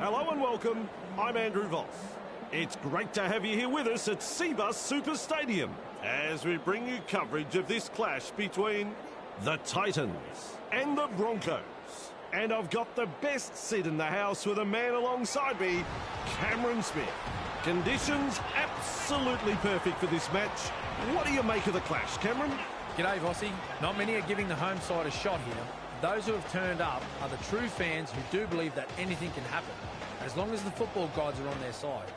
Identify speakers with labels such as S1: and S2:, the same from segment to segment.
S1: Hello and welcome. I'm Andrew Voss. It's great to have you here with us at Cbus Super Stadium as we bring you coverage of this clash between the Titans and the Broncos. And I've got the best seat in the house with a man alongside me, Cameron Smith. Conditions absolutely perfect for this match. What do you make of the clash, Cameron?
S2: G'day, Vossi. Not many are giving the home side a shot here. Those who have turned up are the true fans who do believe that anything can happen, as long as the football gods are on their side.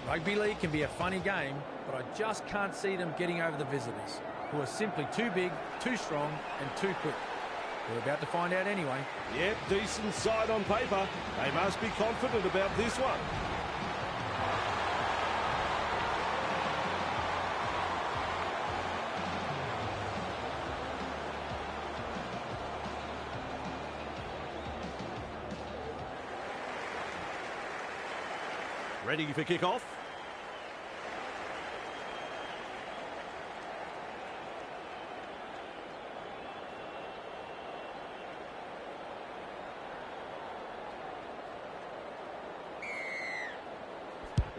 S2: Rugby League can be a funny game, but I just can't see them getting over the visitors, who are simply too big, too strong and too quick. We're about to find out anyway.
S1: Yep, decent side on paper. They must be confident about this one. Ready for kick-off.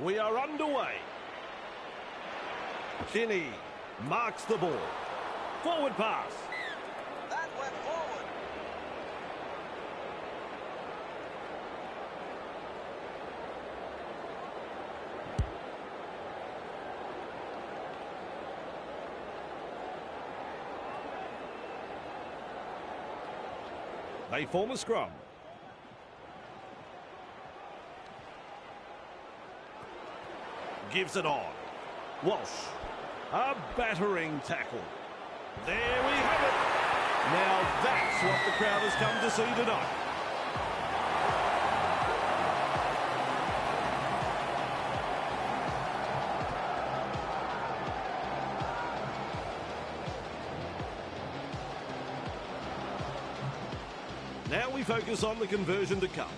S1: We are underway. Kinney marks the ball. Forward pass.
S3: That went forward.
S1: They form a scrum. Gives it on. Walsh. A battering tackle. There we have it. Now that's what the crowd has come to see tonight. Now we focus on the conversion to come.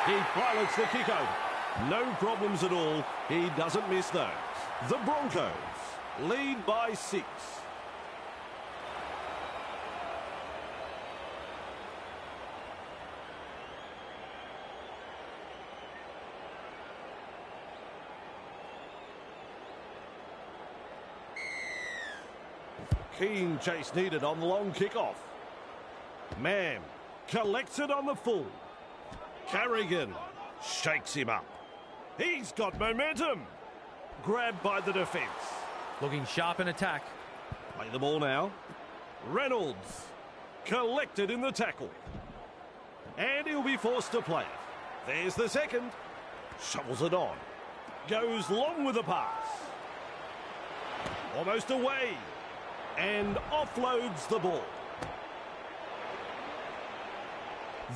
S1: He pilots the kick over. No problems at all. He doesn't miss those. The Broncos lead by 6. Keen chase needed on the long kick-off. Mann collects it on the full. Carrigan shakes him up. He's got momentum. Grabbed by the defence.
S2: Looking sharp in attack.
S1: Play the ball now. Reynolds collected in the tackle. And he'll be forced to play it. There's the second. Shovels it on. Goes long with the pass. Almost away. And offloads the ball.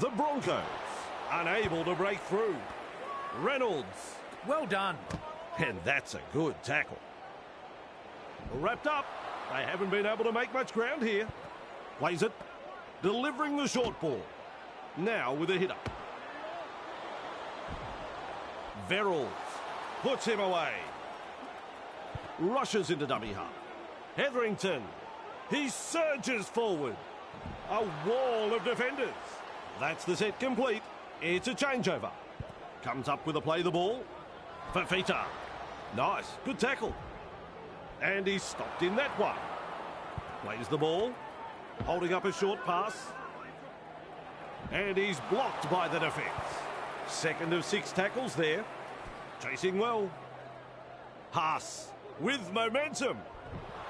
S1: The Broncos unable to break through. Reynolds.
S2: Well done.
S1: And that's a good tackle. Wrapped up. They haven't been able to make much ground here. Plays it. Delivering the short ball. Now with a hitter. Verrills puts him away. Rushes into dummy half. Hetherington. He surges forward. A wall of defenders. That's the set complete. It's a changeover. Comes up with a play the ball. Fafita. Nice. Good tackle. And he's stopped in that one. Plays the ball. Holding up a short pass. And he's blocked by the defence. Second of 6 tackles there. Chasing well. Haas with momentum.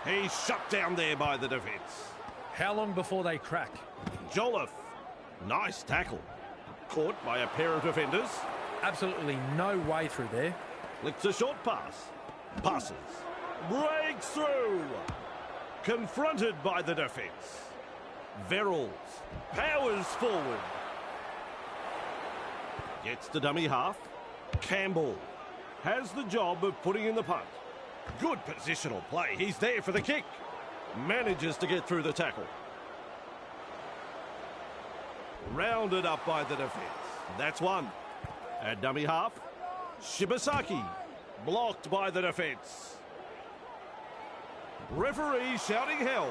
S1: He's shut down there by the defence.
S2: How long before they crack?
S1: Jolliffe. Nice tackle. Caught by a pair of defenders.
S2: Absolutely no way through there.
S1: Flicks a short pass. Passes. Breaks through. Confronted by the defence. Verrills. Powers forward. Gets to dummy half. Campbell has the job of putting in the punt. Good positional play. He's there for the kick. Manages to get through the tackle. Rounded up by the defence. That's one. At dummy half, Shibasaki, blocked by the defence. Referee shouting hell.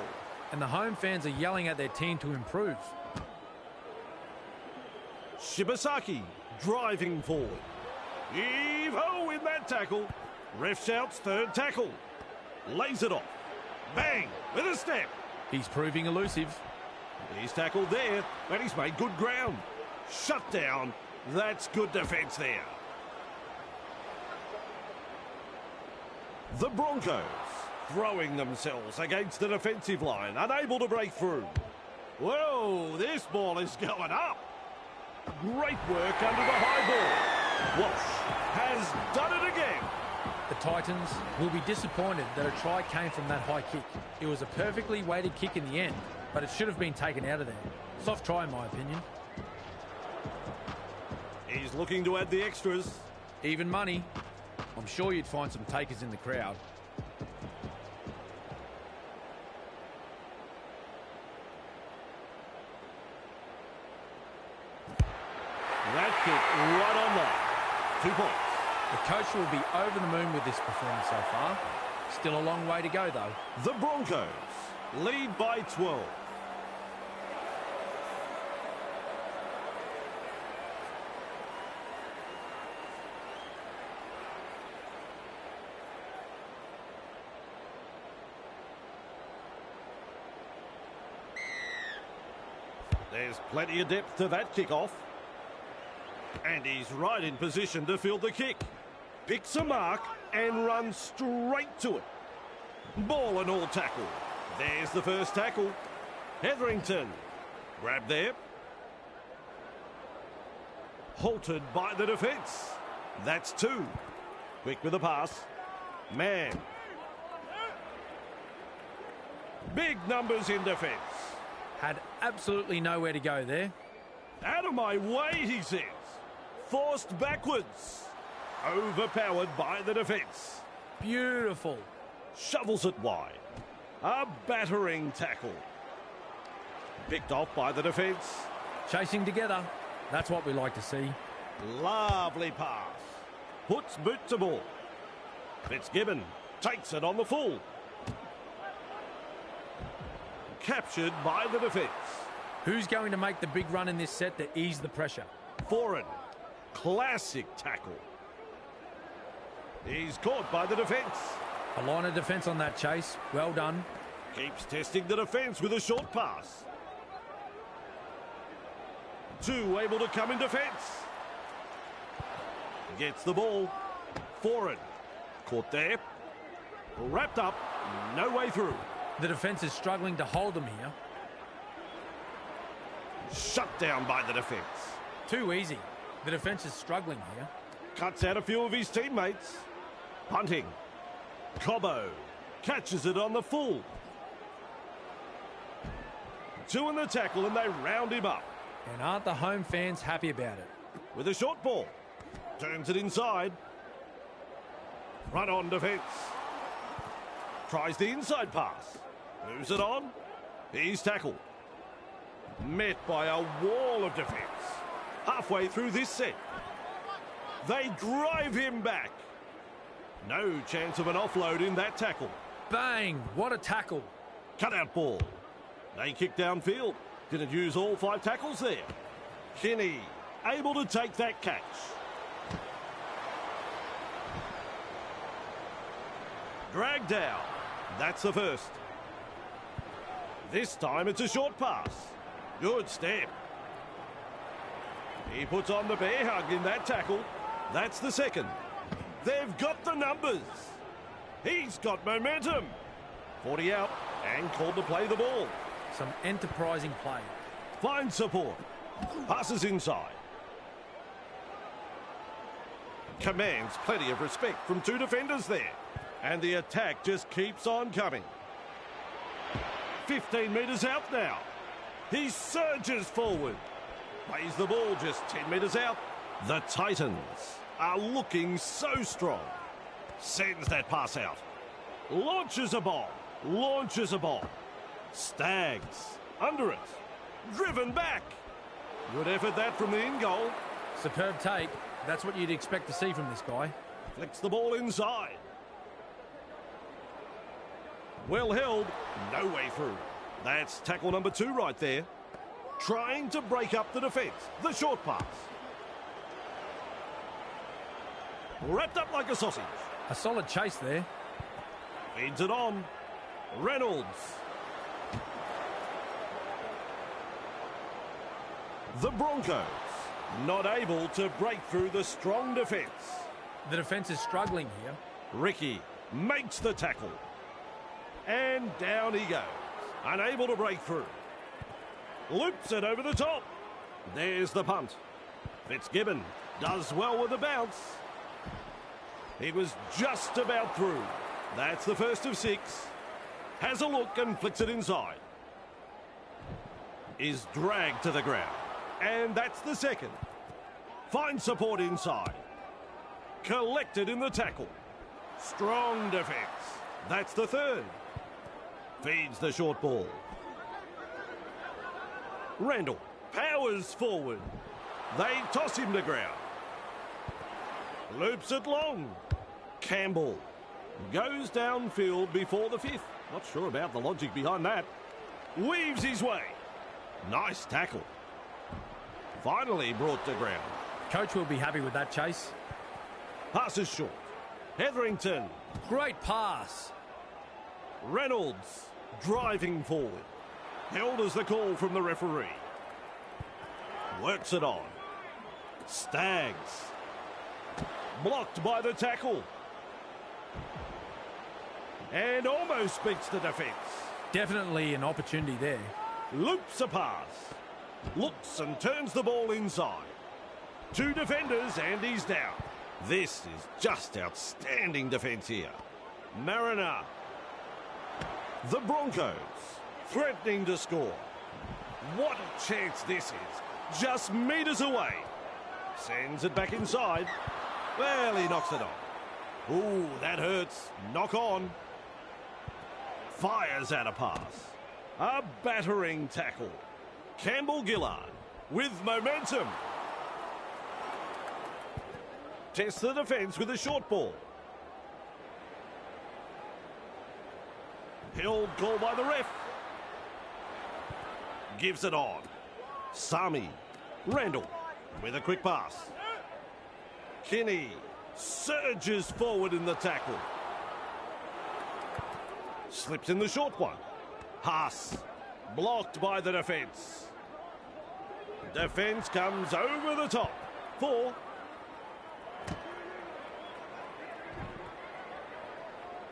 S2: And the home fans are yelling at their team to improve.
S1: Shibasaki driving forward. Heave-ho in that tackle. Ref shouts third tackle. Lays it off. Bang with a step.
S2: He's proving elusive.
S1: He's tackled there, and he's made good ground. Shut down. That's good defence there. The Broncos throwing themselves against the defensive line, unable to break through. Whoa, this ball is going up. Great work under the high ball. Walsh has done it again.
S2: The Titans will be disappointed that a try came from that high kick. It was a perfectly weighted kick in the end, but it should have been taken out of there. Soft try in my opinion.
S1: He's looking to add the extras.
S2: Even money. I'm sure you'd find some takers in the crowd.
S1: That kick right on line. 2 points.
S2: The coach will be over the moon with this performance so far. Still a long way to go though.
S1: The Broncos lead by 12. There's plenty of depth to that kickoff. And he's right in position to field the kick. Picks a mark and runs straight to it. Ball and all tackle. There's the first tackle. Hetherington. Grab there. Halted by the defence. That's 2. Quick with the pass. Man. Big numbers in defence.
S2: Had absolutely nowhere to go there.
S1: Out of my way, he says. Forced backwards. Overpowered by the defence.
S2: Beautiful.
S1: Shovels it wide. A battering tackle. Picked off by the defence.
S2: Chasing together. That's what we like to see.
S1: Lovely pass. Puts boot to ball. Fitzgibbon takes it on the full. Captured by the defence.
S2: Who's going to make the big run in this set to ease the pressure?
S1: Foreign. Classic tackle. He's caught by the defence.
S2: A line of defence on that chase. Well done.
S1: Keeps testing the defence with a short pass. 2 able to come in defence. Gets the ball. Foreign. Caught there. Wrapped up. No way through.
S2: The defence is struggling to hold them here.
S1: Shut down by the defence.
S2: Too easy. The defence is struggling here.
S1: Cuts out a few of his teammates. Punting. Cobbo catches it on the full. 2 in the tackle and they round him up.
S2: And aren't the home fans happy about it?
S1: With a short ball. Turns it inside. Run on defence. Tries the inside pass. Moves it on. He's tackled. Met by a wall of defence. Halfway through this set. They drive him back. No chance of an offload in that tackle.
S2: Bang! What a tackle.
S1: Cutout ball. They kick downfield. Didn't use all 5 tackles there. Kinney able to take that catch. Dragged down. That's the first. This time it's a short pass. Good step. He puts on the bear hug in that tackle. That's the second. They've got the numbers. He's got momentum. 40 out and called to play the ball.
S2: Some enterprising play.
S1: Finds support. Passes inside. Commands plenty of respect from 2 defenders there. And the attack just keeps on coming. 15 metres out now. He surges forward. Plays the ball just 10 metres out. The Titans are looking so strong. Sends that pass out. Launches a ball. Launches a ball. Stags under it. Driven back. Good effort that from the in goal.
S2: Superb take. That's what you'd expect to see from this guy.
S1: Flicks the ball inside. Well held, no way through. That's tackle number 2 right there. Trying to break up the defence. The short pass. Wrapped up like a sausage.
S2: A solid chase there.
S1: Feeds it on. Reynolds. The Broncos not able to break through the strong defence.
S2: The defence is struggling here.
S1: Ricky makes the tackle. And down he goes. Unable to break through. Loops it over the top. There's the punt. Fitzgibbon does well with the bounce. He was just about through. That's the first of 6. Has a look and flicks it inside. Is dragged to the ground. And that's the second. Finds support inside. Collected in the tackle. Strong defence. That's the third. Feeds the short ball. Randall powers forward. They toss him to ground. Loops it long. Campbell goes downfield before the 5th. Not sure about the logic behind that. Weaves his way. Nice tackle. Finally brought to ground.
S2: Coach will be happy with that chase.
S1: Passes short. Hetherington.
S2: Great pass.
S1: Reynolds driving forward. Held as the call from the referee. Works it on. Staggs. Blocked by the tackle. And almost beats the defence.
S2: Definitely an opportunity there.
S1: Loops a pass. Looks and turns the ball inside. 2 defenders and he's down. This is just outstanding defence here. Mariner. The Broncos threatening to score. What a chance this is. Just metres away. Sends it back inside. Well, he knocks it off. Ooh, that hurts. Knock on. Fires out a pass. A battering tackle. Campbell-Gillard with momentum. Tests the defence with a short ball. Held call by the ref. Gives it on. Sami. Randall with a quick pass. Kinney surges forward in the tackle. Slips in the short one. Haas blocked by the defence. Defence comes over the top. 4.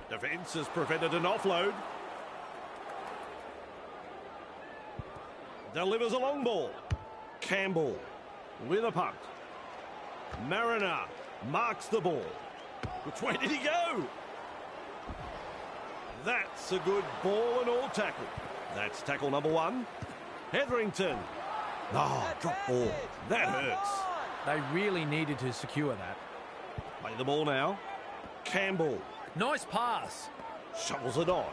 S1: Defence has prevented an offload. Delivers a long ball. Campbell with a punt. Mariner marks the ball. Which way did he go? That's a good ball and all tackle. That's tackle number 1. Hetherington. Oh, drop ball. That hurts.
S2: They really needed to secure that.
S1: Play the ball now. Campbell.
S2: Nice pass.
S1: Shovels it on.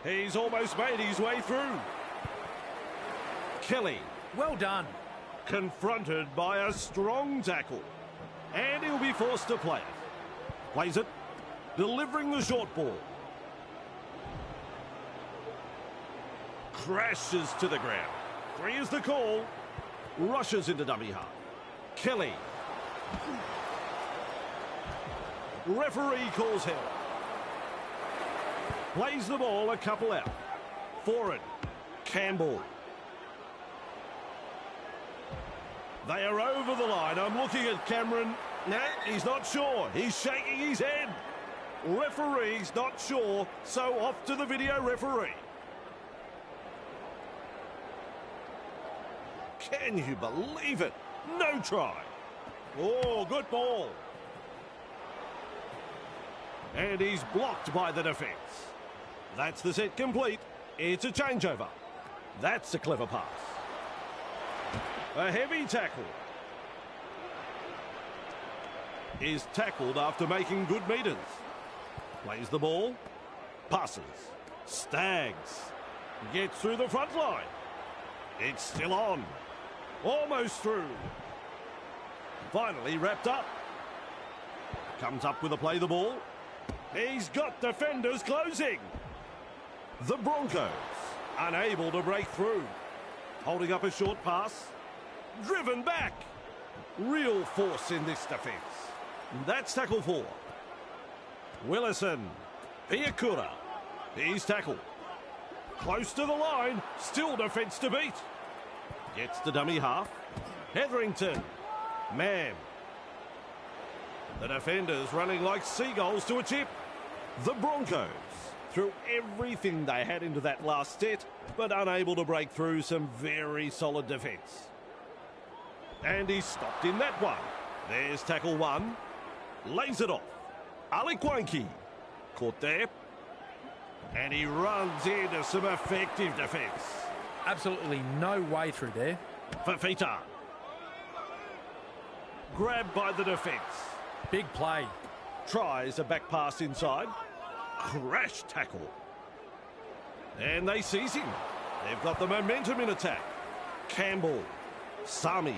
S1: He's almost made his way through. Kelly.
S2: Well done.
S1: Confronted by a strong tackle. And he'll be forced to play it. Plays it. Delivering the short ball. Crashes to the ground. 3 is the call. Rushes into dummy half. Kelly. Referee calls held. Plays the ball a couple out. Forward. Campbell. They are over the line. I'm looking at Cameron. Nah, he's not sure. He's shaking his head. Referee's not sure, so off to the video referee. Can you believe it? No try. Oh, good ball. And he's blocked by the defence. That's the set complete. It's a changeover. That's a clever pass. A heavy tackle. Is tackled after making good metres. Plays the ball. Passes. Staggs. Gets through the front line. It's still on. Almost through. Finally wrapped up. Comes up with a play the ball. He's got defenders closing. The Broncos unable to break through. Holding up a short pass. Driven back. Real force in this defence. That's tackle 4. Willison. Piakura. He's tackled. Close to the line. Still defence to beat. Gets the dummy half. Hetherington. Mam. The defenders running like seagulls to a tip. The Broncos threw everything they had into that last set, but unable to break through some very solid defence. And he's stopped in that one. There's tackle 1. Lays it off. Alikwanki. Caught there. And he runs into some effective defence.
S2: Absolutely no way through there.
S1: Fafita. Grabbed by the defence.
S2: Big play.
S1: Tries a back pass inside. Crash tackle. And they seize him. They've got the momentum in attack. Campbell. Sami.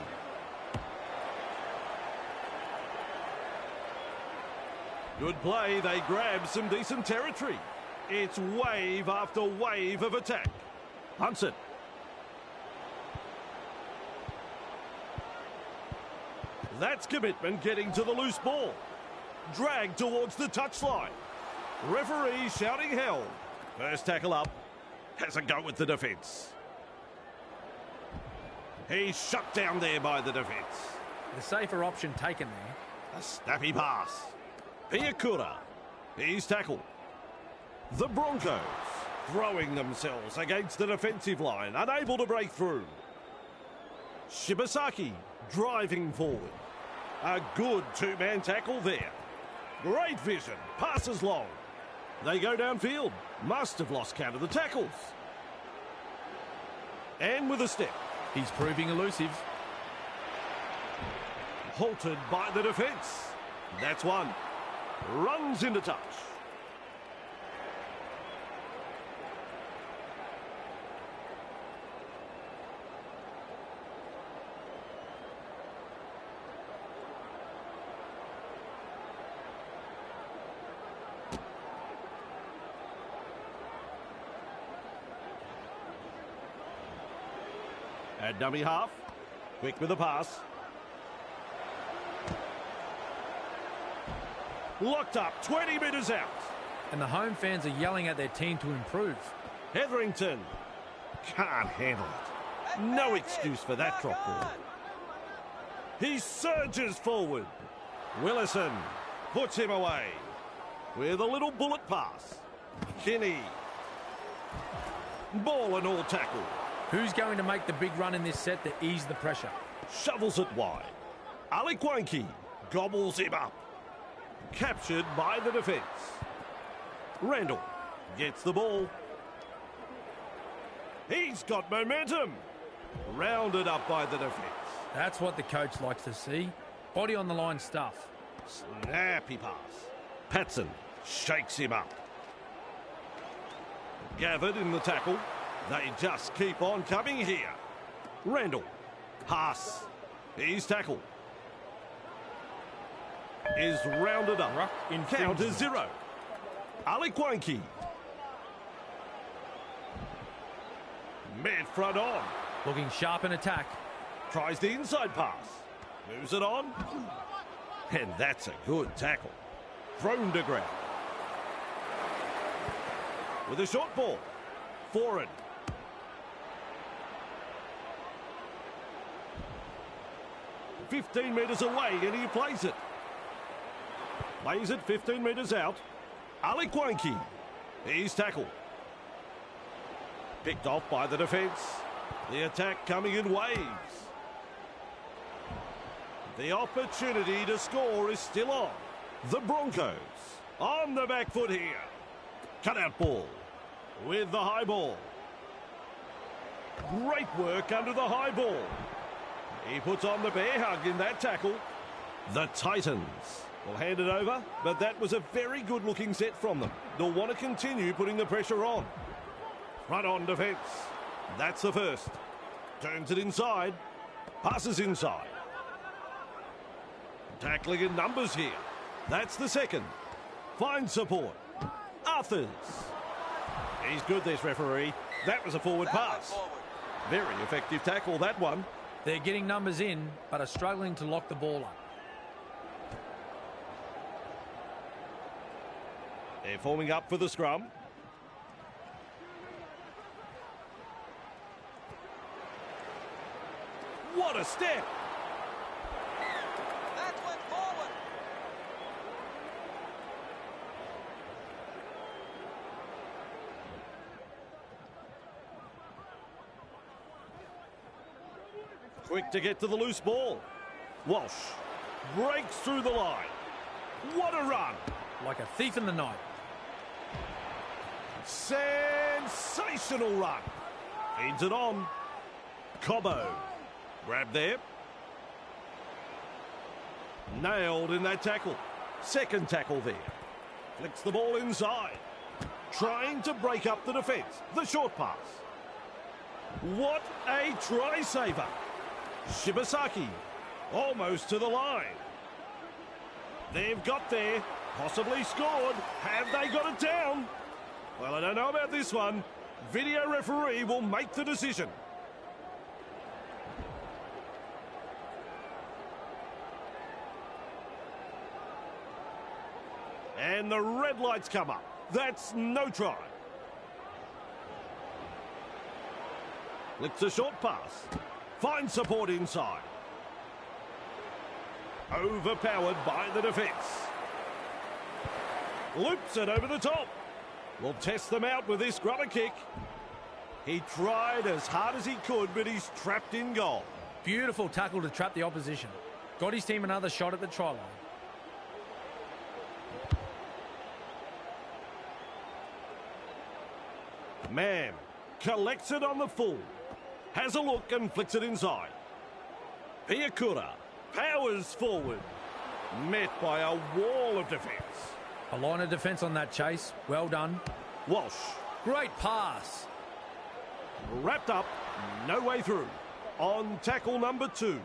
S1: Good play. They grab some decent territory. It's wave after wave of attack. Hunts it. That's commitment getting to the loose ball. Drag towards the touchline. Referee shouting held. First tackle up. Has a go with the defence. He's shut down there by the defence.
S2: The safer option taken there.
S1: A snappy pass. Piakura. He's tackled. The Broncos throwing themselves against the defensive line, unable to break through. Shibasaki driving forward. A good two-man tackle there. Great vision. Passes long. They go downfield. Must have lost count of the tackles. And with a step.
S2: He's proving elusive.
S1: Halted by the defence. That's one. Runs into touch. At dummy half. Quick with the pass. Locked up, 20 metres out.
S2: And the home fans are yelling at their team to improve.
S1: Hetherington can't handle it. No excuse for that drop ball. He surges forward. Willison puts him away with a little bullet pass. Kinney. Ball and all tackle.
S2: Who's going to make the big run in this set to ease the pressure?
S1: Shovels it wide. Alikwanki gobbles him up. Captured by the defence. Randall gets the ball. He's got momentum. Rounded up by the defence.
S2: That's what the coach likes to see. Body on the line stuff.
S1: Snappy pass. Patson shakes him up. Gathered in the tackle. They just keep on coming here. Randall. Haas. He's tackled. Is rounded up. Count is 0. Alikwanki. Mid front on.
S2: Looking sharp in attack.
S1: Tries the inside pass. Moves it on. And that's a good tackle. Thrown to ground. With a short ball. Forward. "15 metres away and he plays it. Plays it 15 metres out. Alikwanki. He's tackled. Picked off by the defence. The attack coming in waves. The opportunity to score is still on. The Broncos on the back foot here. Cutout ball with the high ball. Great work under the high ball. He puts on the bear hug in that tackle. The Titans will hand it over, but that was a very good-looking set from them. They'll want to continue putting the pressure on. Front on defence. That's the first. Turns it inside. Passes inside. Tackling in numbers here. That's the second. Fine support. Arthurs. He's good, this referee. That was a forward pass. Very effective tackle, that one.
S2: They're getting numbers in, but are struggling to lock the ball up.
S1: They're forming up for the scrum. What a step!
S3: That went forward.
S1: Quick to get to the loose ball. Walsh breaks through the line. What a run!
S2: Like a thief in the night.
S1: Sensational run. Feeds it on. Cobbo. Grab there. Nailed in that tackle. Second tackle there. Flicks the ball inside. Trying to break up the defence. The short pass. What a try saver. Shibasaki. Almost to the line. They've got there. Possibly scored. Have they got it down? Well, I don't know about this one. Video referee will make the decision. And the red lights come up. That's no try. Flicks a short pass. Finds support inside. Overpowered by the defence. Loops it over the top. We'll test them out with this grubber kick. He tried as hard as he could, but he's trapped in goal.
S2: Beautiful tackle to trap the opposition. Got his team another shot at the try line.
S1: Mann collects it on the full. Has a look and flicks it inside. Piakura powers forward. Met by a wall of defence.
S2: A line of defence on that chase. Well done.
S1: Walsh.
S2: Great pass.
S1: Wrapped up. No way through. On tackle number 2.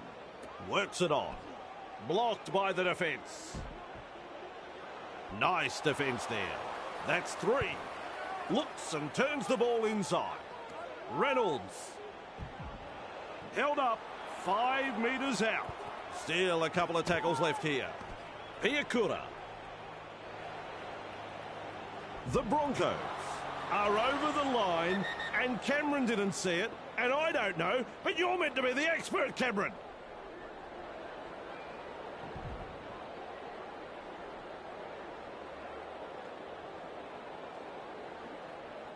S1: Works it on. Blocked by the defence. Nice defence there. That's 3. Looks and turns the ball inside. Reynolds. Held up 5 metres out. Still a couple of tackles left here. Piakura. The Broncos are over the line, and Cameron didn't see it, and I don't know, but you're meant to be the expert, Cameron.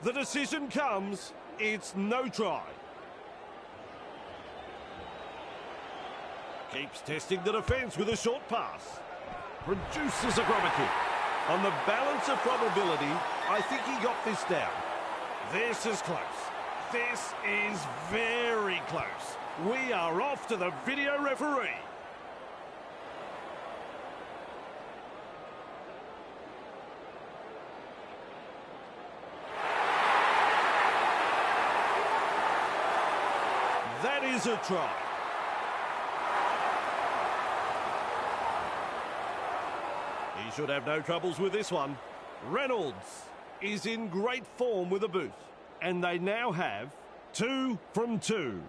S1: The decision comes, it's no try. Keeps testing the defence with a short pass. Produces a grubber kick. On the balance of probability, I think he got this down. This is close. This is very close. We are off to the video referee. That is a try. He should have no troubles with this one. Reynolds is in great form with a boot. And they now have 2 from 2.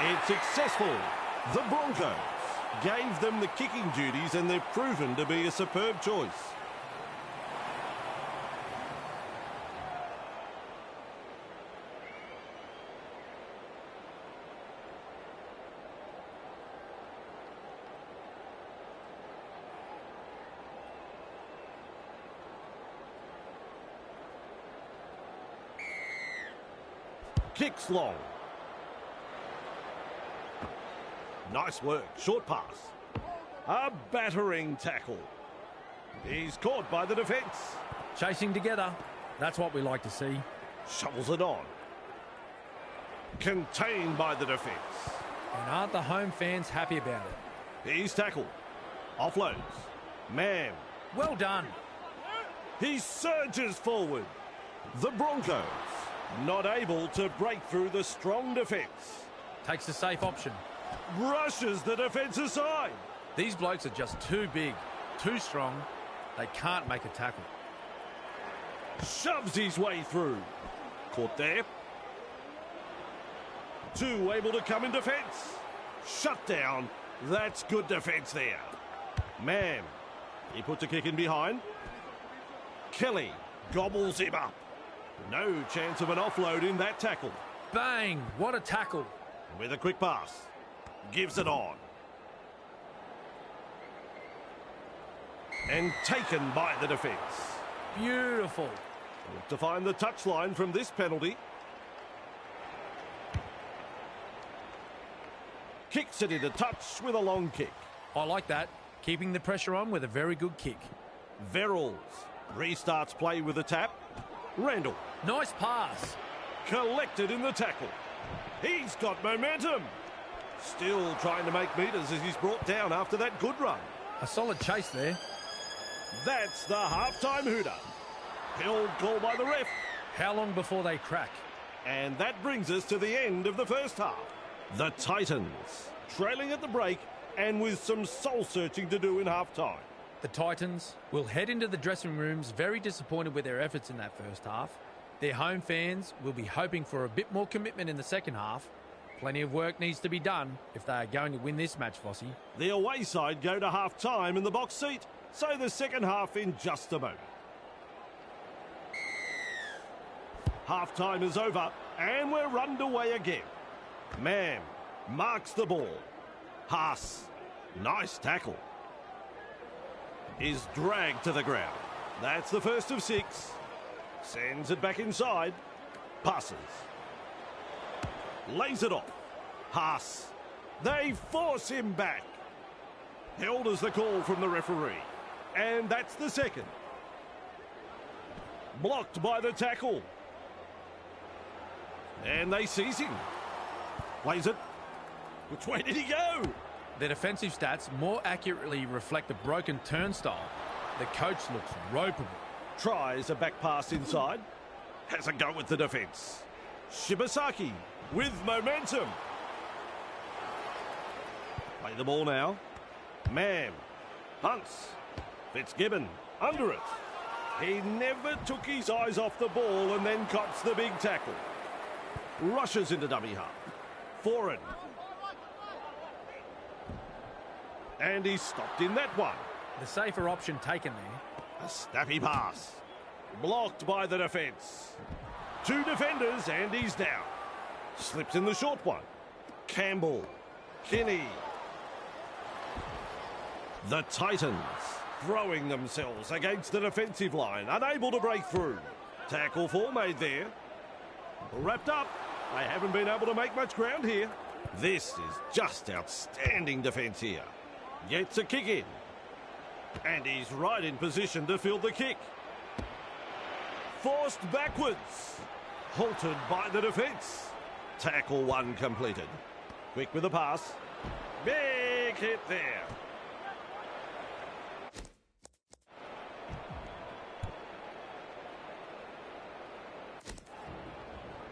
S1: It's successful. The Broncos gave them the kicking duties and they've proven to be a superb choice. Kicks long. Nice work. Short pass. A battering tackle. He's caught by the defence.
S2: Chasing together. That's what we like to see.
S1: Shovels it on. Contained by the defence.
S2: And aren't the home fans happy about it?
S1: He's tackled. Offloads. Mann.
S2: Well done.
S1: He surges forward. The Broncos not able to break through the strong defence.
S2: Takes the safe option.
S1: Brushes the defence aside.
S2: These blokes are just too big, too strong. They can't make a tackle.
S1: Shoves his way through. Caught there. Two able to come in defence. Shut down. That's good defence there. Mann. He puts a kick in behind. Kelly gobbles him up. No chance of an offload in that tackle.
S2: Bang! What a tackle.
S1: With a quick pass. Gives it on. And taken by the defence.
S2: Beautiful.
S1: Look to find the touchline from this penalty. Kicks it into touch with a long kick.
S2: I like that. Keeping the pressure on with a very good kick.
S1: Verrills restarts play with a tap. Randall.
S2: Nice pass.
S1: Collected in the tackle. He's got momentum. Still trying to make metres as he's brought down after that good run.
S2: A solid chase there.
S1: That's the half-time hooter. Held call by the ref.
S2: How long before they crack?
S1: And that brings us to the end of the first half. The Titans trailing at the break and with some soul-searching to do in half-time.
S2: The Titans will head into the dressing rooms very disappointed with their efforts in that first half. Their home fans will be hoping for a bit more commitment in the second half. Plenty of work needs to be done if they are going to win this match, Vossi.
S1: The away side go to half-time in the box seat, so the second half in just a moment. Half-time is over and we're underway again. Mann marks the ball. Haas, nice tackle. Is dragged to the ground. That's the first of 6. Sends it back inside. Passes. Lays it off. Haas. They force him back. Held as the call from the referee. And that's the second. Blocked by the tackle. And they seize him. Plays it. Which way did he go?
S2: The defensive stats more accurately reflect a broken turnstile. The coach looks ropeable.
S1: Tries a back pass inside. Has a go with the defence. Shibasaki with momentum. Play the ball now. Mann. Hunts. Fitzgibbon under it. He never took his eyes off the ball and then cops the big tackle. Rushes into dummy half. Forward. And he's stopped in that one.
S2: The safer option taken there.
S1: A snappy pass. Blocked by the defence. 2 defenders and he's down. Slips in the short one. Campbell. Kinney. The Titans throwing themselves against the defensive line. Unable to break through. Tackle 4 made there. Wrapped up. They haven't been able to make much ground here. This is just outstanding defence here. Gets a kick in. And he's right in position to field the kick. Forced backwards. Halted by the defence. Tackle 1 completed. Quick with the pass. Big hit there.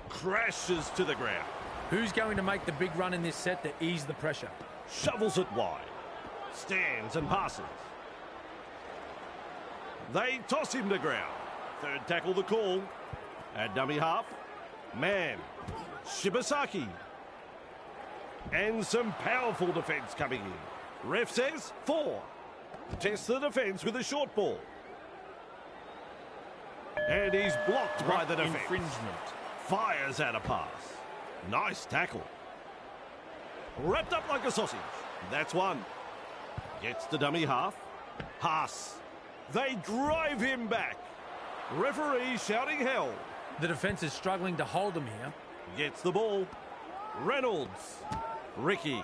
S1: Crashes to the ground.
S2: Who's going to make the big run in this set to ease the pressure?
S1: Shovels it wide. Stands and passes. They toss him to ground. Third tackle the call. At dummy half. Mann. Shibasaki. And some powerful defence coming in. Ref says 4. Tests the defence with a short ball. And he's blocked by the defence.
S2: Infringement.
S1: Fires out a pass. Nice tackle. Wrapped up like a sausage. That's 1. Gets the dummy half. Haas. They drive him back. Referee shouting hell.
S2: The defence is struggling to hold him here.
S1: Gets the ball. Reynolds. Ricky.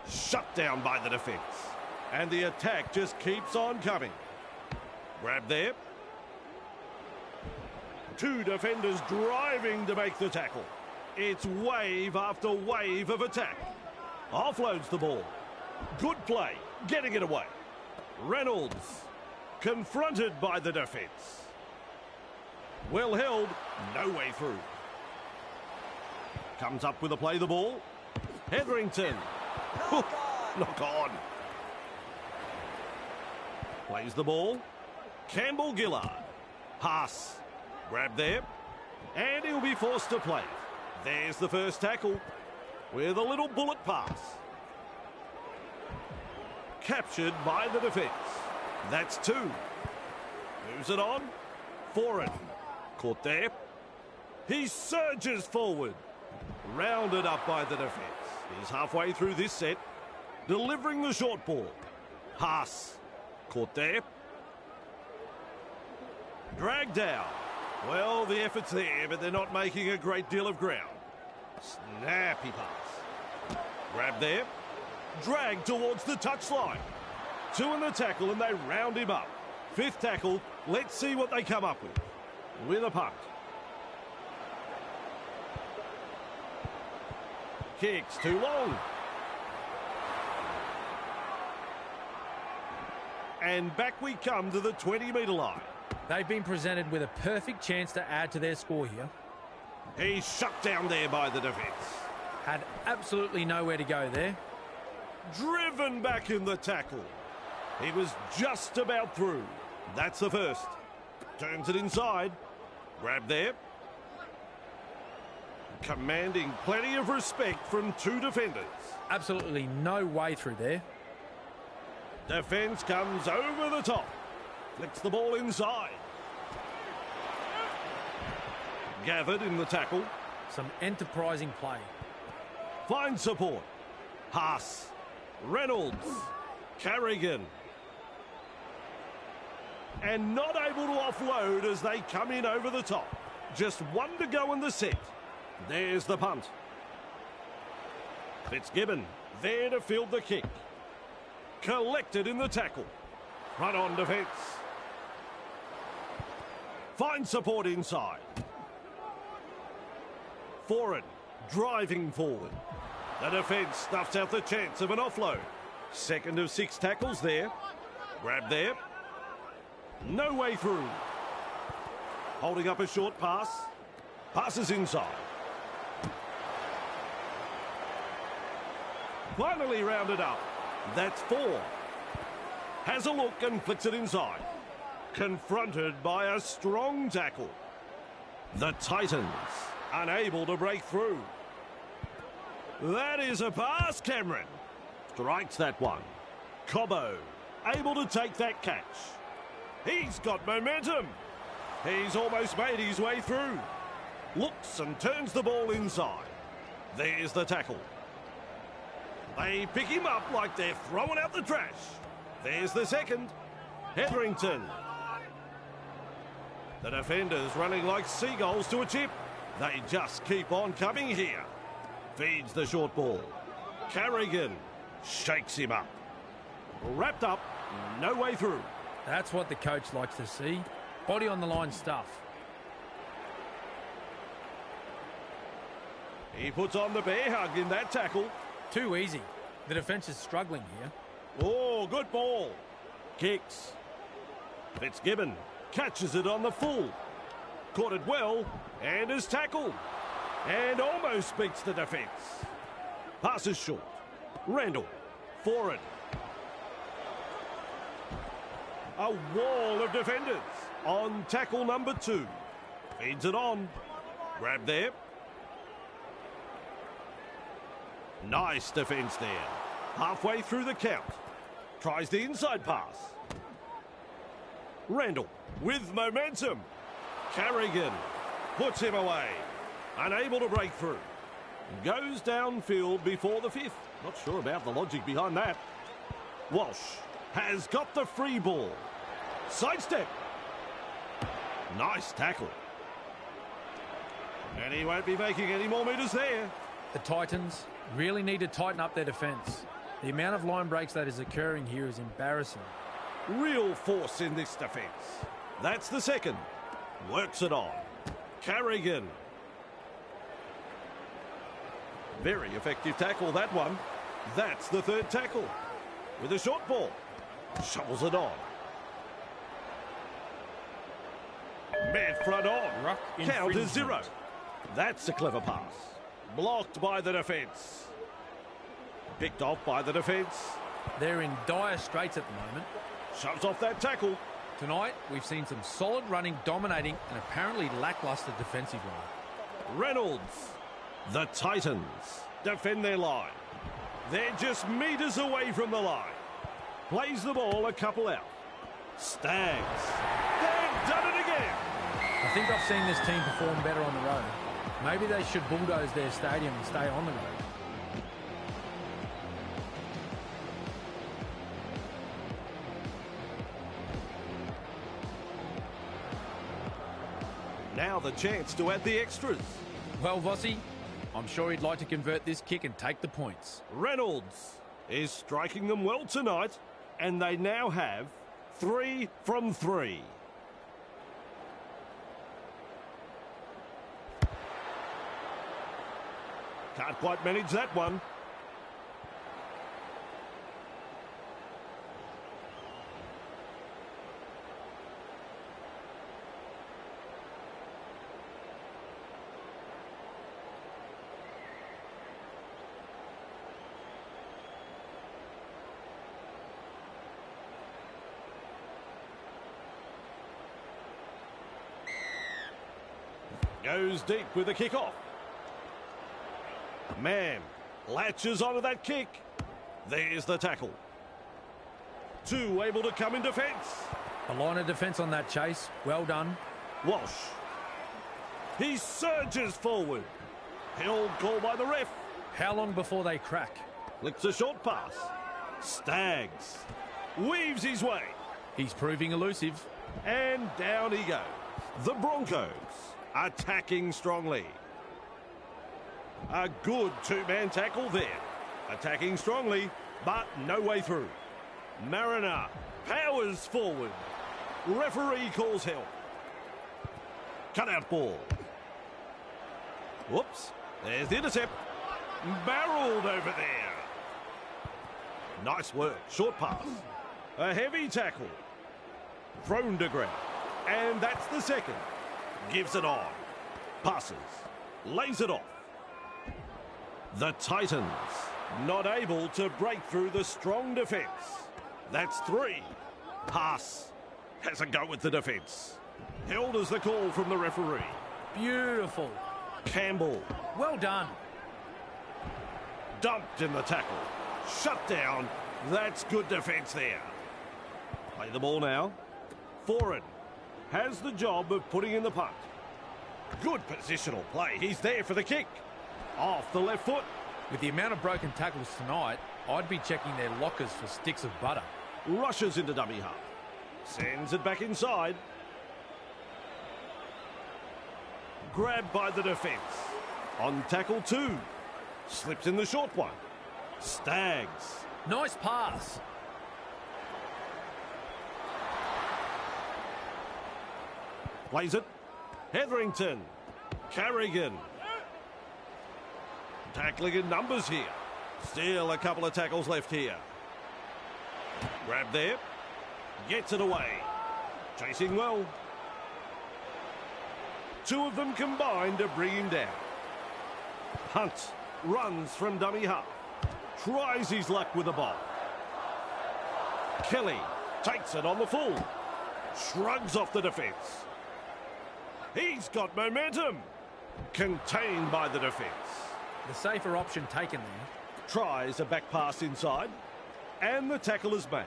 S1: Shut down by the defence. And the attack just keeps on coming. Grab there. 2 defenders driving to make the tackle. It's wave after wave of attack. Offloads the ball. Good play. Getting it away. Reynolds. Confronted by the defence. Well held, no way through. Comes up with a play the ball. Hetherington. Knock on. Plays the ball. Campbell Gillard. Haas. Grab there. And he'll be forced to play. There's the first tackle with a little bullet pass. Captured by the defence. That's 2. Moves it on. Forward. Caught there. He surges forward. Rounded up by the defence. He's halfway through this set. Delivering the short ball. Haas. Caught there. Dragged down. Well, the effort's there, but they're not making a great deal of ground. Snappy pass. Grab there. Drag towards the touchline. 2 in the tackle and they round him up. 5th tackle. Let's see what they come up with a punt. Kicks too long. And back we come to the 20-metre line.
S2: They've been presented with a perfect chance to add to their score here.
S1: He's shut down there by the defence.
S2: Had absolutely nowhere to go there.
S1: Driven back in the tackle. He was just about through. That's the first. Turns it inside. Grab there. Commanding plenty of respect from 2 defenders.
S2: Absolutely no way through there.
S1: Defence comes over the top. Flicks the ball inside. Gathered in the tackle.
S2: Some enterprising play.
S1: Finds support. Haas. Reynolds. Carrigan. And not able to offload as they come in over the top. Just 1 to go in the set. There's the punt. Fitzgibbon there to field the kick. Collected in the tackle. Front on defence. Finds support inside. Forward, driving forward. The defence stuffs out the chance of an offload. 2nd of 6 tackles there. Grab there. No way through. Holding up a short pass. Passes inside. Finally rounded up. That's 4. Has a look and flicks it inside. Confronted by a strong tackle. The Titans unable to break through. That is a pass, Cameron. Strikes that one. Cobbo able to take that catch. He's got momentum. He's almost made his way through. Looks and turns the ball inside. There's the tackle. They pick him up like they're throwing out the trash. There's the second. Hetherington. The defenders running like seagulls to a chip. They just keep on coming here. Feeds the short ball. Carrigan shakes him up. Wrapped up, no way through.
S2: That's what the coach likes to see. Body on the line stuff.
S1: He puts on the bear hug in that tackle.
S2: Too easy. The defence is struggling here.
S1: Oh, good ball. Kicks. Fitzgibbon catches it on the full. Caught it well and is tackled. And almost beats the defence. Passes short. Randall. Forward. A wall of defenders on tackle number 2. Feeds it on. Grab there. Nice defence there. Halfway through the count. Tries the inside pass. Randall with momentum. Carrigan puts him away. Unable to break through. Goes downfield before the 5th. Not sure about the logic behind that. Walsh has got the free ball. Sidestep. Nice tackle. And he won't be making any more metres there.
S2: The Titans really need to tighten up their defence. The amount of line breaks that is occurring here is embarrassing.
S1: Real force in this defence. That's the second. Works it on. Carrigan. Very effective tackle, that one. That's the 3rd tackle. With a short ball. Shovels it on. Mid-front on.
S2: Ruck
S1: Count is
S2: infringement.
S1: 0. That's a clever pass. Blocked by the defence. Picked off by the defence.
S2: They're in dire straits at the moment.
S1: Shoves off that tackle.
S2: Tonight, we've seen some solid running, dominating, and apparently lacklustre defensive running.
S1: Reynolds. The Titans defend their line. They're just metres away from the line. Plays the ball a couple out. Stags. They've done it again.
S2: I think I've seen this team perform better on the road. Maybe they should bulldoze their stadium and stay on the road.
S1: Now the chance to add the extras.
S2: Well, Vossi, I'm sure he'd like to convert this kick and take the points.
S1: Reynolds is striking them well tonight, and they now have 3 from 3. Can't quite manage that one. Goes deep with the kick off. Man latches onto that kick. There's the tackle. 2 able to come in defence.
S2: A line of defence on that chase. Well done.
S1: Walsh. He surges forward. Held call by the ref.
S2: How long before they crack?
S1: Flicks a short pass. Stags. Weaves his way.
S2: He's proving elusive.
S1: And down he goes. The Broncos attacking strongly. A good 2-man tackle there. Attacking strongly, but no way through. Mariner powers forward. Referee calls help. Cut out ball. Whoops. There's the intercept. Barreled over there. Nice work. Short pass. A heavy tackle. Thrown to ground. And that's the second. Gives it on. Passes. Lays it off. The Titans not able to break through the strong defence. That's 3. Pass. Has a go with the defence. Held as the call from the referee.
S2: Beautiful.
S1: Campbell.
S2: Well done.
S1: Dumped in the tackle. Shut down. That's good defence there. Play the ball now. Foreign has the job of putting in the punt. Good positional play. He's there for the kick. Off the left foot.
S2: With the amount of broken tackles tonight, I'd be checking their lockers for sticks of butter.
S1: Rushes into dummy half. Sends it back inside. Grabbed by the defence. On tackle 2. Slips in the short one. Stags.
S2: Nice pass.
S1: Plays it. Hetherington. Carrigan. Tackling in numbers here. Still a couple of tackles left here. Grab there. Gets it away. Chasing well. 2 of them combined to bring him down. Hunt runs from dummy half. Tries his luck with the ball. Kelly takes it on the full. Shrugs off the defence. He's got momentum. Contained by the defence.
S2: The safer option taken there.
S1: Tries a back pass inside. And the tackle is made.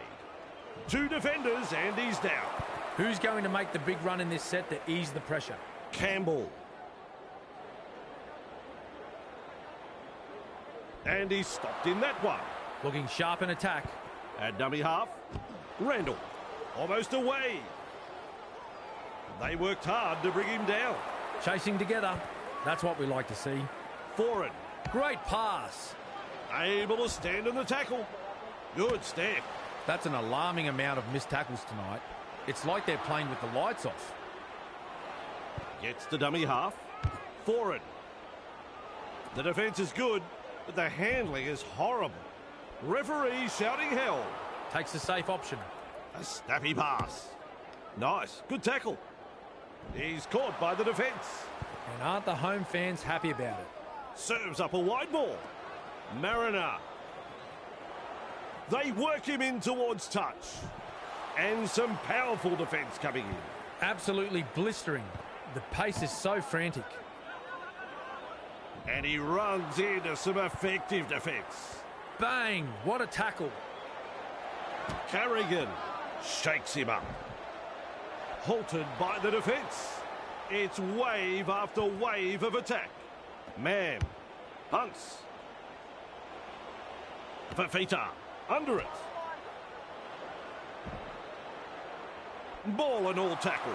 S1: 2 defenders and he's down.
S2: Who's going to make the big run in this set to ease the pressure?
S1: Campbell. And he's stopped in that one.
S2: Looking sharp in attack.
S1: At dummy half. Randall. Almost away. They worked hard to bring him down.
S2: Chasing together. That's what we like to see.
S1: Foreign.
S2: Great pass.
S1: Able to stand in the tackle. Good step.
S2: That's an alarming amount of missed tackles tonight. It's like they're playing with the lights off.
S1: Gets to dummy half. Foreign. The defence is good, but the handling is horrible. Referee shouting hell.
S2: Takes the safe option.
S1: A snappy pass. Nice. Good tackle. He's caught by the defence.
S2: And aren't the home fans happy about it?
S1: Serves up a wide ball. Mariner. They work him in towards touch. And some powerful defence coming in.
S2: Absolutely blistering. The pace is so frantic.
S1: And he runs into some effective defence.
S2: Bang! What a tackle.
S1: Carrigan shakes him up. Halted by the defence. It's wave after wave of attack. Mam hunts. Fafita under it. Ball and all tackle.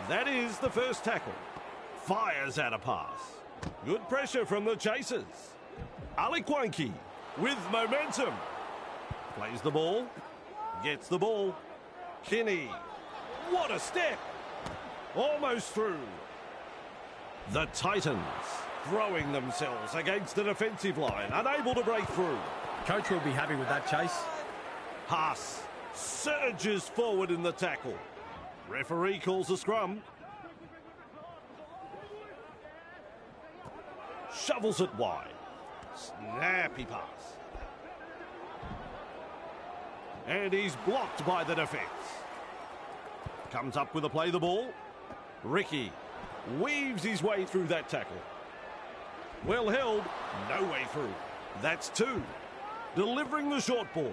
S1: That is the first tackle. Fires out a pass. Good pressure from the chasers. Alikwanki with momentum. Plays the ball. Gets the ball. Kinney. What a step. Almost through. The Titans throwing themselves against the defensive line. Unable to break through.
S2: Coach will be happy with that chase.
S1: Haas surges forward in the tackle. Referee calls a scrum. Shovels it wide. Snappy pass. And he's blocked by the defence. Comes up with a play the ball. Ricky weaves his way through that tackle. Well held, no way through. That's two. Delivering the short ball.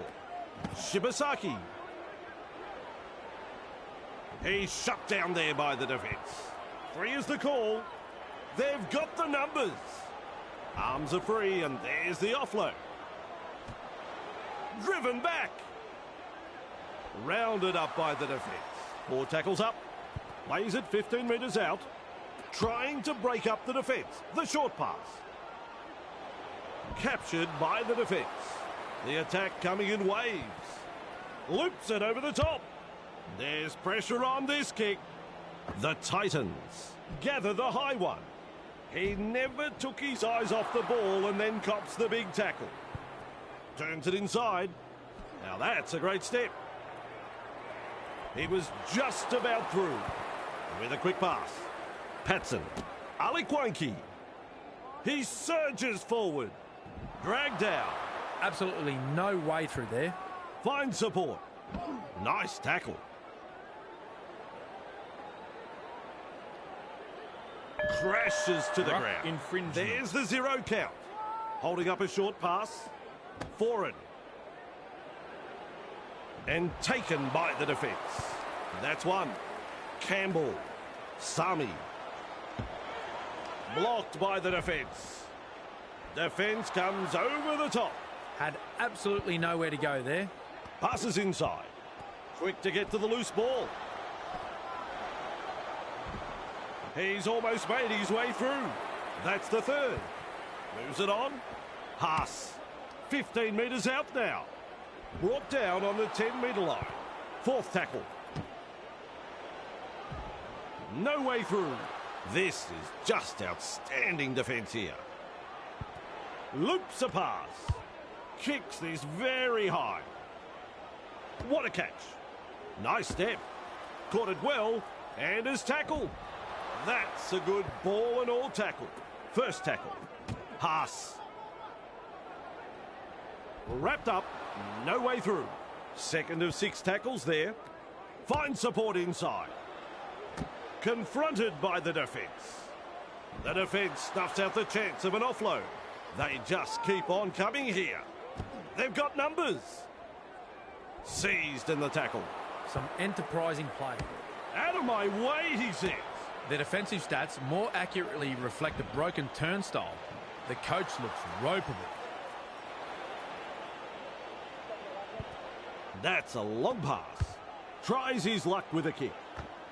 S1: Shibasaki. He's shut down there by the defence. 3 is the call. They've got the numbers. Arms are free and there's the offload. Driven back. Rounded up by the defence. 4 tackles up. Plays it 15 metres out. Trying to break up the defence. The short pass. Captured by the defence. The attack coming in waves. Loops it over the top. There's pressure on this kick. The Titans gather the high one. He never took his eyes off the ball and then cops the big tackle. Turns it inside. Now that's a great step. He was just about through. With a quick pass. Patson. Alikwanki. He surges forward. Dragged down.
S2: Absolutely no way through there.
S1: Finds support. Nice tackle. Crashes to the ground.
S2: Infringement.
S1: There's the 0 count. Holding up a short pass. Forward. And taken by the defence. That's 1. Campbell. Sami. Blocked by the defence. Defence comes over the top.
S2: Had absolutely nowhere to go there.
S1: Passes inside. Quick to get to the loose ball. He's almost made his way through. That's the 3rd. Moves it on. Haas. 15 metres out now. Brought down on the 10-metre line. 4th tackle. No way through. This is just outstanding defence here. Loops a pass. Kicks this very high. What a catch. Nice step. Caught it well and is tackled. That's a good ball and all tackle. First tackle. Haas. Wrapped up. No way through. Second of 6 tackles there. Finds support inside. Confronted by the defence. The defence stuffs out the chance of an offload. They just keep on coming here. They've got numbers. Seized in the tackle.
S2: Some enterprising play.
S1: Out of my way, he says.
S2: The defensive stats more accurately reflect a broken turnstile. The coach looks ropeable.
S1: That's a long pass. Tries his luck with a kick.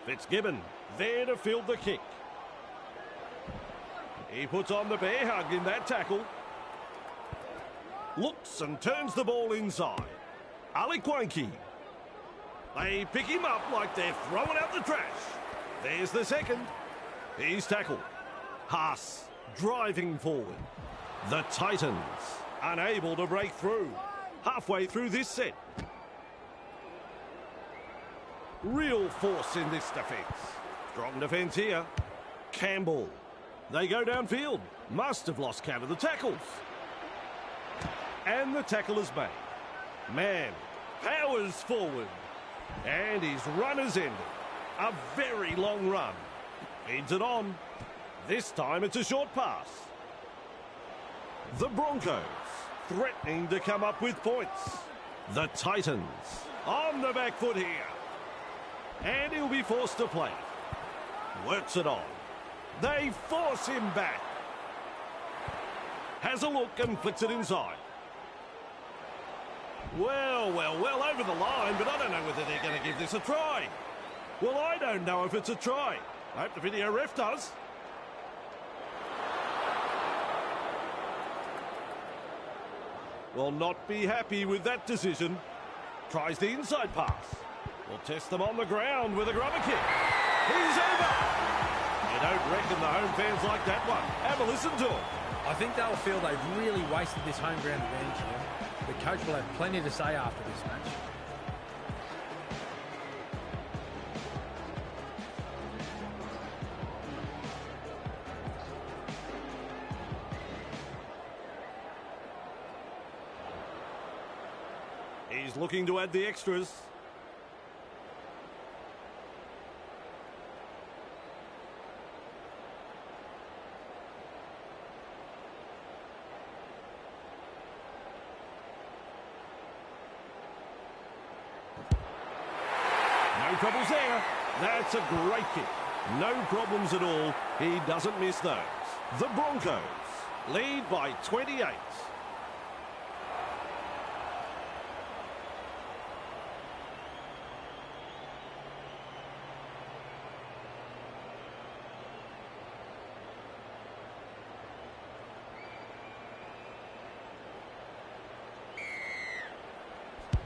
S1: Fitzgibbon there to field the kick. He puts on the bear hug in that tackle. Looks and turns the ball inside. Alikwanki. They pick him up like they're throwing out the trash. There's the second. He's tackled. Haas driving forward. The Titans unable to break through. Halfway through this set. Real force in this defence. Strong defence here. Campbell. They go downfield. Must have lost count of the tackles. And the tackle is made. Man powers forward. And his run has ended. A very long run. Feeds it on. This time it's a short pass. The Broncos threatening to come up with points. The Titans on the back foot here. And he'll be forced to play. Works it on. They force him back. Has a look and flicks it inside. Well, over the line, but I don't know whether they're going to give this a try. Well, I don't know if it's a try. I hope the video ref does. Will not be happy with that decision. Tries the inside pass. Will test them on the ground with a grubber kick. He's over. You don't reckon the home fans like that one. Have a listen to him.
S2: I think they'll feel they've really wasted this home ground advantage here. The coach will have plenty to say after this match.
S1: He's looking to add the extras. No troubles there. That's a great kick. No problems at all. He doesn't miss those. The Broncos lead by 28.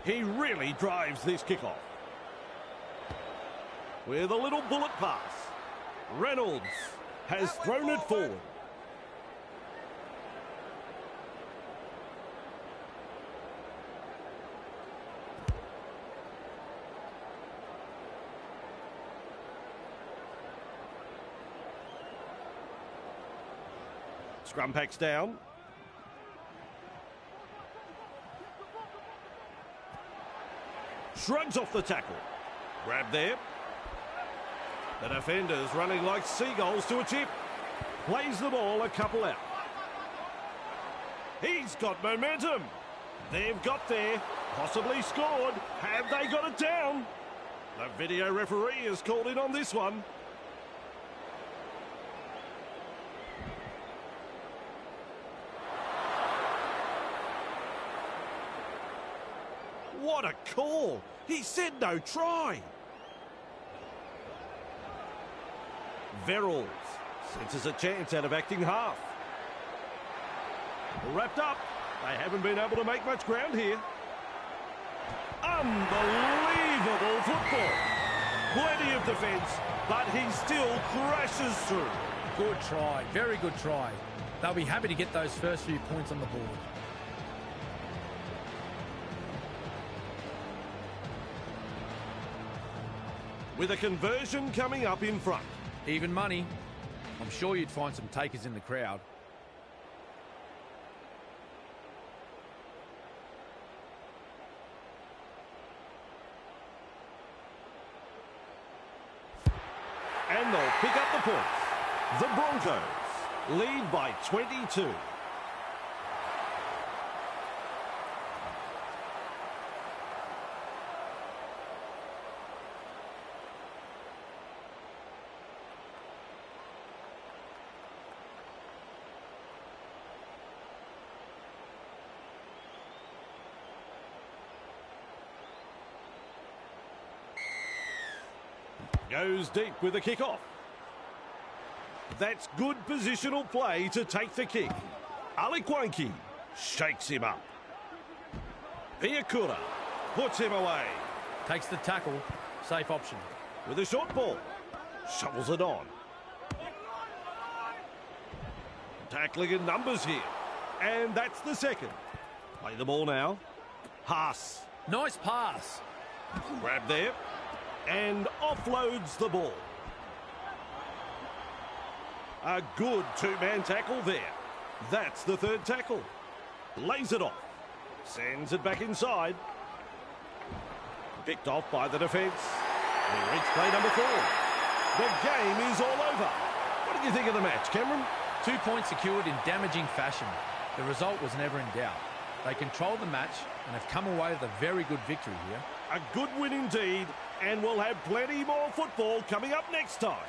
S1: He really drives this kickoff. With a little bullet pass. Reynolds has thrown it forward. Scrum packs down. Shrugs off the tackle. Grab there. The defenders running like seagulls to a tip. Plays the ball a couple out. He's got momentum. They've got there. Possibly scored. Have they got it down? The video referee has called in on this one. What a call! He said no try. Verrills senses a chance out of acting half. Wrapped up. They haven't been able to make much ground here. Unbelievable football. Plenty of defence, but he still crashes through.
S2: Good try. Very good try. They'll be happy to get those first few points on the board.
S1: With a conversion coming up in front.
S2: Even money. I'm sure you'd find some takers in the crowd.
S1: And they'll pick up the points. The Broncos lead by 22. Goes deep with the kickoff. That's good positional play to take the kick. Alikwanki shakes him up. Piakura puts him away.
S2: Takes the tackle. Safe option.
S1: With a short ball. Shovels it on. Tackling in numbers here. And that's the second. Play the ball now. Haas.
S2: Nice pass.
S1: Grab there. And offloads the ball. A good two-man tackle there. That's the third tackle. Lays it off. Sends it back inside. Picked off by the defence. We reach play number 4. The game is all over. What did you think of the match, Cameron?
S2: 2 points secured in damaging fashion. The result was never in doubt. They controlled the match and have come away with a very good victory here.
S1: A good win indeed, and we'll have plenty more football coming up next time.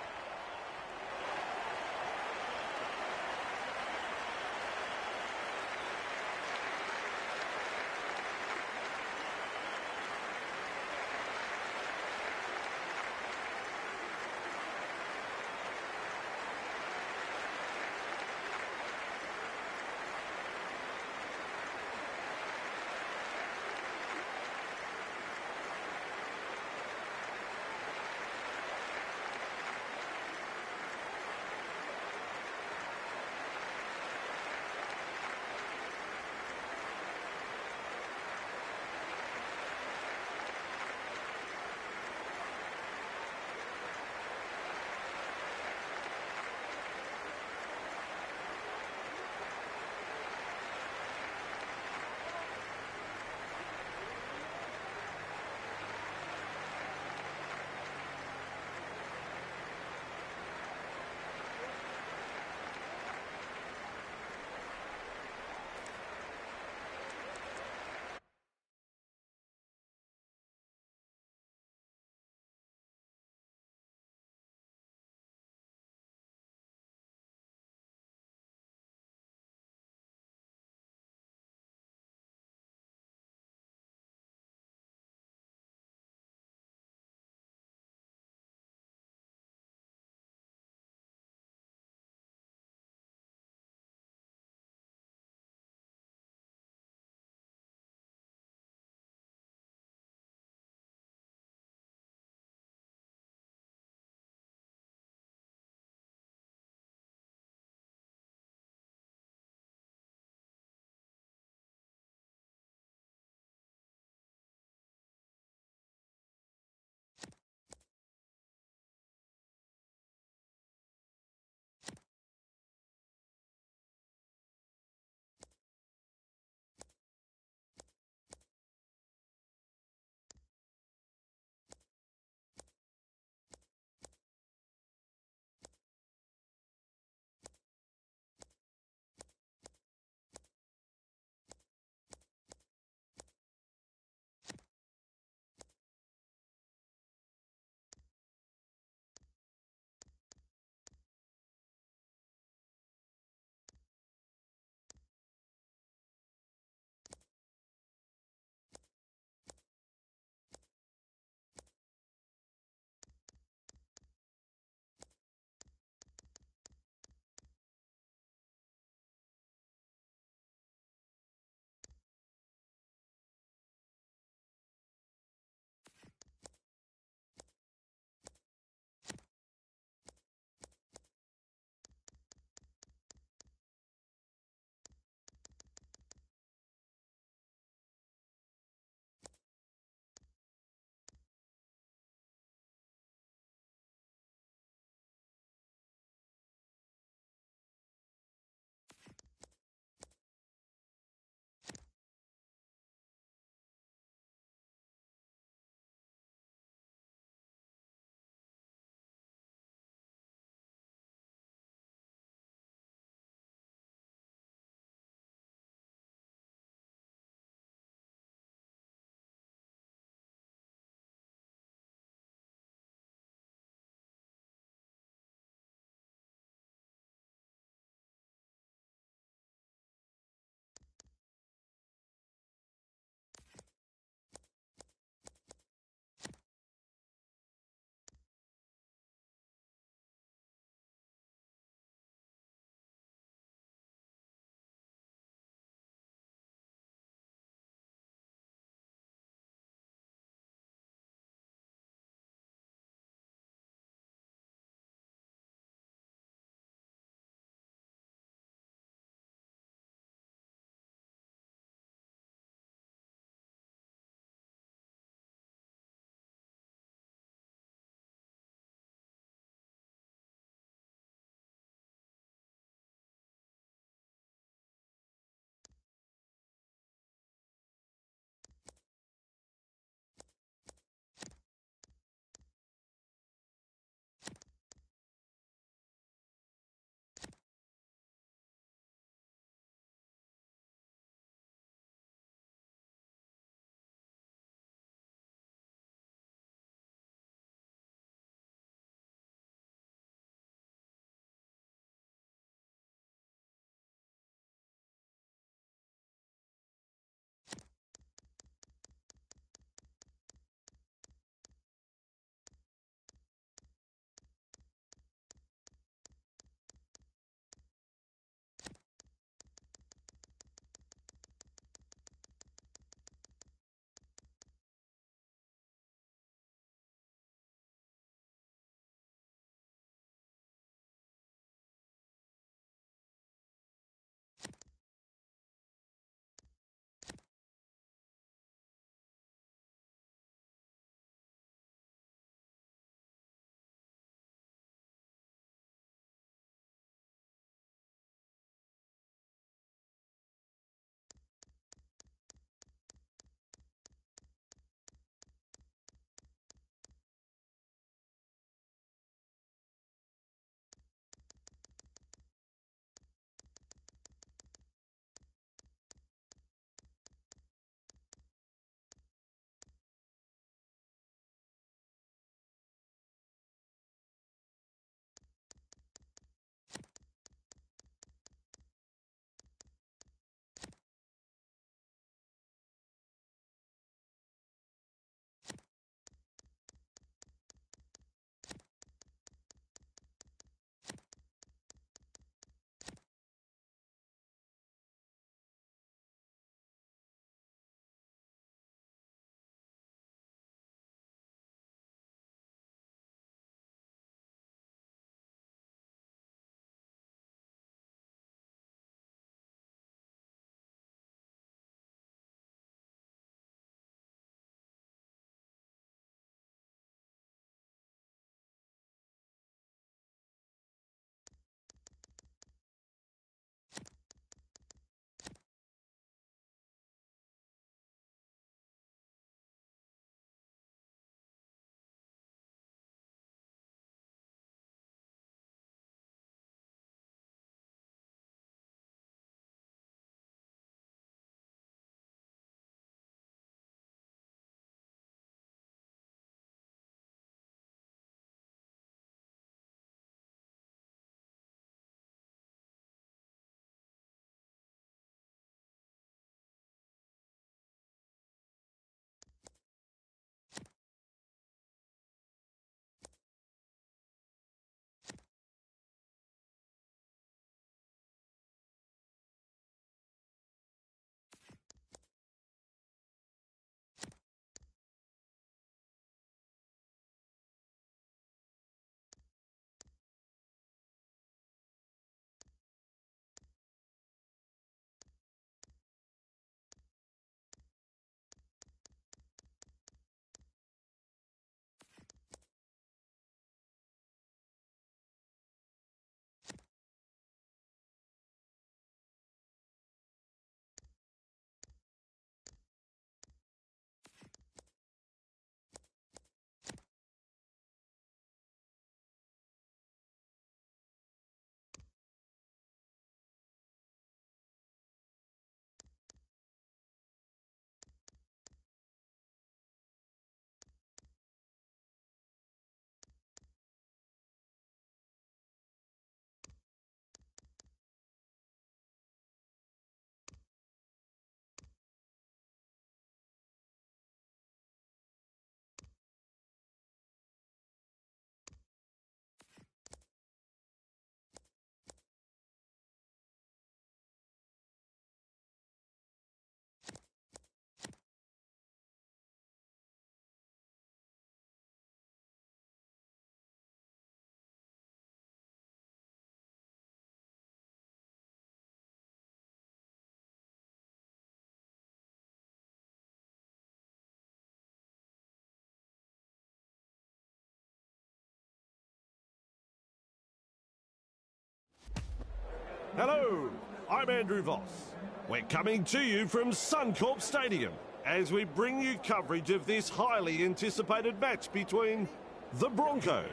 S1: Hello, I'm Andrew Voss. We're coming to you from Suncorp Stadium as we bring you coverage of this highly anticipated match between the Broncos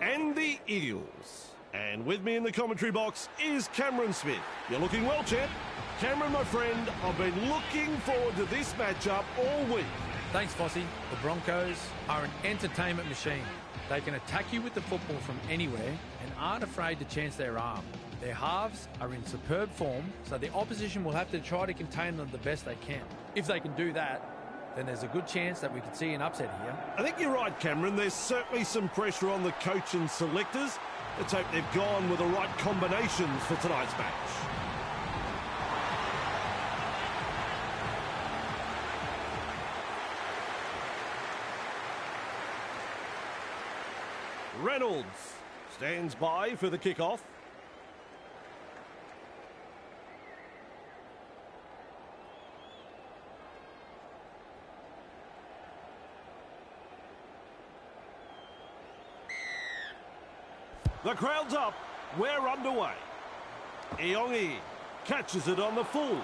S1: and the Eels. And with me in the commentary box is Cameron Smith. You're looking well, champ. Cameron, my friend, I've been looking forward to this matchup all week.
S2: Thanks, Fossey. The Broncos are an entertainment machine. They can attack you with the football from anywhere and aren't afraid to chance their arm. Their halves are in superb form, so the opposition will have to try to contain them the best they can. If they can do that, then there's a good chance that we could see an upset here.
S1: I think you're right, Cameron. There's certainly some pressure on the coach and selectors. Let's hope they've gone with the right combinations for tonight's match. Reynolds stands by for the kickoff. The crowd's up. We're underway. Iongi catches it on the full.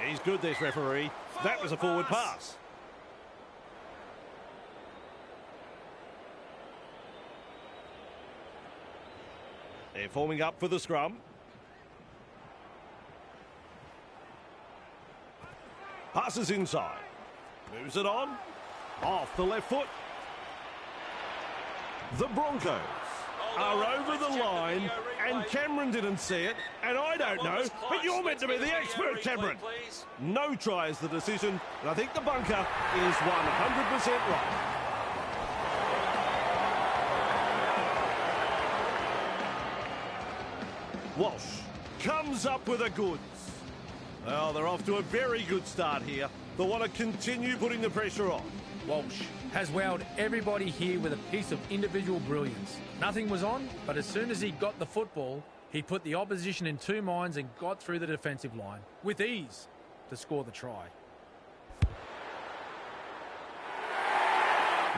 S1: He's good, this referee. That was a forward pass. They're forming up for the scrum. Passes inside. Moves it on. Off the left foot. The Broncos are over the line, and Cameron didn't see it, and I don't know, but you're meant to be the expert, Cameron. No try is the decision, and I think the bunker is 100% right. Walsh comes up with the goods. Well, they're off to a very good start here. They'll want to continue putting the pressure on.
S2: Walsh has wowed everybody here with a piece of individual brilliance. Nothing was on, but as soon as he got the football, he put the opposition in two minds and got through the defensive line with ease to score the try.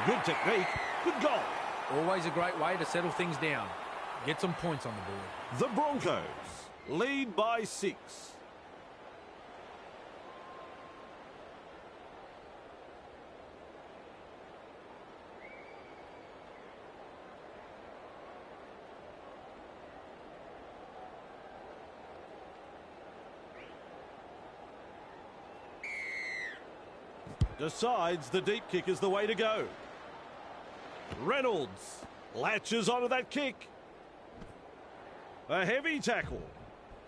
S1: Good technique, good goal.
S2: Always a great way to settle things down. Get some points on the board.
S1: The Broncos lead by 6. Decides the deep kick is the way to go. Reynolds latches onto that kick. A heavy tackle.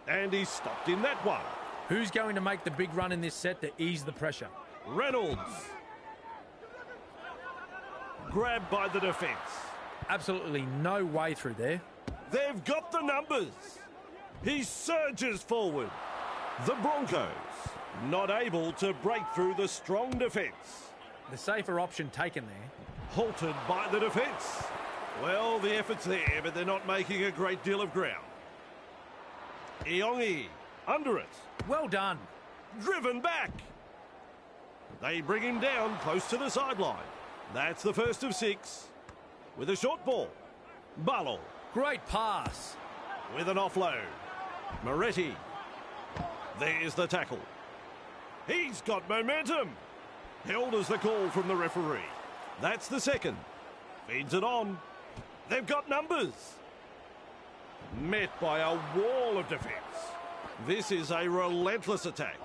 S1: And he's stopped in that one.
S2: Who's going to make the big run in this set to ease the pressure?
S1: Reynolds. Grabbed by the defence.
S2: Absolutely no way through there.
S1: They've got the numbers. He surges forward. The Broncos not able to break through the strong defence.
S2: The safer option taken there.
S1: Halted by the defence. Well, the effort's there, but they're not making a great deal of ground. Iongi under it.
S2: Well done.
S1: Driven back. They bring him down close to the sideline. That's the first of 6. With a short ball. Barlow.
S2: Great pass.
S1: With an offload. Moretti. There's the tackle. He's got momentum. Held as the call from the referee. That's the second. Feeds it on. They've got numbers. Met by a wall of defence. This is a relentless attack.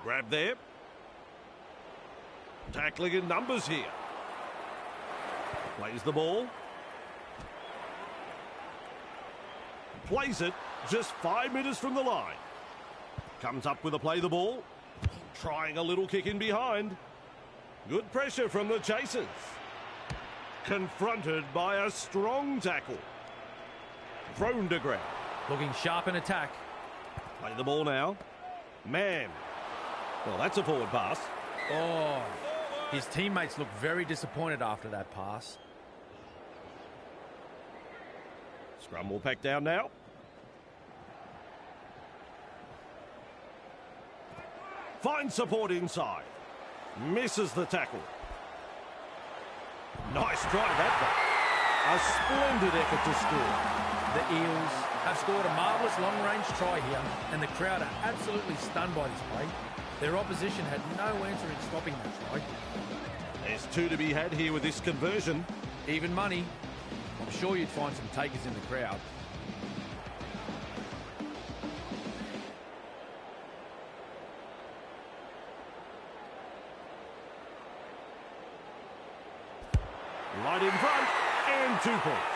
S1: Grab there. Tackling in numbers here. Plays the ball. Plays it just 5 metres from the line. Comes up with a play the ball. Trying a little kick in behind. Good pressure from the chasers. Confronted by a strong tackle. Thrown to ground.
S2: Looking sharp in attack.
S1: Play the ball now. Man. Well, that's a forward pass.
S2: Oh, his teammates look very disappointed after that pass.
S1: Scrum will pack down now. Finds support inside. Misses the tackle. Nice try that one. A splendid effort to score.
S2: The Eels have scored a marvellous long-range try here, and the crowd are absolutely stunned by this play. Their opposition had no answer in stopping that try.
S1: There's two to be had here with this conversion.
S2: Even money. I'm sure you'd find some takers in the crowd.
S1: Right in front, and 2 points.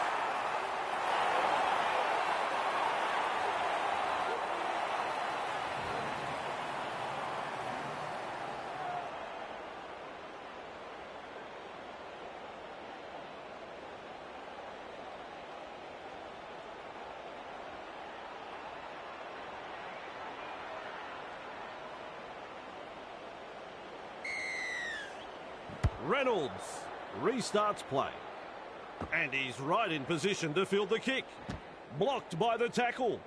S1: Reynolds restarts play. And he's right in position to field the kick. Blocked by the tackle.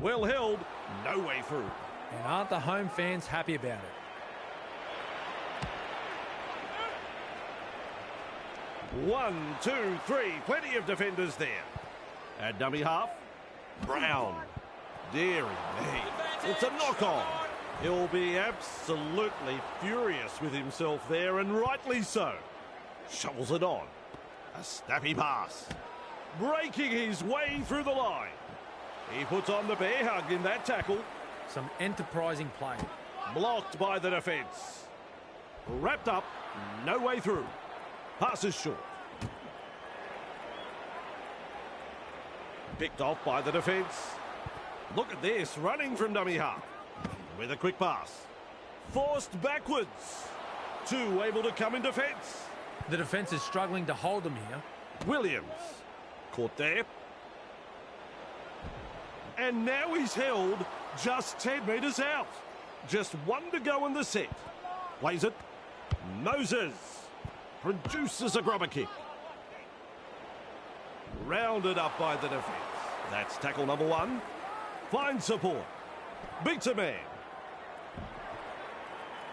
S1: Well held, no way through.
S2: And aren't the home fans happy about it?
S1: One, two, three, plenty of defenders there. At dummy half, Brown. Deary me, it's a knock-on. He'll be absolutely furious with himself there, and rightly so. Shovels it on. A snappy pass. Breaking his way through the line. He puts on the bear hug in that tackle.
S2: Some enterprising play.
S1: Blocked by the defence. Wrapped up, no way through. Passes short. Picked off by the defence. Look at this, running from dummy half. With a quick pass. Forced backwards. Two able to come in defence.
S2: The defence is struggling to hold them here.
S1: Williams. Caught there. And now he's held just 10 metres out. Just one to go in the set. Plays it. Moses. Produces a grubber kick. Rounded up by the defence. That's tackle number one. Finds support. Beats a man.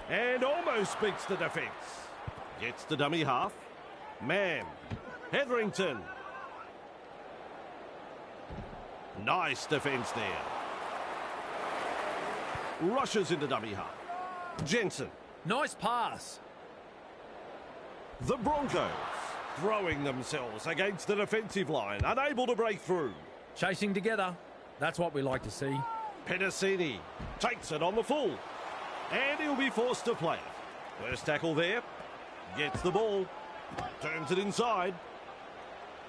S1: And almost beats the defence. Gets the dummy half. Man. Hetherington. Nice defence there. Rushes into dummy half. Jensen.
S2: Nice pass.
S1: The Broncos throwing themselves against the defensive line, unable to break through.
S2: Chasing together. That's what we like to see.
S1: Pedicini takes it on the full. And he'll be forced to play it. First tackle there. Gets the ball. Turns it inside.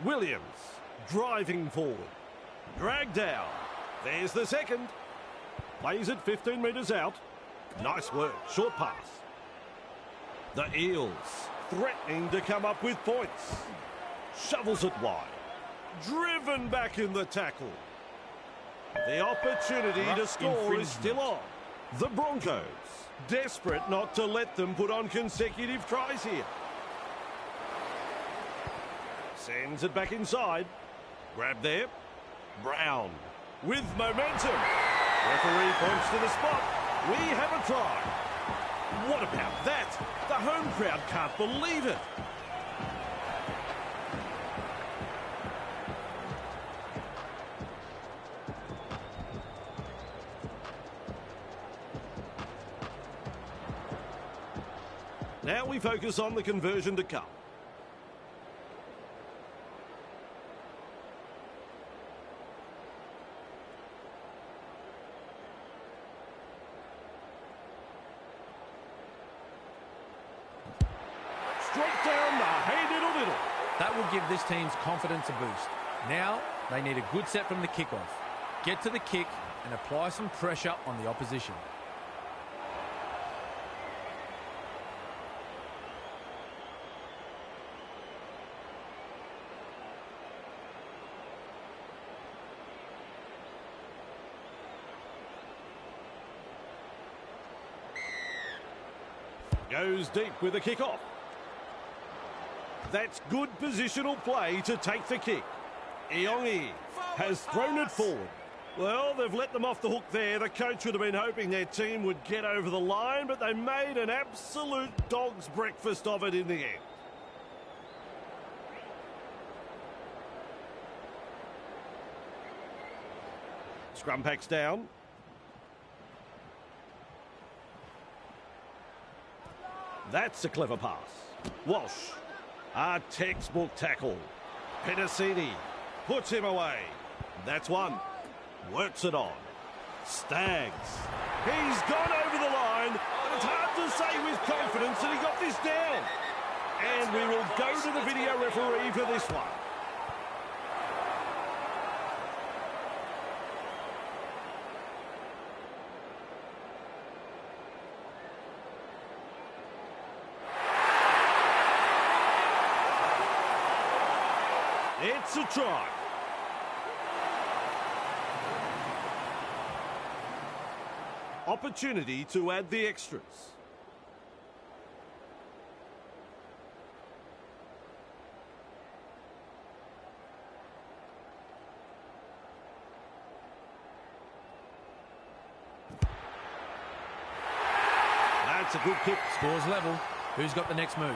S1: Williams driving forward. Dragged down. There's the second. Plays it 15 metres out. Nice work. Short pass. The Eels threatening to come up with points. Shovels it wide. Driven back in the tackle. The opportunity to score is still on. The Broncos desperate not to let them put on consecutive tries here. Sends it back inside. Grab there. Brown with momentum. Referee points to the spot. We have a try. What about that? The home crowd can't believe it. Now we focus on the conversion to come. Straight down the hey diddle diddle.
S2: That will give this team's confidence a boost. Now they need a good set from the kickoff. Get to the kick and apply some pressure on the opposition.
S1: Goes deep with the kick-off. That's good positional play to take the kick. Iongi has thrown it forward. Well, they've let them off the hook there. The coach would have been hoping their team would get over the line, but they made an absolute dog's breakfast of it in the end. Scrum packs down. That's a clever pass. Walsh. A textbook tackle. Pedersini puts him away. That's one. Works it on. Staggs. He's gone over the line. It's hard to say with confidence that he got this down. And we will go to the video referee for this one. It's a try. Opportunity to add the extras. That's a good kick.
S2: Scores level. Who's got the next move?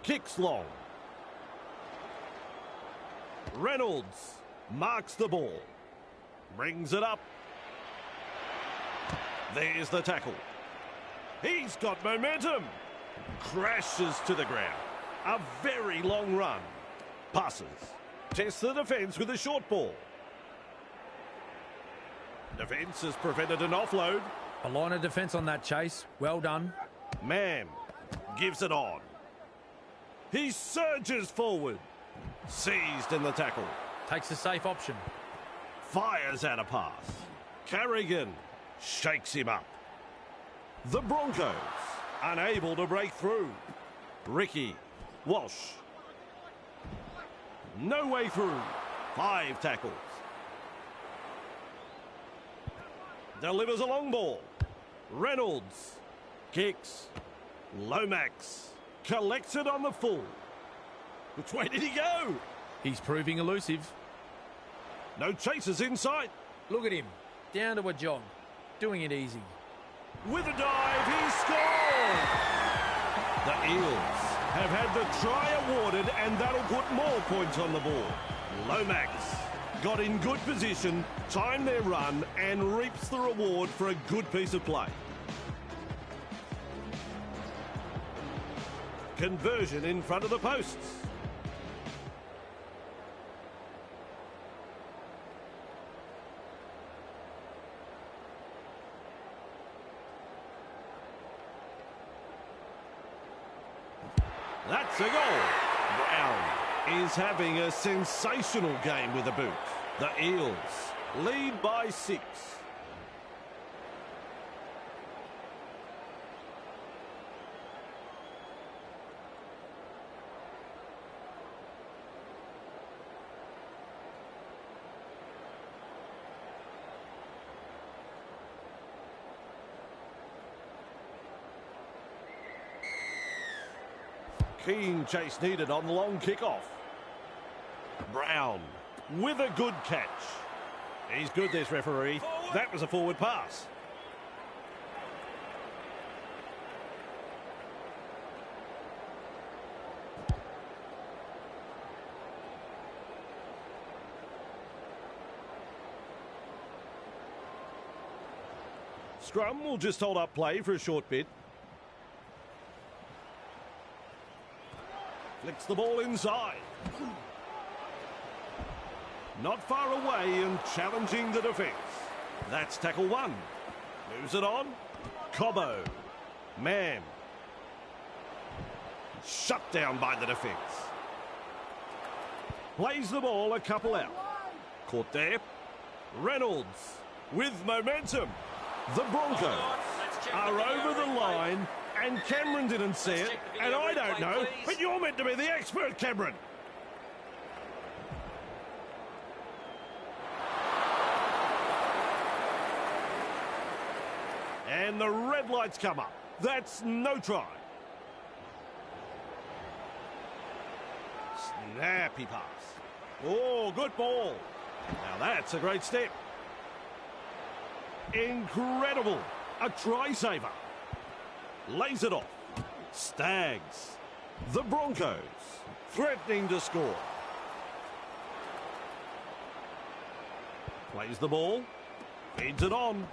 S1: Kicks long. Reynolds marks the ball. Brings it up. There's the tackle. He's got momentum. Crashes to the ground. A very long run. Passes. Tests the defence with a short ball. Defence has prevented an offload.
S2: A line of defence on that chase. Well done.
S1: Mann gives it on. He surges forward. Seized in the tackle.
S2: Takes a safe option.
S1: Fires out a pass. Carrigan shakes him up. The Broncos unable to break through. Ricky. Walsh. No way through. 5 tackles. Delivers a long ball. Reynolds. Kicks. Lomax. Collects it on the full. Which way did he go?
S2: He's proving elusive.
S1: No chasers in sight.
S2: Look at him. Down to a jog. Doing it easy.
S1: With a dive, he scored! The Eels have had the try awarded, and that'll put more points on the board. Lomax got in good position, timed their run, and reaps the reward for a good piece of play. Conversion in front of the posts. That's a goal. Brown is having a sensational game with a boot. The Eels lead by 6. Keen chase needed on the long kickoff. Brown with a good catch. He's good, this referee. Forward. That was a forward pass. Scrum will just hold up play for a short bit. Flicks the ball inside. Not far away and challenging the defence. That's tackle 1. Moves it on. Cobbo. Mann. Shut down by the defence. Plays the ball a couple out. Caught there. Reynolds with momentum. The Broncos are over the line. And Cameron didn't see it, and I don't know, but you're meant to be the expert, Cameron. And the red lights come up. That's no try. Snappy pass. Oh, good ball. Now that's a great step. Incredible. A try saver. Lays it off. Stags. The Broncos threatening to score. Plays the ball. Feeds it on.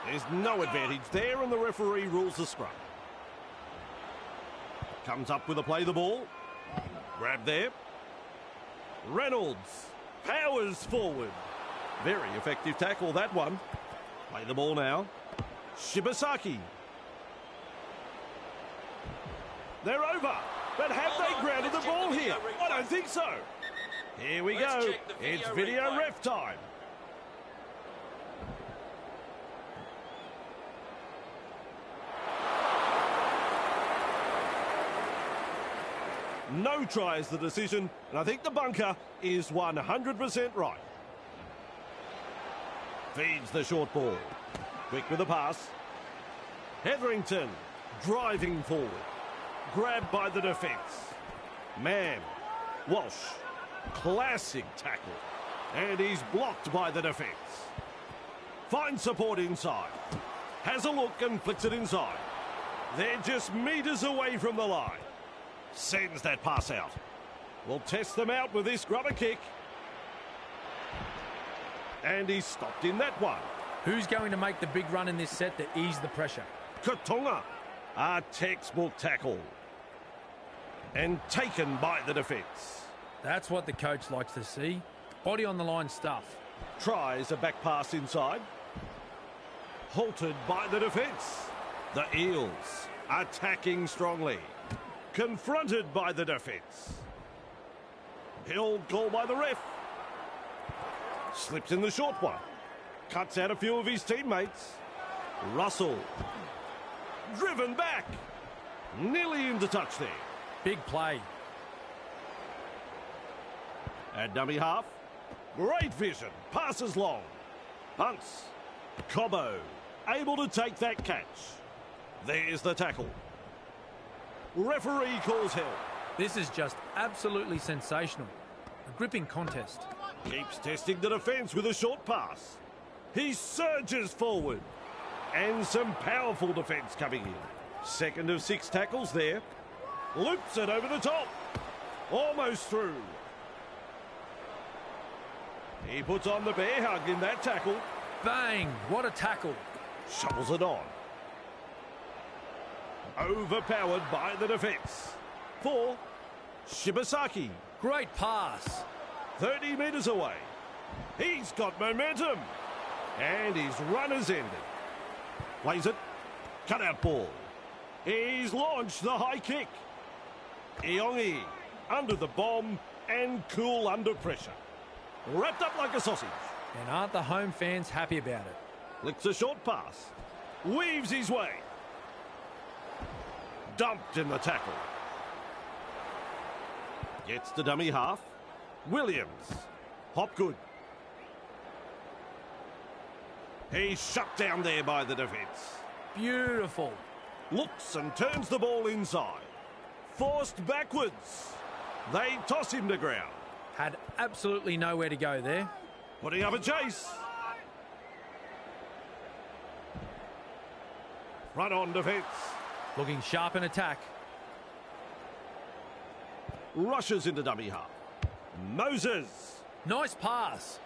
S1: There's no advantage there, and the referee rules the scrum. Comes up with a play the ball. Grab there. Reynolds powers forward. Very effective tackle, that one. Play the ball now. Shibasaki. They're over. But have they grounded the ball here? I don't think so. Here we go. It's video ref time. No try is the decision, and I think the bunker is 100% right. Feeds the short ball. Quick with the pass. Hetherington driving forward. Grabbed by the defence. Mann. Walsh. Classic tackle. And he's blocked by the defence. Finds support inside. Has a look and flicks it inside. They're just metres away from the line. Sends that pass out. We'll test them out with this grubber kick. And he's stopped in that one.
S2: Who's going to make the big run in this set to ease the pressure?
S1: Katonga. A textbook tackle. And taken by the defence.
S2: That's what the coach likes to see. Body on the line stuff.
S1: Tries a back pass inside. Halted by the defence. The Eels attacking strongly. Confronted by the defence. Held goal by the ref. Slips in the short one. Cuts out a few of his teammates. Russell. Driven back. Nearly into touch there.
S2: Big play.
S1: At dummy half. Great vision. Passes long. Punts. Cobbo. Able to take that catch. There's the tackle. Referee calls help.
S2: This is just absolutely sensational. A gripping contest.
S1: Keeps testing the defence with a short pass. He surges forward. And some powerful defence coming in. Second of 6 tackles there. Loops it over the top. Almost through. He puts on the bear hug in that tackle.
S2: Bang! What a tackle.
S1: Shovels it on. Overpowered by the defence. For Shibasaki.
S2: Great pass.
S1: 30 metres away. He's got momentum. And his run has ended. Plays it. Cut out ball. He's launched the high kick. Iongi under the bomb and cool under pressure. Wrapped up like a sausage.
S2: And aren't the home fans happy about it?
S1: Flicks a short pass. Weaves his way. Dumped in the tackle. Gets to dummy half. Williams. Hopgood. He's shut down there by the defence.
S2: Beautiful.
S1: Looks and turns the ball inside. Forced backwards. They toss him to ground.
S2: Had absolutely nowhere to go there.
S1: Putting up a chase. Front on defence.
S2: Looking sharp in attack.
S1: Rushes into dummy half. Moses.
S2: Nice pass.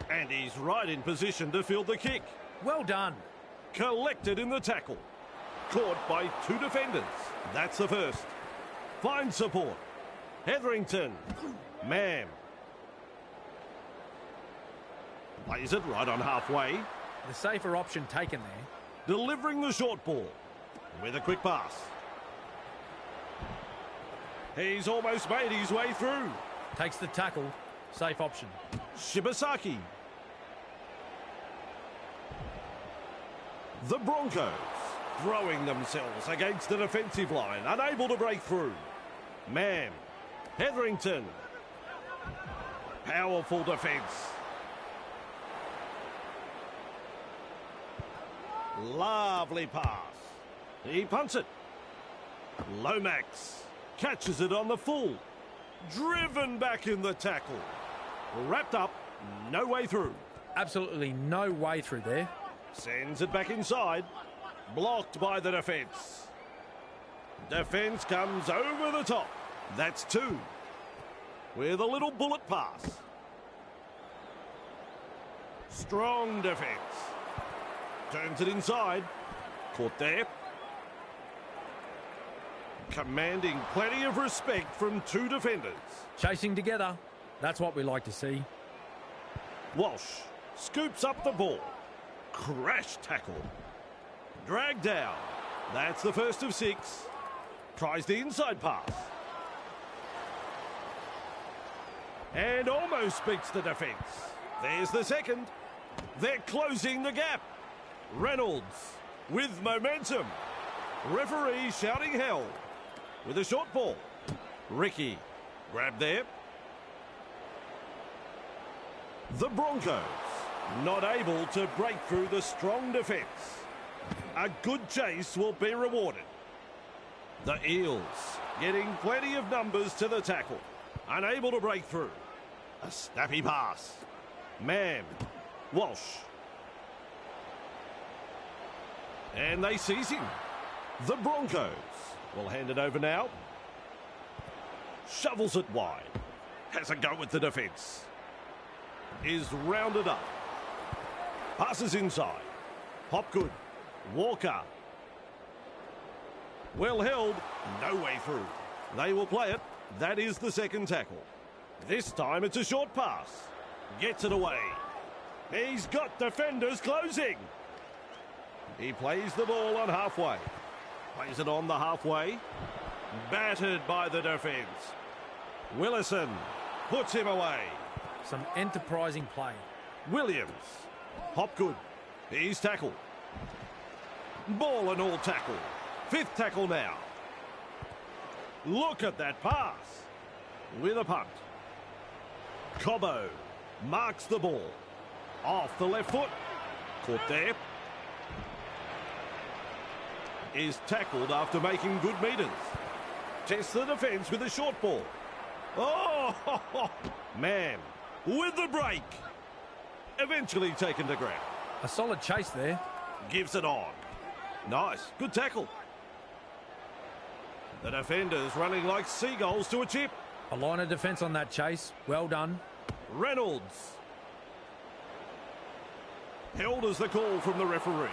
S1: And he's right in position to field the kick.
S2: Well done.
S1: Collected in the tackle. Caught by 2 defenders. That's the first. Finds support. Hetherington. Mann. Plays it right on halfway.
S2: The safer option taken there.
S1: Delivering the short ball. With a quick pass. He's almost made his way through.
S2: Takes the tackle. Safe option.
S1: Shibasaki. The Broncos throwing themselves against the defensive line, unable to break through. Mann. Hetherington. Powerful defence. Lovely pass. He punts it. Lomax catches it on the full. Driven back in the tackle. Wrapped up, no way through.
S2: Absolutely no way through there.
S1: Sends it back inside. Blocked by the defence. Defence comes over the top. That's two. With a little bullet pass. Strong defence. Turns it inside. Caught there. Commanding plenty of respect from two defenders.
S2: Chasing together. That's what we like to see.
S1: Walsh scoops up the ball. Crash tackle. Dragged down. That's the first of 6. Tries the inside pass. And almost beats the defence. There's the second. They're closing the gap. Reynolds with momentum. Referee shouting hell. With a short ball. Ricky grabbed there. The Broncos not able to break through the strong defence. A good chase will be rewarded. The Eels getting plenty of numbers to the tackle. Unable to break through. A snappy pass. Mann. Walsh. And they seize him. The Broncos will hand it over now. Shovels it wide. Has a go with the defence. Is rounded up. Passes inside. Hopgood. Walker. Well held. No way through. They will play it. That is the second tackle. This time it's a short pass. Gets it away. He's got defenders closing. He plays the ball on halfway. Plays it on the halfway. Battered by the defence. Willison puts him away.
S2: Some enterprising play.
S1: Williams. Hopgood. He's tackled. Ball and all tackle. 5th tackle now. Look at that pass. With a punt. Cobbo marks the ball. Off the left foot. Caught there. Is tackled after making good meters. Tests the defence with a short ball. Oh, man, with the break. Eventually taken to ground.
S2: A solid chase there.
S1: Gives it on. Nice, good tackle. The defenders running like seagulls to a chip.
S2: A line of defence on that chase. Well done.
S1: Reynolds. Held as the call from the referee.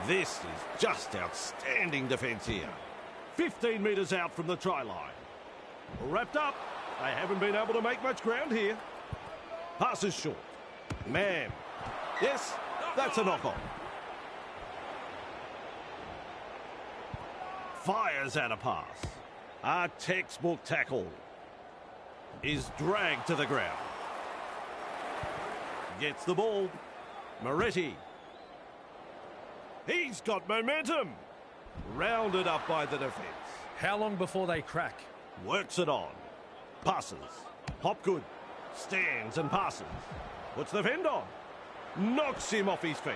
S1: This is just outstanding defence here. 15 metres out from the try line. Wrapped up. They haven't been able to make much ground here. Passes short. Mann. Yes, that's a knock-on. Fires out a pass. A textbook tackle. Is dragged to the ground. Gets the ball. Moretti. He's got momentum. Rounded up by the defence.
S2: How long before they crack?
S1: Works it on. Passes. Hopgood. Stands and passes. Puts the fend on. Knocks him off his feet.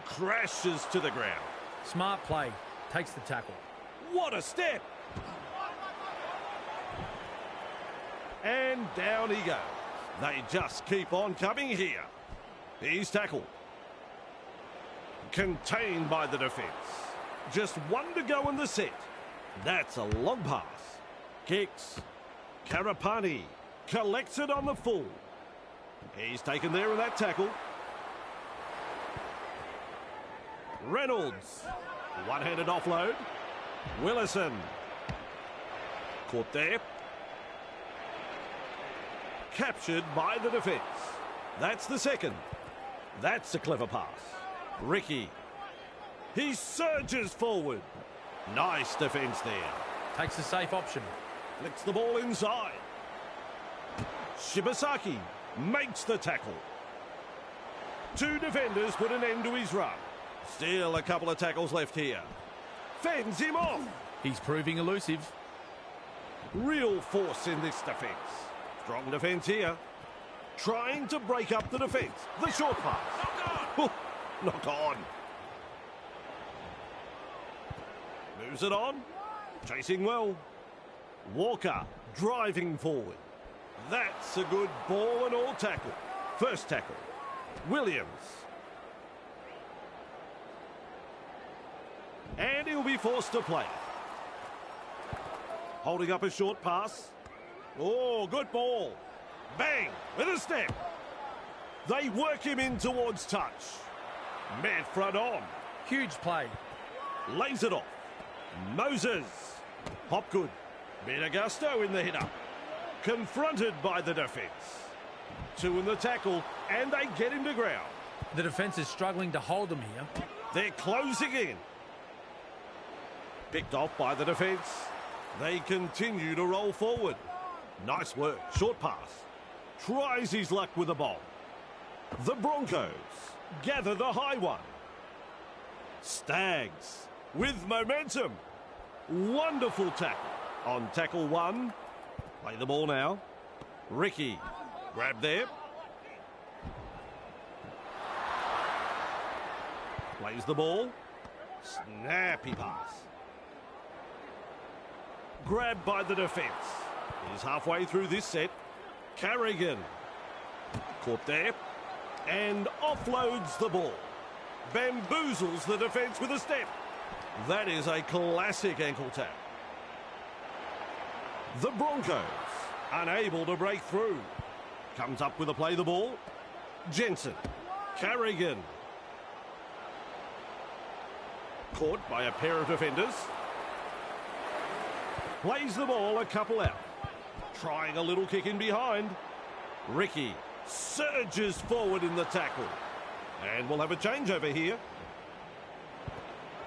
S1: Crashes to the ground.
S2: Smart play. Takes the tackle.
S1: What a step. And down he goes. They just keep on coming here. He's tackled. Contained by the defence. Just one to go in the set. That's a long pass. Kicks. Karapani collects it on the full. He's taken there in that tackle. Reynolds. One-handed offload. Willison. Caught there. Captured by the defence. That's the second. That's a clever pass. Ricky. He surges forward. Nice defence there.
S2: Takes a safe option.
S1: Flicks the ball inside. Shibasaki makes the tackle. Two defenders put an end to his run. Still a couple of tackles left here. Fends him off.
S2: He's proving elusive.
S1: Real force in this defence. Strong defence here. Trying to break up the defence. The short pass. Knock on. Moves it on. Chasing well. Walker driving forward. That's a good ball and all tackle. First tackle. Williams. And he'll be forced to play. Holding up a short pass. Oh, good ball. Bang, with a step. They work him in towards touch. Met front on.
S2: Huge play.
S1: Lays it off. Moses. Hopgood. Bit of gusto in the hit-up. Confronted by the defence. Two in the tackle, and they get him to ground.
S2: The defence is struggling to hold them here.
S1: They're closing in. Picked off by the defence. They continue to roll forward. Nice work. Short pass. Tries his luck with the ball. The Broncos gather the high one. Stags with momentum. Wonderful tackle. On tackle one. Play the ball now. Ricky. Grab there. Plays the ball. Snappy pass. Grabbed by the defence. He's halfway through this set. Carrigan. Caught there. And offloads the ball. Bamboozles the defence with a step. That is a classic ankle tap. The Broncos unable to break through. Comes up with a play the ball. Jensen. Carrigan. Caught by a pair of defenders. Plays the ball a couple out. Trying a little kick in behind. Ricky surges forward in the tackle. And we'll have a changeover here.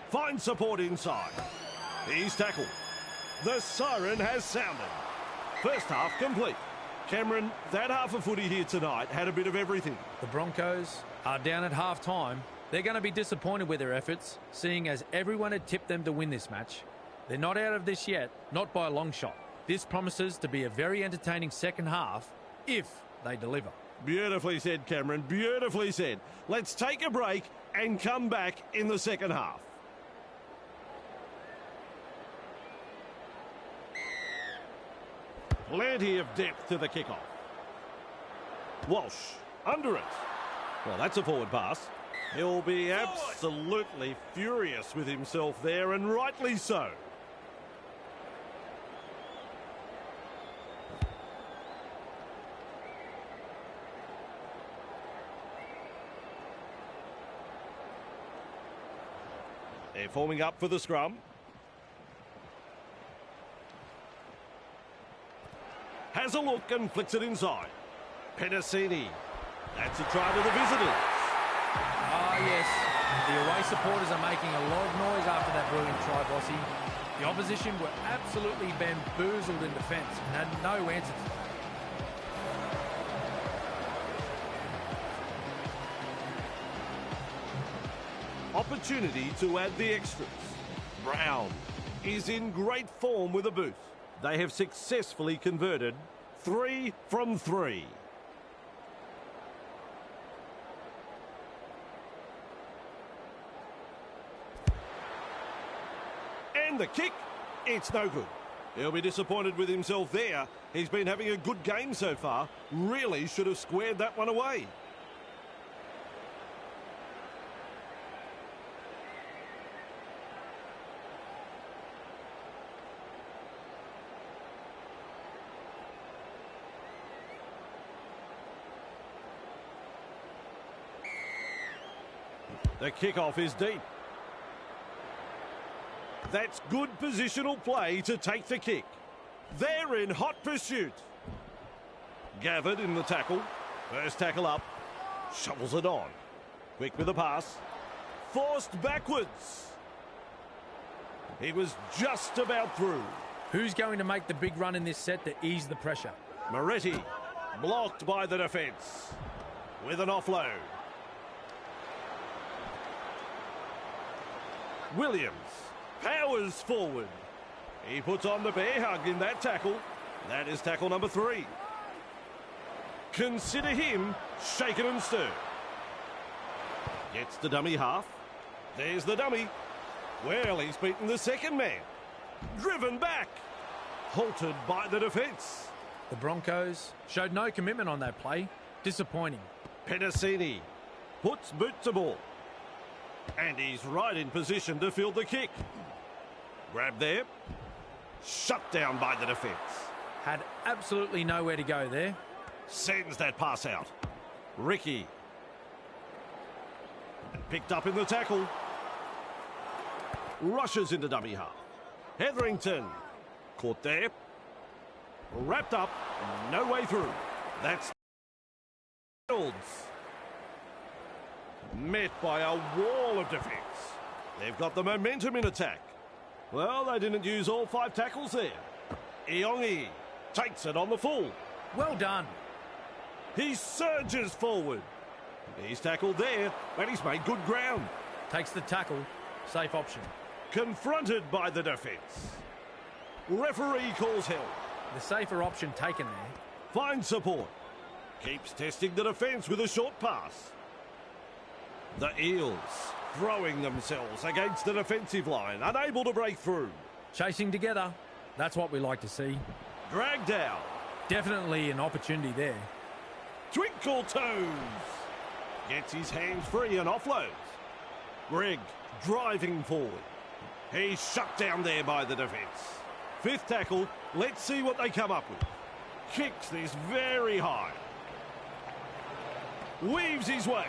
S1: Finds support inside. He's tackled. The siren has sounded. First half complete. Cameron, that half a footy here tonight had a bit of everything.
S2: The Broncos are down at half-time. They're going to be disappointed with their efforts, seeing as everyone had tipped them to win this match. They're not out of this yet, not by a long shot. This promises to be a very entertaining second half if they deliver.
S1: Beautifully said, Cameron. Beautifully said. Let's take a break and come back in the second half. Plenty of depth to the kickoff. Walsh under it. Well, that's a forward pass. He'll be absolutely furious with himself there, and rightly so. They're forming up for the scrum. Has a look and flicks it inside. Pedicini. That's a try to the visitors.
S2: Ah, yes. The away supporters are making a lot of noise after that brilliant try, Bossy. The opposition were absolutely bamboozled in defence and had no answer to that.
S1: Opportunity to add the extras. Brown is in great form with a boot. They have successfully converted 3 from 3. And the kick, it's no good. He'll be disappointed with himself there. He's been having a good game so far. Really should have squared that one away. The kickoff is deep. That's good positional play to take the kick. They're in hot pursuit. Gathered in the tackle. First tackle up. Shovels it on. Quick with the pass. Forced backwards. He was just about through.
S2: Who's going to make the big run in this set to ease the pressure?
S1: Moretti blocked by the defence. With an offload. Williams powers forward. He puts on the bear hug in that tackle. That is tackle number 3. Consider him shaken and stirred. Gets the dummy half. There's the dummy. Well, he's beaten the second man. Driven back. Halted by the defence.
S2: The Broncos showed no commitment on that play. Disappointing.
S1: Pedicini puts boot to ball. And he's right in position to field the kick. Grab there. Shut down by the defence.
S2: Had absolutely nowhere to go there.
S1: Sends that pass out. Ricky. And picked up in the tackle. Rushes into dummy half. Hetherington. Caught there. Wrapped up. No way through. That's Reynolds. Met by a wall of defence. They've got the momentum in attack. Well, they didn't use all 5 tackles there. Iongi takes it on the full.
S2: Well done.
S1: He surges forward. He's tackled there, but he's made good ground.
S2: Takes the tackle. Safe option.
S1: Confronted by the defence. Referee calls help.
S2: The safer option taken there.
S1: Finds support. Keeps testing the defence with a short pass. The Eels throwing themselves against the defensive line, unable to break through.
S2: Chasing together. That's what we like to see.
S1: Dragged out.
S2: Definitely an opportunity there.
S1: Twinkle toes. Gets his hands free and offloads. Greg driving forward. He's shut down there by the defence. 5th tackle. Let's see what they come up with. Kicks this very high. Weaves his way.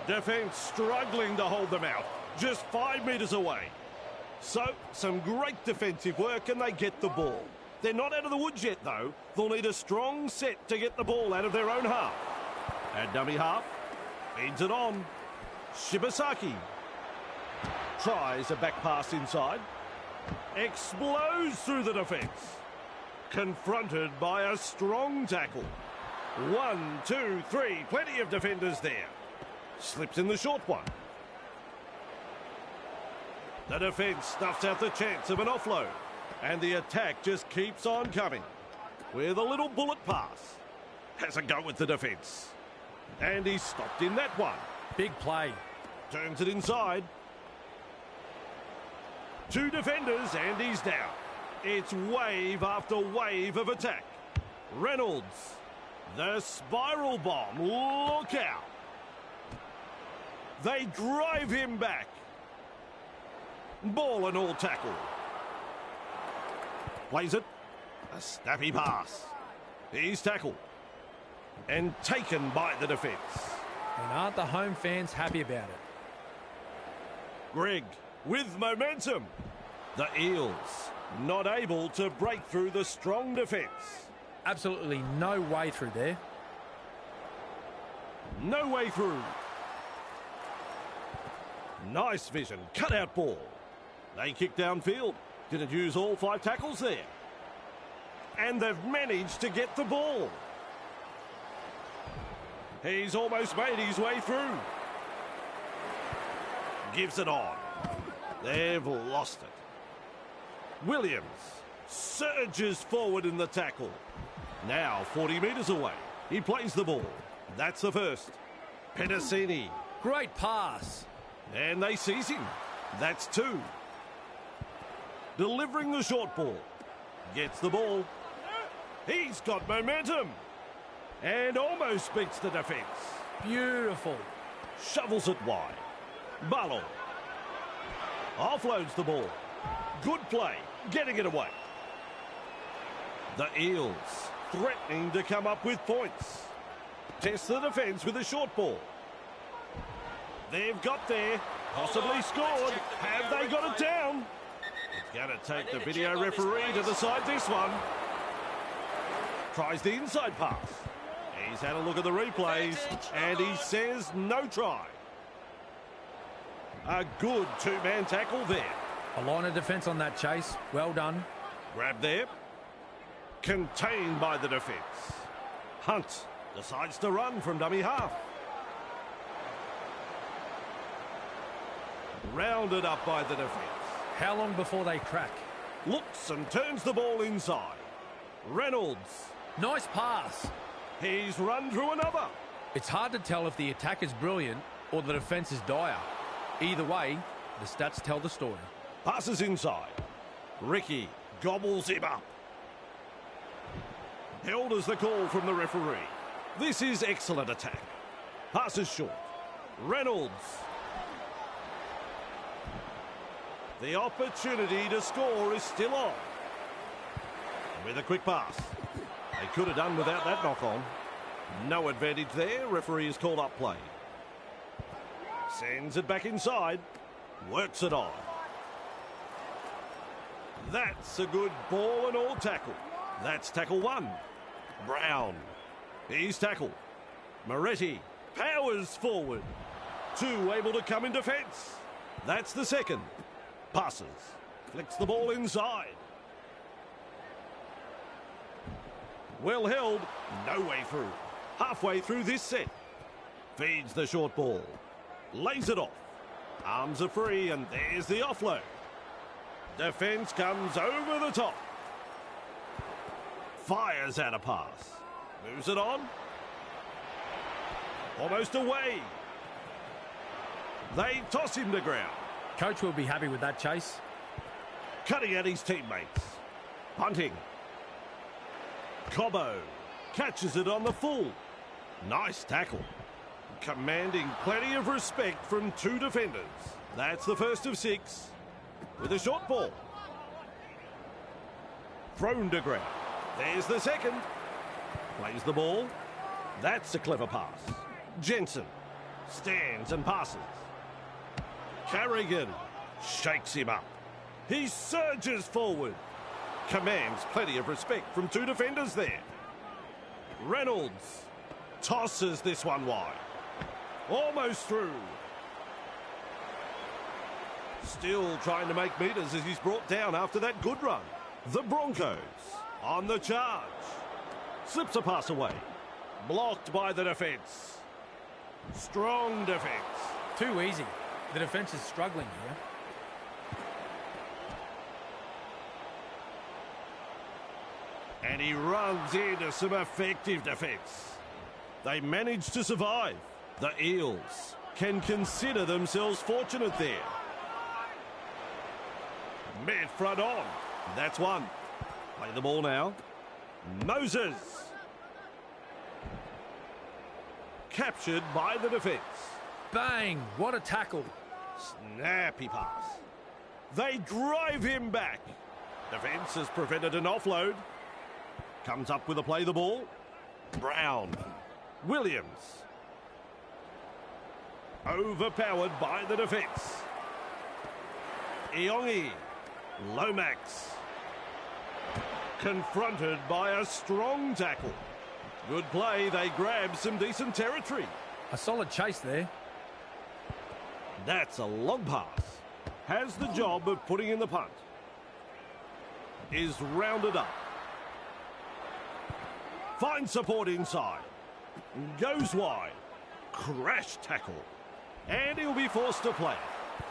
S1: Defence struggling to hold them out. Just 5 metres away. So, some great defensive work and they get the ball. They're not out of the woods yet, though. They'll need a strong set to get the ball out of their own half. And dummy half. Feeds it on. Shibasaki. Tries a back pass inside. Explodes through the defence. Confronted by a strong tackle. 1, 2, 3. Plenty of defenders there. Slips in the short one. The defence snuffs out the chance of an offload. And the attack just keeps on coming. With a little bullet pass. Has a go with the defence. And he's stopped in that one.
S2: Big play.
S1: Turns it inside. 2 defenders and he's down. It's wave after wave of attack. Reynolds. The spiral bomb. Look out. They drive him back. Ball and all tackle. Plays it. A snappy pass. He's tackled. And taken by the defence.
S2: And aren't the home fans happy about it?
S1: Greg with momentum. The Eels not able to break through the strong defence.
S2: Absolutely no way through there.
S1: No way through. Nice vision. Cut out ball. They kick downfield. Didn't use all 5 tackles there. And they've managed to get the ball. He's almost made his way through. Gives it on. They've lost it. Williams surges forward in the tackle. Now 40 metres away. He plays the ball. That's the first. Pedicini.
S2: Great pass.
S1: And they seize him. That's 2. Delivering the short ball. Gets the ball. He's got momentum. And almost beats the defence.
S2: Beautiful.
S1: Shovels it wide. Barlow. Offloads the ball. Good play. Getting it away. The Eels threatening to come up with points. Test the defence with a short ball. They've got there. Possibly scored. Have they got it down? It's going to take the video referee to decide this one. Tries the inside pass. He's had a look at the replays and he says no try. A good 2-man tackle there.
S2: A line of defence on that chase. Well done.
S1: Grab there. Contained by the defence. Hunt decides to run from dummy half. Rounded up by the defence.
S2: How long before they crack?
S1: Looks and turns the ball inside. Reynolds.
S2: Nice pass.
S1: He's run through another.
S2: It's hard to tell if the attack is brilliant or the defence is dire. Either way, the stats tell the story.
S1: Passes inside. Ricky gobbles him up. Held as the call from the referee. This is excellent attack. Passes short. Reynolds. The opportunity to score is still on. With a quick pass. They could have done without that knock on. No advantage there. Referee has called up play. Sends it back inside. Works it on. That's a good ball and all tackle. That's tackle one. Brown. He's tackled. Moretti powers forward. Two able to come in defence. That's the second. Passes. Flicks the ball inside. Well held. No way through. Halfway through this set. Feeds the short ball. Lays it off. Arms are free and there's the offload. Defence comes over the top. Fires out a pass. Moves it on. Almost away. They toss him to ground.
S2: Coach will be happy with that chase.
S1: Cutting at his teammates. Punting. Cobbo catches it on the full. Nice tackle. Commanding plenty of respect from two defenders. That's the first of 6. With a short ball. Thrown to ground. There's the second. Plays the ball. That's a clever pass. Jensen stands and passes. Carrigan shakes him up. He surges forward. Commands plenty of respect from two defenders there. Reynolds tosses this one wide. Almost through. Still trying to make metres as he's brought down after that good run. The Broncos on the charge. Slips a pass away. Blocked by the defence. Strong defence.
S2: Too easy. The defence is struggling here.
S1: And he runs into some effective defence. They manage to survive. The Eels can consider themselves fortunate there. Mid front on. That's one. Play the ball now. Moses. Captured by the defence.
S2: Bang! What a tackle.
S1: Snappy pass. They drive him back. Defence has prevented an offload. Comes up with a play the ball. Brown. Williams. Overpowered by the defence. Iongi. Lomax. Confronted by a strong tackle. Good play. They grab some decent territory.
S2: A solid chase there.
S1: That's a long pass. Has the job of putting in the punt. Is rounded up. Finds support inside. Goes wide. Crash tackle. And he'll be forced to play.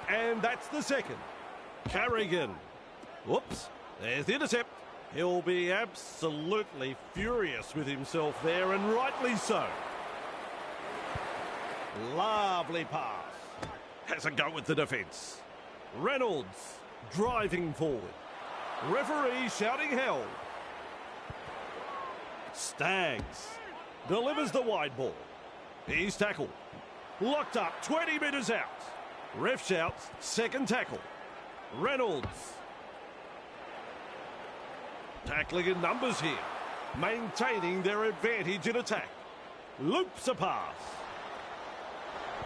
S1: And that's the second. Carrigan. Whoops. There's the intercept. He'll be absolutely furious with himself there, and rightly so. Lovely pass. Has a go with the defence. Reynolds driving forward. Referee shouting hell. Staggs delivers the wide ball. He's tackled. Locked up 20 metres out. Ref shouts second tackle. Reynolds. Tackling in numbers here. Maintaining their advantage in attack. Loops a pass.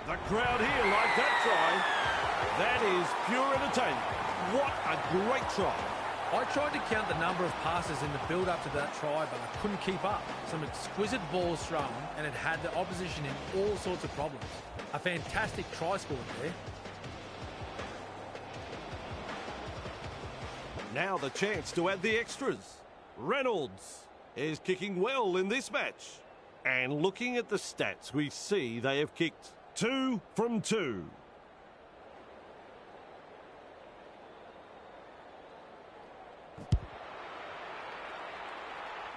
S1: The crowd here like that try. That is pure entertainment. What a great try.
S2: I tried to count the number of passes in the build-up to that try, but I couldn't keep up. Some exquisite balls thrown, and it had the opposition in all sorts of problems. A fantastic try scored there.
S1: Now the chance to add the extras. Reynolds is kicking well in this match. And looking at the stats, we see they have kicked 2 from 2.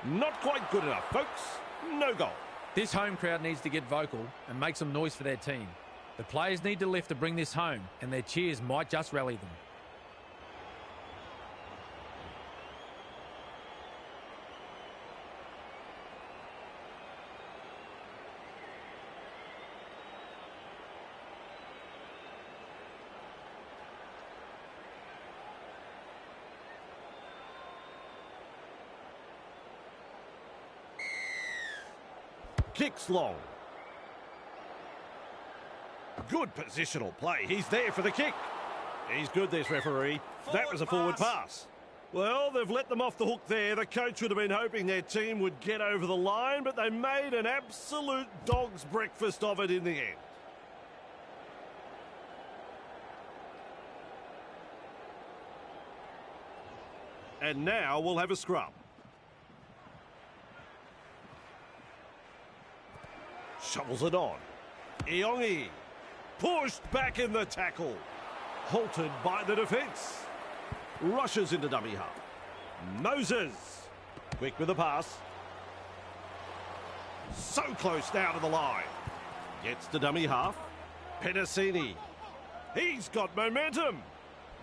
S1: Not quite good enough, folks. No goal.
S2: This home crowd needs to get vocal and make some noise for their team. The players need to lift to bring this home, and their cheers might just rally them.
S1: Kicks long. Good positional play. He's there for the kick. He's good, this referee. That was a forward pass. Well, they've let them off the hook there. The coach would have been hoping their team would get over the line, but they made an absolute dog's breakfast of it in the end. And now we'll have a scrum. Shovels it on. Iongi pushed back in the tackle. Halted by the defence. Rushes into dummy half. Moses. Quick with the pass. So close now to the line. Gets to dummy half. Pedicini. He's got momentum.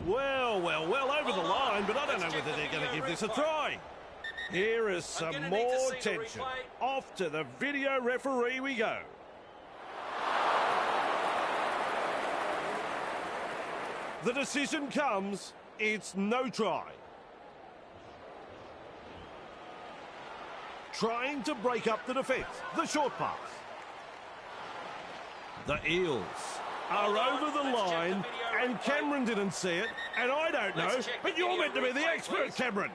S1: Well over the line, but I don't know whether they're going to give this a try. Here is some more tension. Off to the video referee we go. The decision comes. It's no try. Trying to break up the defence. The short pass. The Eels are over the line, and Cameron didn't see it, and I don't know, but you're meant to be the expert, Cameron.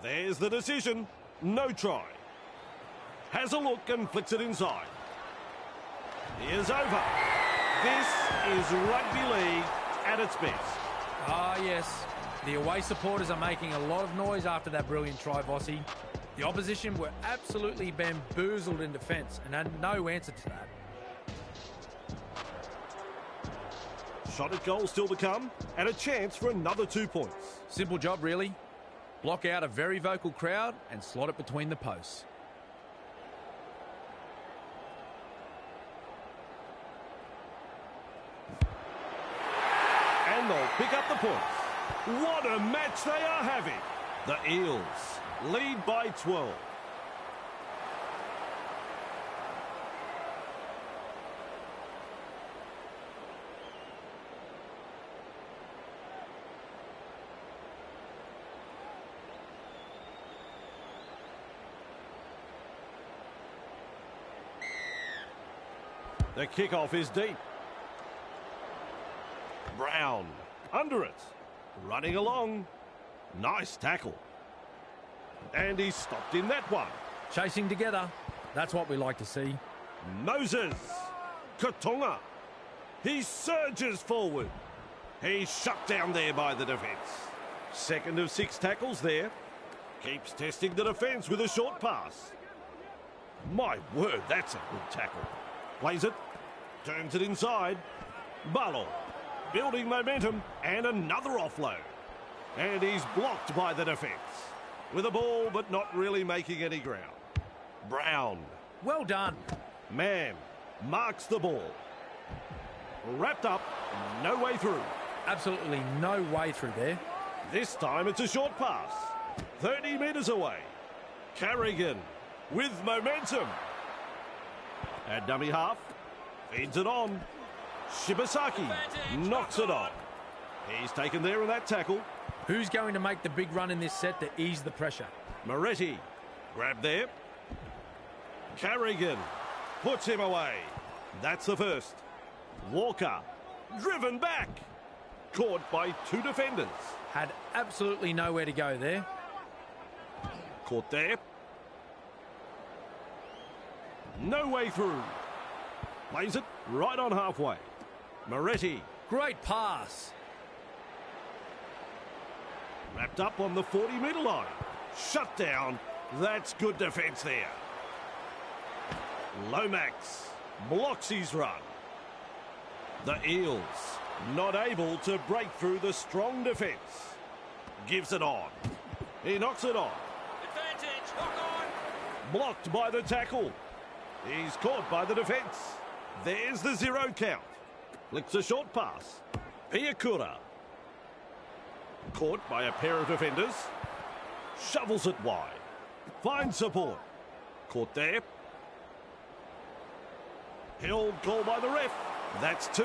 S1: There's the decision. No try. Has a look and flicks it inside. Here's over. This is rugby league at its best.
S2: Ah, yes. The away supporters are making a lot of noise after that brilliant try, Vossi. The opposition were absolutely bamboozled in defence and had no answer to that.
S1: Shot at goal still to come, and a chance for another 2 points.
S2: Simple job, really. Block out a very vocal crowd and slot it between the posts.
S1: And they'll pick up the points. What a match they are having. The Eels lead by 12. The kickoff is deep. Brown under it. Running along. Nice tackle. And he's stopped in that one.
S2: Chasing together. That's what we like to see.
S1: Moses. Katonga. He surges forward. He's shut down there by the defence. Second of 6 tackles there. Keeps testing the defence with a short pass. My word, that's a good tackle. Plays it. Turns it inside. Balo. Building momentum, and another offload. And he's blocked by the defence. With a ball, but not really making any ground. Brown.
S2: Well done.
S1: Mann marks the ball. Wrapped up, no way through.
S2: Absolutely no way through there.
S1: This time it's a short pass. 30 metres away. Carrigan with momentum. At dummy half. Feeds it on. Shibasaki knocks it on. He's taken there in that tackle.
S2: Who's going to make the big run in this set to ease the pressure?
S1: Moretti. Grab there. Carrigan puts him away. That's the first. Walker. Driven back. Caught by 2 defenders.
S2: Had absolutely nowhere to go there.
S1: Caught there. No way through. Plays it right on halfway. Moretti.
S2: Great pass.
S1: Wrapped up on the 40-metre line. Shut down. That's good defence there. Lomax blocks his run. The Eels Not able to break through the strong defence. Gives it on. He knocks it on.
S3: Advantage, lock on.
S1: Blocked by the tackle. He's caught by the defence. There's the 0 count. Flicks a short pass. Piakura. Caught by a pair of defenders. Shovels it wide. Finds support. Caught there. Held call by the ref. That's 2.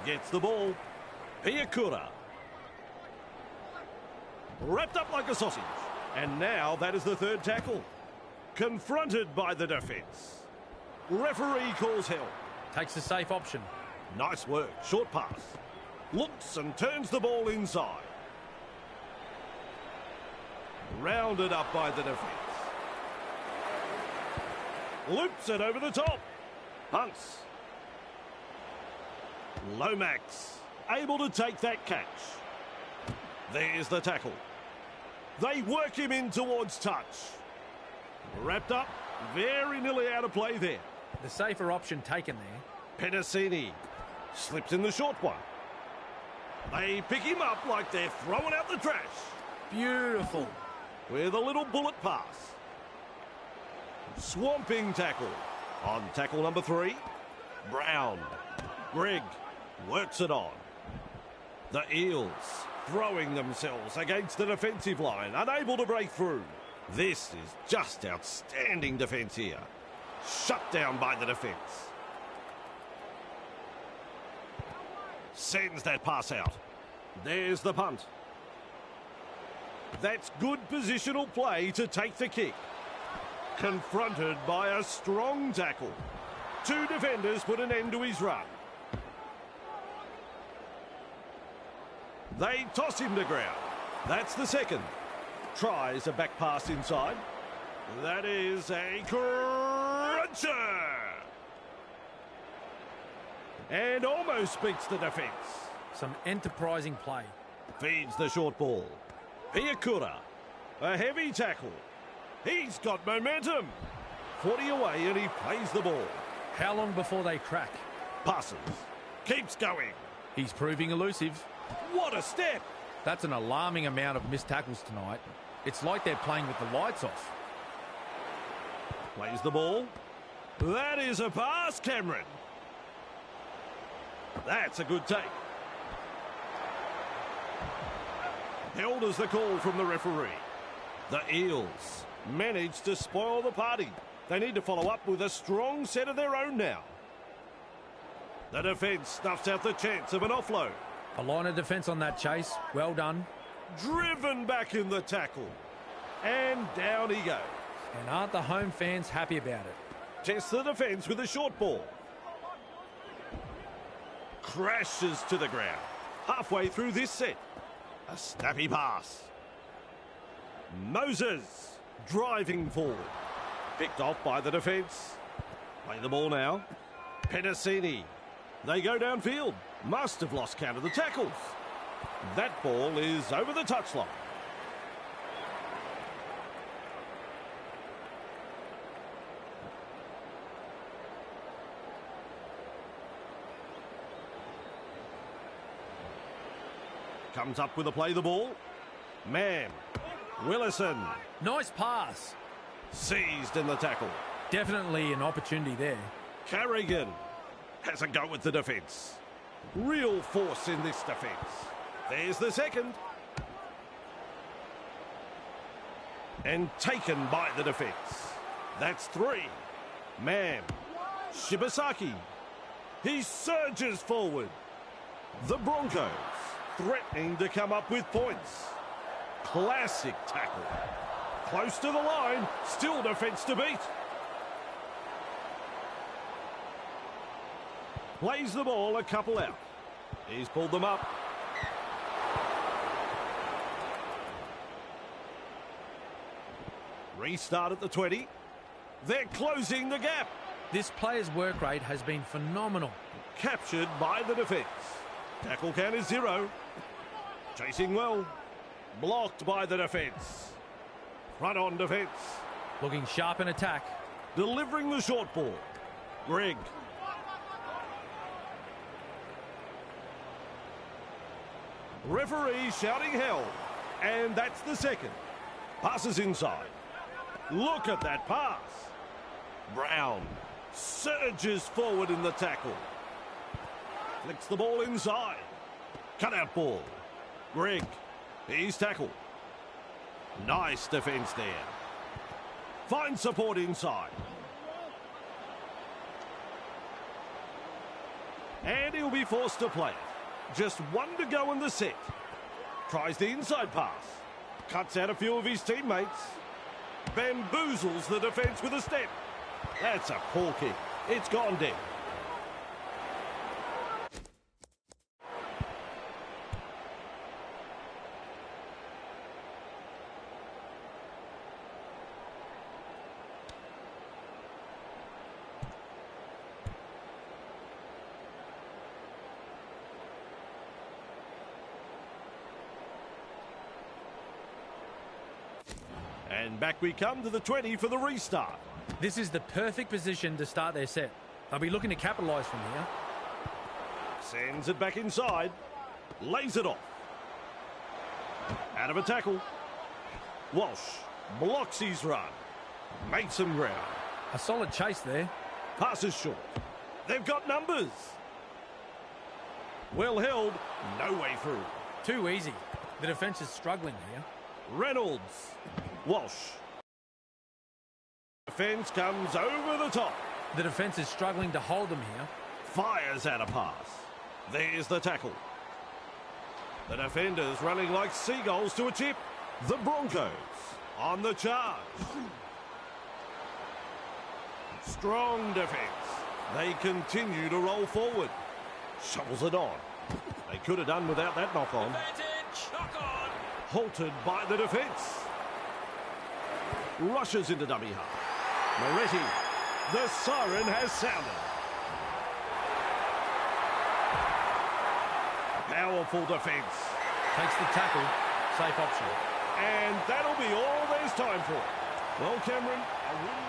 S1: Gets the ball. Piakura. Wrapped up like a sausage. And now that is the 3rd tackle. Confronted by the defence. Referee calls held.
S2: Takes the safe option.
S1: Nice work. Short pass. Looks and turns the ball inside. Rounded up by the defence. Loops it over the top. Hunts. Lomax able to take that catch. There's the tackle. They work him in towards touch. Wrapped up. Very nearly out of play there.
S2: The safer option taken there.
S1: Pedicini slips in the short one. They pick him up like they're throwing out the trash.
S2: Beautiful.
S1: With a little bullet pass. Swamping tackle. On tackle number 3. Brown. Greg works it on. The Eels throwing themselves against the defensive line, unable to break through. This is just outstanding defence here. Shut down by the defence. Sends that pass out. There's the punt. That's good positional play to take the kick. Confronted by a strong tackle. 2 defenders put an end to his run. They toss him to ground. That's the 2nd. Tries a back pass inside. That is a cruncher. And almost beats the defence.
S2: Some enterprising play.
S1: Feeds the short ball. Piakura. A heavy tackle. He's got momentum. 40 away and he plays the ball.
S2: How long before they crack?
S1: Passes. Keeps going.
S2: He's proving elusive.
S1: What a step.
S2: That's an alarming amount of missed tackles tonight. It's like they're playing with the lights off.
S1: Plays the ball. That is a pass, Cameron. That's a good take. Held as the call from the referee. The Eels managed to spoil the party. They need to follow up with a strong set of their own now. The defence snuffs out the chance of an offload.
S2: A line of defence on that chase. Well done.
S1: Driven back in the tackle. And down he goes.
S2: And aren't the home fans happy about it?
S1: Tests the defence with a short ball. Crashes to the ground. Halfway through this set. A snappy pass. Moses driving forward. Picked off by the defence. Play the ball now. Pedicini. They go downfield. Must have lost count of the tackles. That ball is over the touchline. Comes up with a play the ball. Mann. Willison.
S2: Nice pass.
S1: Seized in the tackle.
S2: Definitely an opportunity there.
S1: Carrigan has a go at the defence. Real force in this defence. There's the 2nd. And taken by the defence. That's 3. Mann. Shibasaki. He surges forward. The Broncos threatening to come up with points. Classic tackle. Close to the line. Still defence to beat. Plays the ball a couple out. He's pulled them up. Restart at the 20. They're closing the gap.
S2: This player's work rate has been phenomenal.
S1: Captured by the defence. Tackle count is 0. Chasing well. Blocked by the defence. Front on defence.
S2: Looking sharp in attack.
S1: Delivering the short ball. Greg. Referee shouting hell. And that's the second. Passes inside. Look at that pass. Brown surges forward in the tackle. Flicks the ball inside. Cut out ball. Greg, he's tackled. Nice defence there. Finds support inside. And he'll be forced to play it. Just one to go in the set. Tries the inside pass. Cuts out a few of his teammates. Bamboozles the defence with a step. That's a poor kick. It's gone dead. And back we come to the 20 for the restart.
S2: This is the perfect position to start their set. They'll be looking to capitalise from here.
S1: Sends it back inside. Lays it off. Out of a tackle. Walsh blocks his run. Makes some ground.
S2: A solid chase there.
S1: Passes short. They've got numbers. Well held. No way through.
S2: Too easy. The defence is struggling here.
S1: Reynolds. Walsh. Defence comes over the top.
S2: The defence is struggling to hold them here.
S1: Fires out a pass. There's the tackle. The defenders running like seagulls to a chip. The Broncos on the charge. Strong defence. They continue to roll forward. Shovels it on. They could have done without that knock on.
S3: Advantage. Knock on.
S1: Halted by the defence. Rushes into dummy half. Moretti. The siren has sounded. Powerful defence.
S2: Takes the tackle. Safe option.
S1: And that'll be all there's time for. Well, Cameron, a win.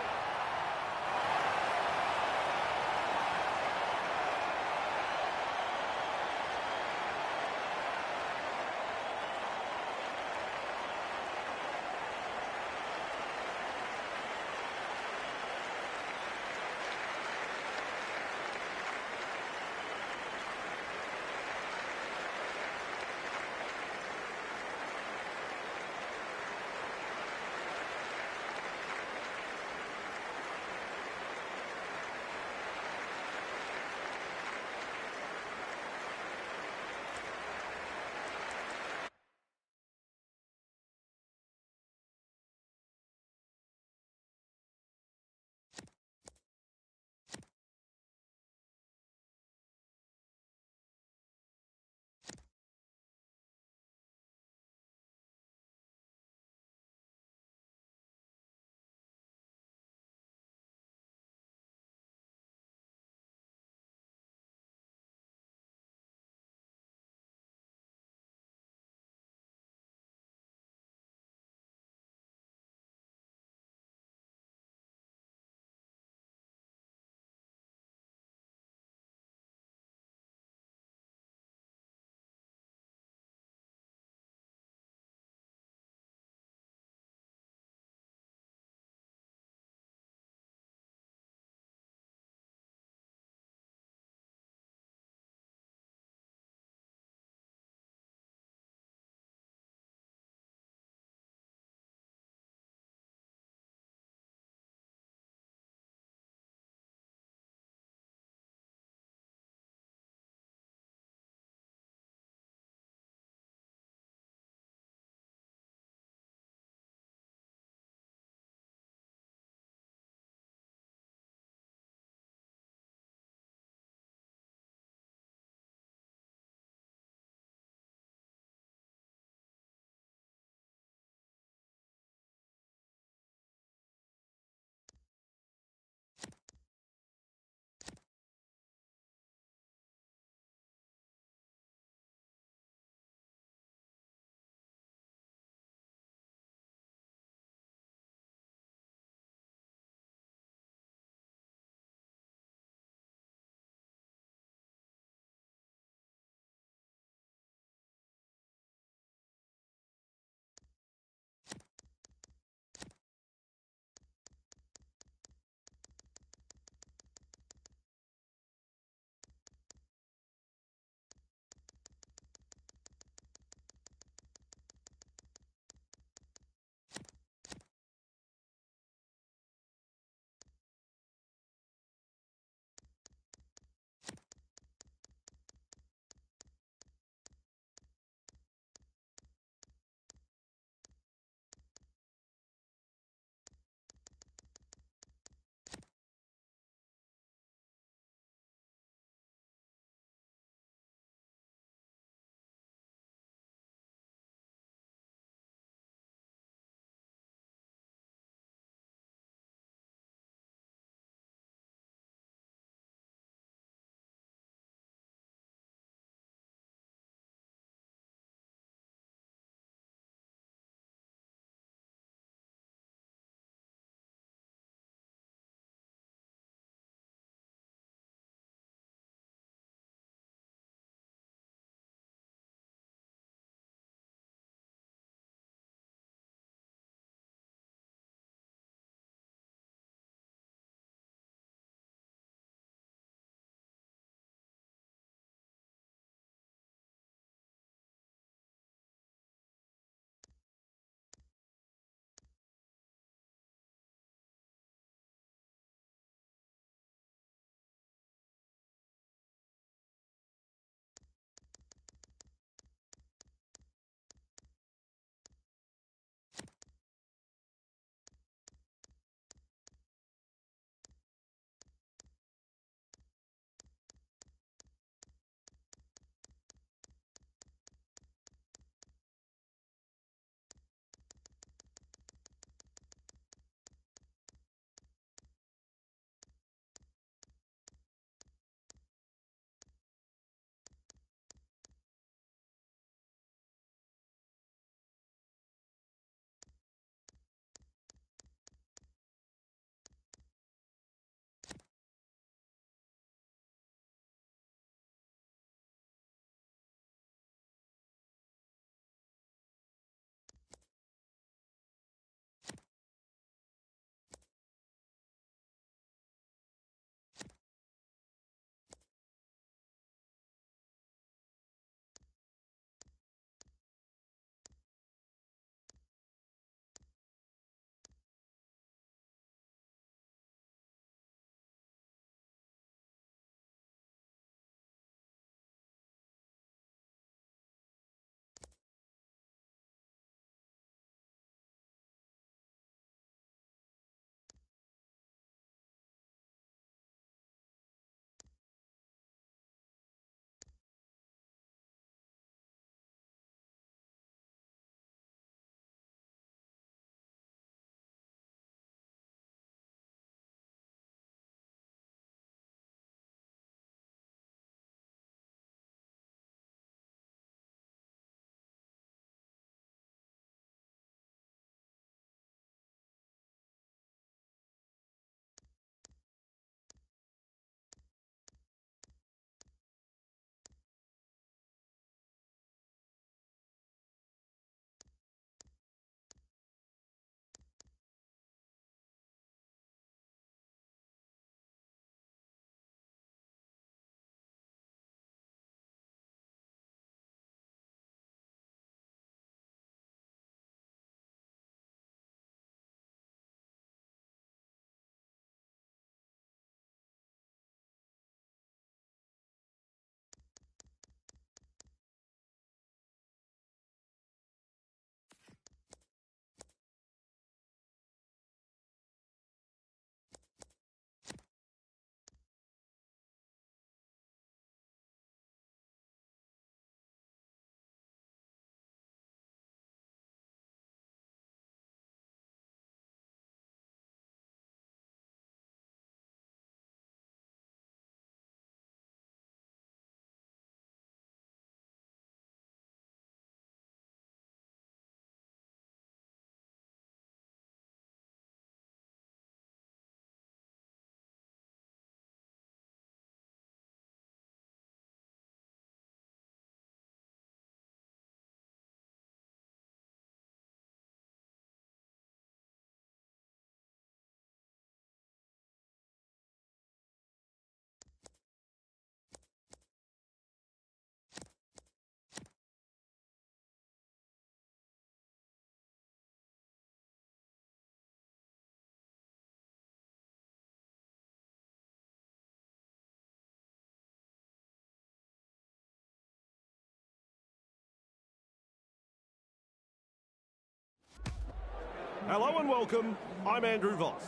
S1: Hello and welcome. I'm Andrew Voss.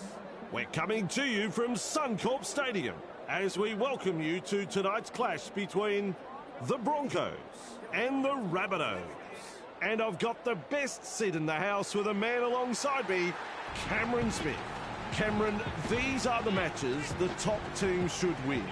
S1: We're coming to you from Suncorp Stadium as we welcome you to tonight's clash between the Broncos and the Rabbitohs. And I've got the best seat in the house with a man alongside me, Cameron Smith. Cameron, these are the matches the top team should win.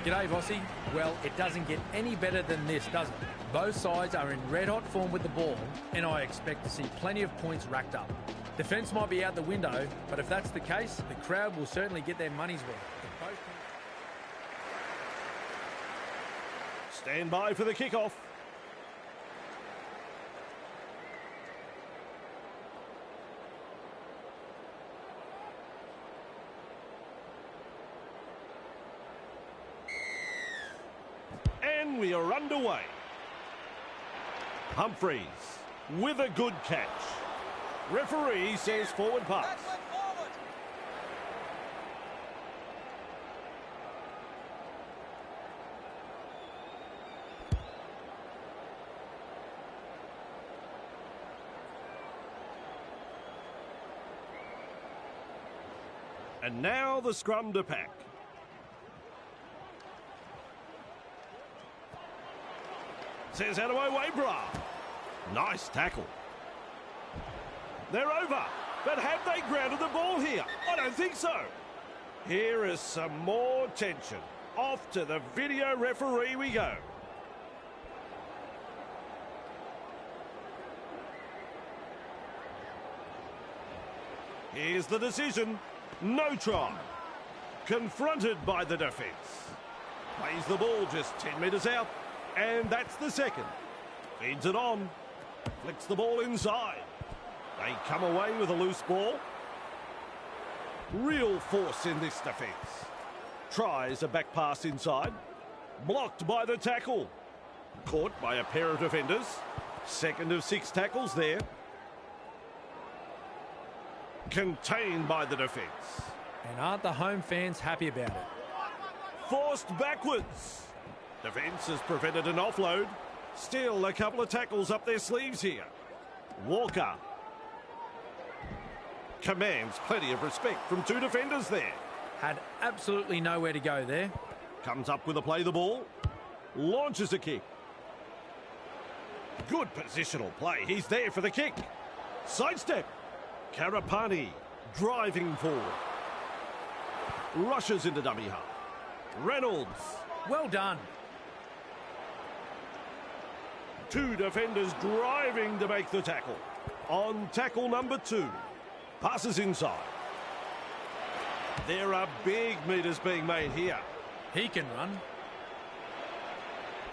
S2: G'day, Vossi. Well, it doesn't get any better than this, does it? Both sides are in red-hot form with the ball, and I expect to see plenty of points racked up. Defence might be out the window, but if that's the case, the crowd will certainly get their money's worth.
S1: Stand by for the kickoff. And we are underway. Humphreys with a good catch. Referee says forward pass.
S3: Forward.
S1: And now the scrum to pack. Says out of my way, brah. Nice tackle. They're over. But have they grounded the ball here? I don't think so. Here is some more tension. Off to the video referee we go. Here's the decision. No try. Confronted by the defence. Plays the ball just 10 metres out. And that's the second. Feeds it on. Flicks the ball inside. They come away with a loose ball. Real force in this defence. Tries a back pass inside. Blocked by the tackle. Caught by a pair of defenders. Second of 6 tackles there. Contained by the defence.
S2: And aren't the home fans happy about it?
S1: Forced backwards. Defence has prevented an offload. Still a couple of tackles up their sleeves here. Walker commands plenty of respect from 2 defenders there.
S2: Had absolutely nowhere to go there.
S1: Comes up with a play the ball. Launches a kick. Good positional play. He's there for the kick. Sidestep. Karapani driving forward. Rushes into dummy half. Reynolds.
S2: Well done.
S1: 2 defenders driving to make the tackle. On tackle number 2. Passes inside. There are big meters being made here.
S2: He can run.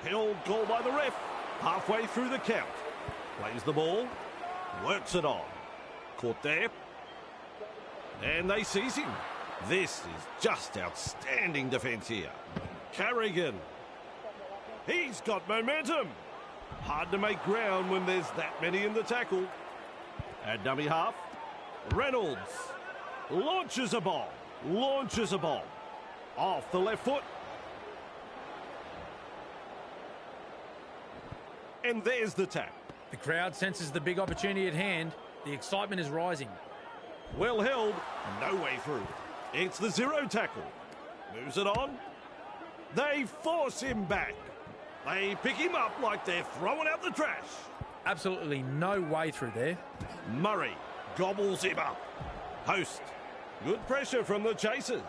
S1: Held goal by the ref. Halfway through the count. Plays the ball. Works it on. Caught there. And they seize him. This is just outstanding defence here. Carrigan. He's got momentum. Hard to make ground when there's that many in the tackle. At dummy half. Reynolds. Launches a bomb. Launches a bomb. Off the left foot. And there's the tap.
S2: The crowd senses the big opportunity at hand. The excitement is rising.
S1: Well held. No way through. It's the 0 tackle. Moves it on. They force him back. They pick him up like they're throwing out the trash.
S2: Absolutely no way through there.
S1: Murray gobbles him up. Host. Good pressure from the chasers.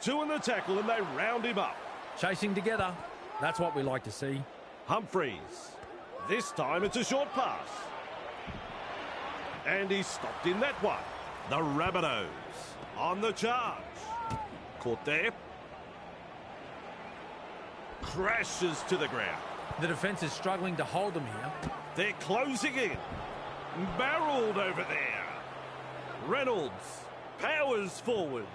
S1: 2 in the tackle and they round him up.
S2: Chasing together. That's what we like to see.
S1: Humphreys. This time it's a short pass. And he's stopped in that one. The Rabbitohs on the charge. Caught there. Crashes to the ground.
S2: The defence is struggling to hold them here.
S1: They're closing in. Barreled over there. Reynolds powers forward.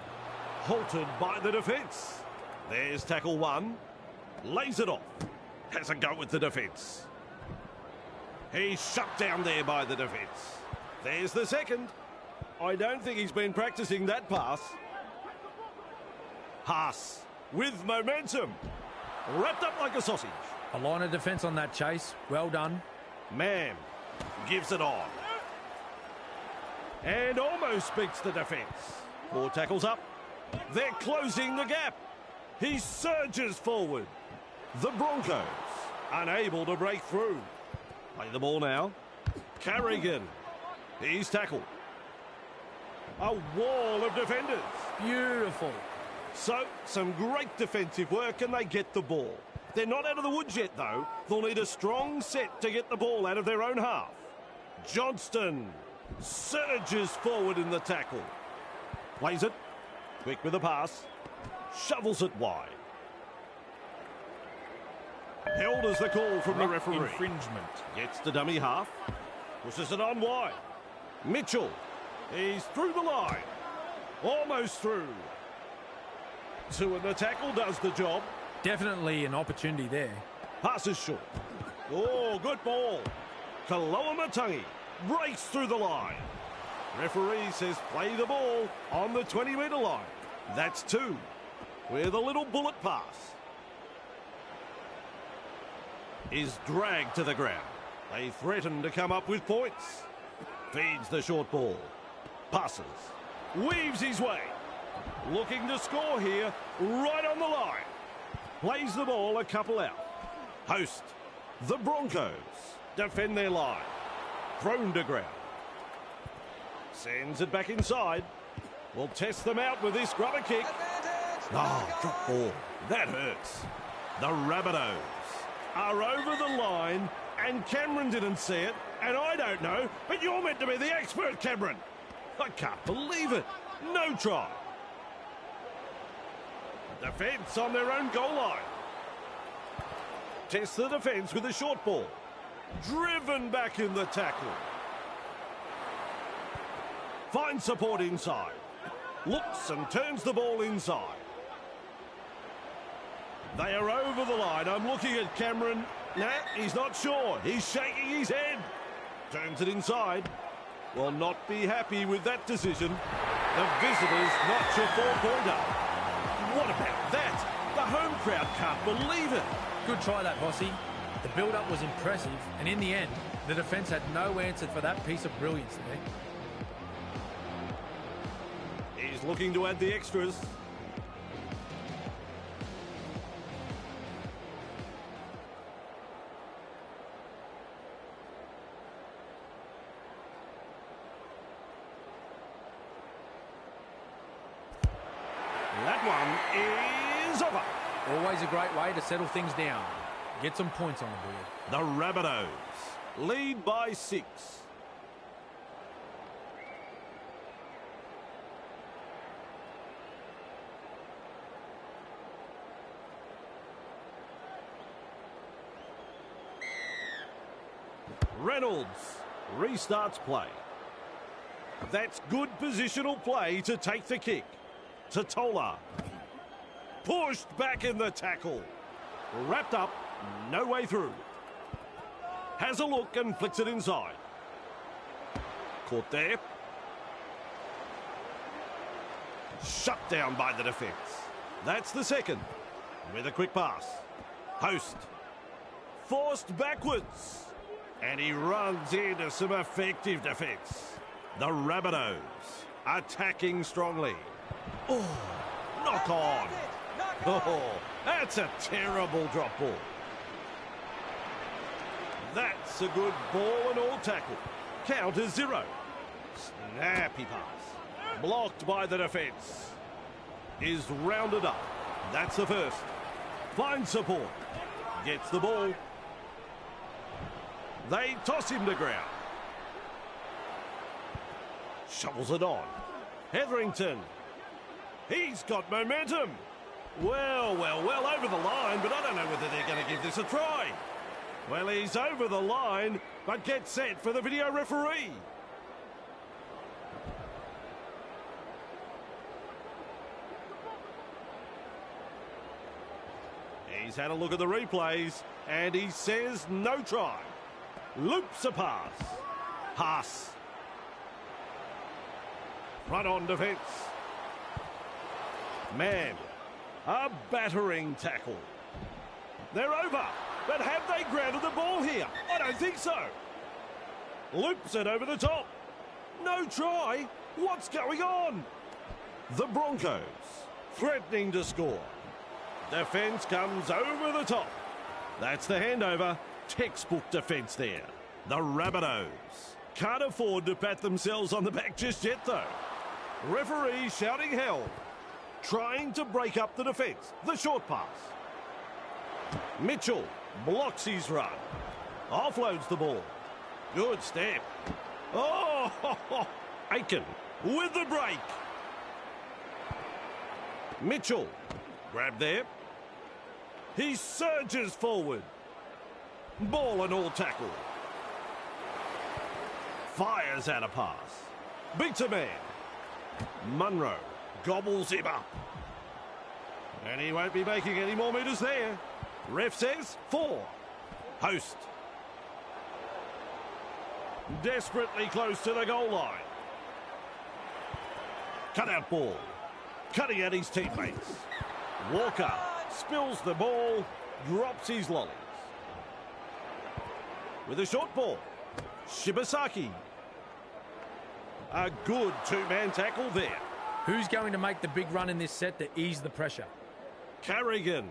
S1: Halted by the defence. There's tackle 1. Lays it off. Has a go with the defence. He's shut down there by the defence. There's the second. I don't think he's been practising that pass. Haas with momentum. Wrapped up like a sausage.
S2: A line of defence on that chase. Well done.
S1: Mann gives it on. And almost beats the defence. 4 tackles up. They're closing the gap. He surges forward. The Broncos unable to break through. Play the ball now. Carrigan. He's tackled. A wall of defenders.
S2: Beautiful.
S1: So, some great defensive work and they get the ball. They're not out of the woods yet, though. They'll need a strong set to get the ball out of their own half. Johnston surges forward in the tackle. Plays it. Quick with the pass. Shovels it wide. Held as the call from the referee.
S4: Infringement.
S1: Gets the dummy half. Pushes it on wide. Mitchell. He's through the line. Almost through. 2 in the tackle does the job.
S2: Definitely an opportunity there.
S1: Passes short. Oh, good ball. Kaloamatangi breaks through the line. Referee says play the ball on the 20-metre line. That's 2. With a little bullet pass. Is dragged to the ground. They threaten to come up with points. Feeds the short ball. Passes. Weaves his way. Looking to score here, right on the line. Plays the ball a couple out. Host. The Broncos defend their line. Thrown to ground. Sends it back inside. Will test them out with this grubber kick. Oh, drop ball. That hurts. The Rabbitohs are over the line and Cameron didn't see it and I don't know, but you're meant to be the expert, Cameron. I can't believe it. No try. Defence on their own goal line. Test the defence with a short ball. Driven back in the tackle. Finds support inside. Looks and turns the ball inside. They are over the line. I'm looking at Cameron. Nah, he's not sure. He's shaking his head. Turns it inside. Will not be happy with that decision. The visitors notch a 4-pointer. What about that? The home crowd can't believe it.
S2: Good try that, Bossy. The build-up was impressive, and in the end, the defence had no answer for that piece of brilliance there.
S1: He's looking to add the extras. That one is over.
S2: Always a great way to settle things down. Get some points on the board.
S1: The Rabbitohs lead by 6. Reynolds restarts play. That's good positional play to take the kick. Totola. Pushed back in the tackle. Wrapped up, no way through. Has a look and flicks it inside. Caught there. Shut down by the defence. That's the second. With a quick pass. Host. Forced backwards. And he runs into some effective defence. The Rabbitohs attacking strongly. Oh, knock on. Oh, that's a terrible drop ball. That's a good ball and all tackle. Count is 0. Snappy pass. Blocked by the defence. Is rounded up. That's the first. Finds support. Gets the ball. They toss him to ground. Shovels it on. Hetherington. He's got momentum. Well, over the line, but I don't know whether they're going to give this a try. Well, he's over the line, but gets set for the video referee. He's had a look at the replays, and he says no try. Loops a pass. Haas. Front on defence. Man, a battering tackle. They're over, but have they grounded the ball here? I don't think so. Loops it over the top. No try. What's going on? The Broncos threatening to score. Defence comes over the top. That's the handover. Textbook defence there. The Rabbitohs can't afford to pat themselves on the back just yet, though. Referee shouting hell. Trying to break up the defence. The short pass. Mitchell blocks his run. Offloads the ball. Good step. Oh, Aiken with the break. Mitchell, grab there. He surges forward. Ball and all tackle. Fires out a pass. Beats a man. Munro gobbles him up. And he won't be making any more metres there. Ref says 4. Host. Desperately close to the goal line. Cut out ball. Cutting at his teammates. Walker spills the ball. Drops his lollies. With a short ball. Shibasaki. A good two-man tackle there.
S2: Who's going to make the big run in this set to ease the pressure?
S1: Carrigan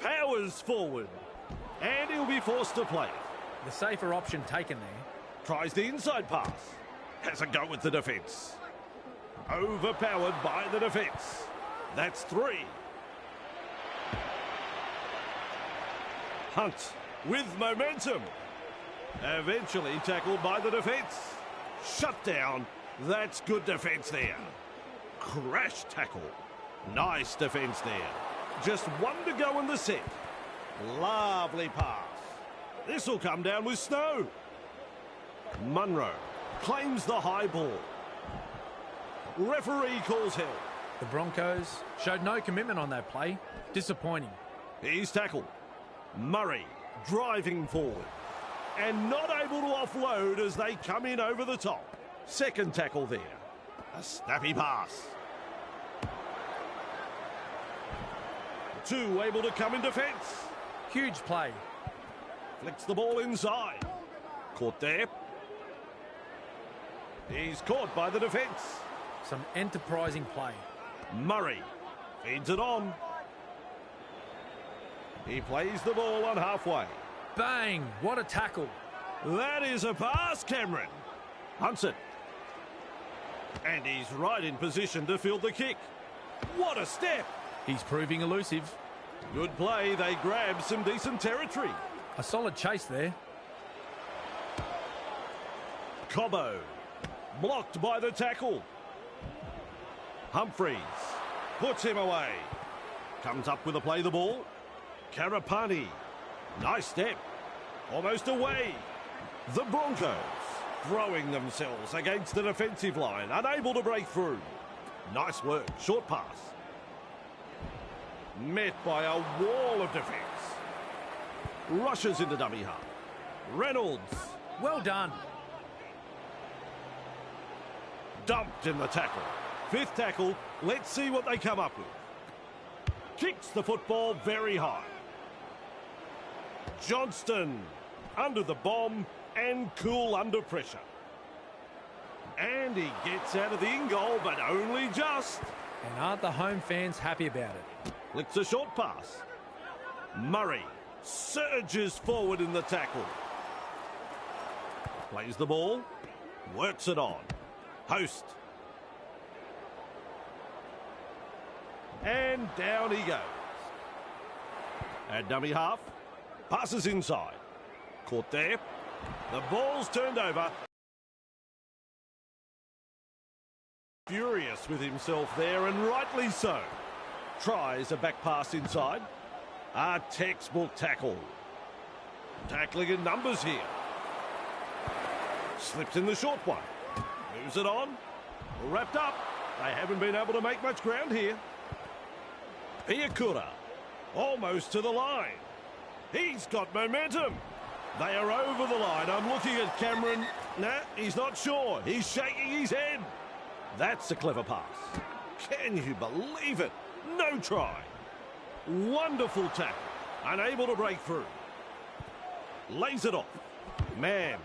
S1: powers forward. And he'll be forced to play.
S2: The safer option taken there.
S1: Tries the inside pass. Has a go with the defence. Overpowered by the defence. That's 3. Hunt with momentum. Eventually tackled by the defence. Shut down. That's good defence there. Crash tackle. Nice defence there. Just 1 to go in the set. Lovely pass. This will come down with snow. Munro claims the high ball. Referee calls hell.
S2: The Broncos showed no commitment on that play. Disappointing.
S1: He's tackled. Murray driving forward. And not able to offload as they come in over the top. Second tackle there. A snappy pass. 2 able to come in defence.
S2: Huge play.
S1: Flicks the ball inside. Caught there. He's caught by the defence.
S2: Some enterprising play.
S1: Murray feeds it on. He plays the ball on halfway.
S2: Bang! What a tackle.
S1: That is a pass, Cameron. Hunts it. And he's right in position to field the kick. What a step.
S2: He's proving elusive.
S1: Good play. They grab some decent territory.
S2: A solid chase there.
S1: Cobbo. Blocked by the tackle. Humphreys puts him away. Comes up with a play the ball. Karapani. Nice step. Almost away. The Broncos throwing themselves against the defensive line. Unable to break through. Nice work. Short pass. Met by a wall of defence. Rushes into dummy half. Reynolds.
S2: Well done.
S1: Dumped in the tackle. 5th tackle. Let's see what they come up with. Kicks the football very high. Johnston under the bomb and cool under pressure. And he gets out of the in-goal, but only just.
S2: And aren't the home fans happy about it?
S1: Flicks a short pass. Murray surges forward in the tackle. Plays the ball. Works it on. Host. And down he goes. At dummy half. Passes inside. Caught there. The ball's turned over. Furious with himself there, and rightly so. Tries a back pass inside. A textbook tackle. Tackling in numbers here. Slips in the short one. Moves it on. Wrapped up. They haven't been able to make much ground here. Piakura. Almost to the line. He's got momentum. They are over the line. I'm looking at Cameron. Nah, he's not sure. He's shaking his head. That's a clever pass. Can you believe it? No try. Wonderful tackle. Unable to break through. Lays it off. Man,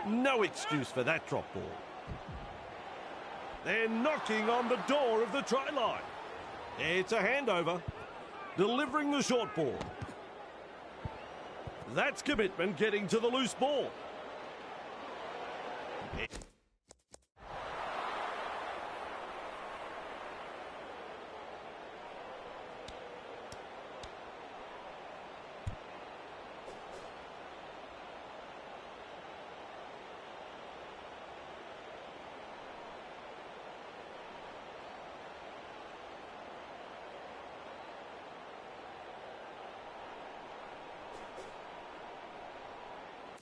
S1: no excuse for that drop ball. They're knocking on the door of the try line. It's a handover. Delivering the short ball. That's commitment getting to the loose ball.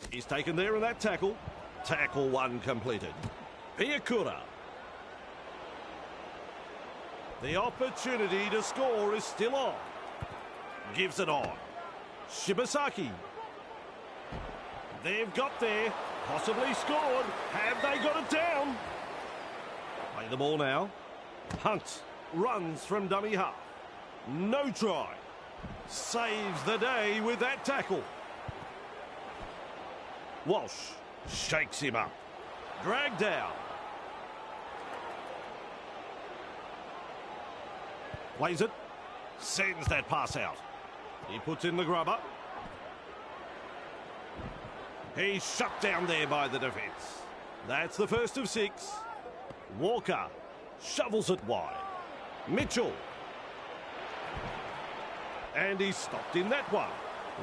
S1: He's taken there in that tackle. Tackle one completed. Piakura. The opportunity to score is still on. Gives it on. Shibasaki. They've got there. Possibly scored. Have they got it down? Play the ball now. Hunt runs from dummy half. No try. Saves the day with that tackle. Walsh shakes him up. Dragged down. Plays it. Sends that pass out. He puts in the grubber. He's shut down there by the defence. That's the first of 6. Walker shovels it wide. Mitchell. And he's stopped in that one.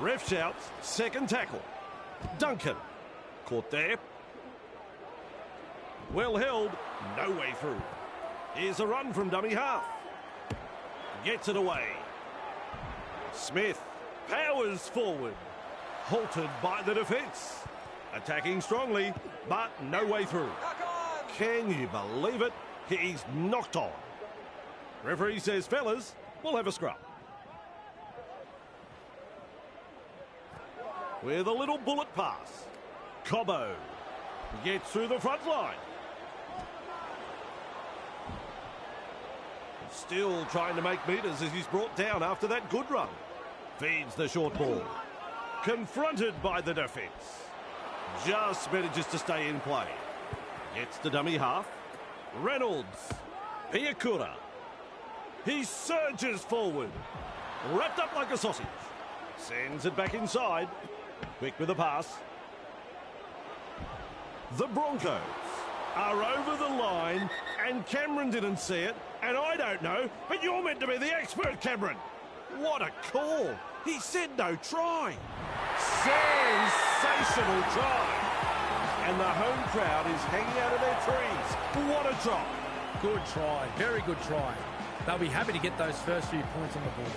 S1: Ref shouts, second tackle. Duncan. Caught there. Well held. No way through. Here's a run from dummy half. Gets it away. Smith powers forward. Halted by the defence. Attacking strongly, but no way through. Can you believe it? He's knocked on. Referee says, fellas, we'll have a scrum. With a little bullet pass. Cobbo gets through the front line. Still trying to make metres as he's brought down after that good run. Feeds the short ball. Confronted by the defence. Just manages to stay in play. Gets to dummy half. Reynolds. Piakura. He surges forward. Wrapped up like a sausage. Sends it back inside. Quick with the pass. The Broncos are over the line, and Cameron didn't see it, and I don't know, but you're meant to be the expert, Cameron. What a call. He said no try. Sensational try. And the home crowd is hanging out of their trees. What a try.
S2: Good try. Very good try. They'll be happy to get those first few points on the board.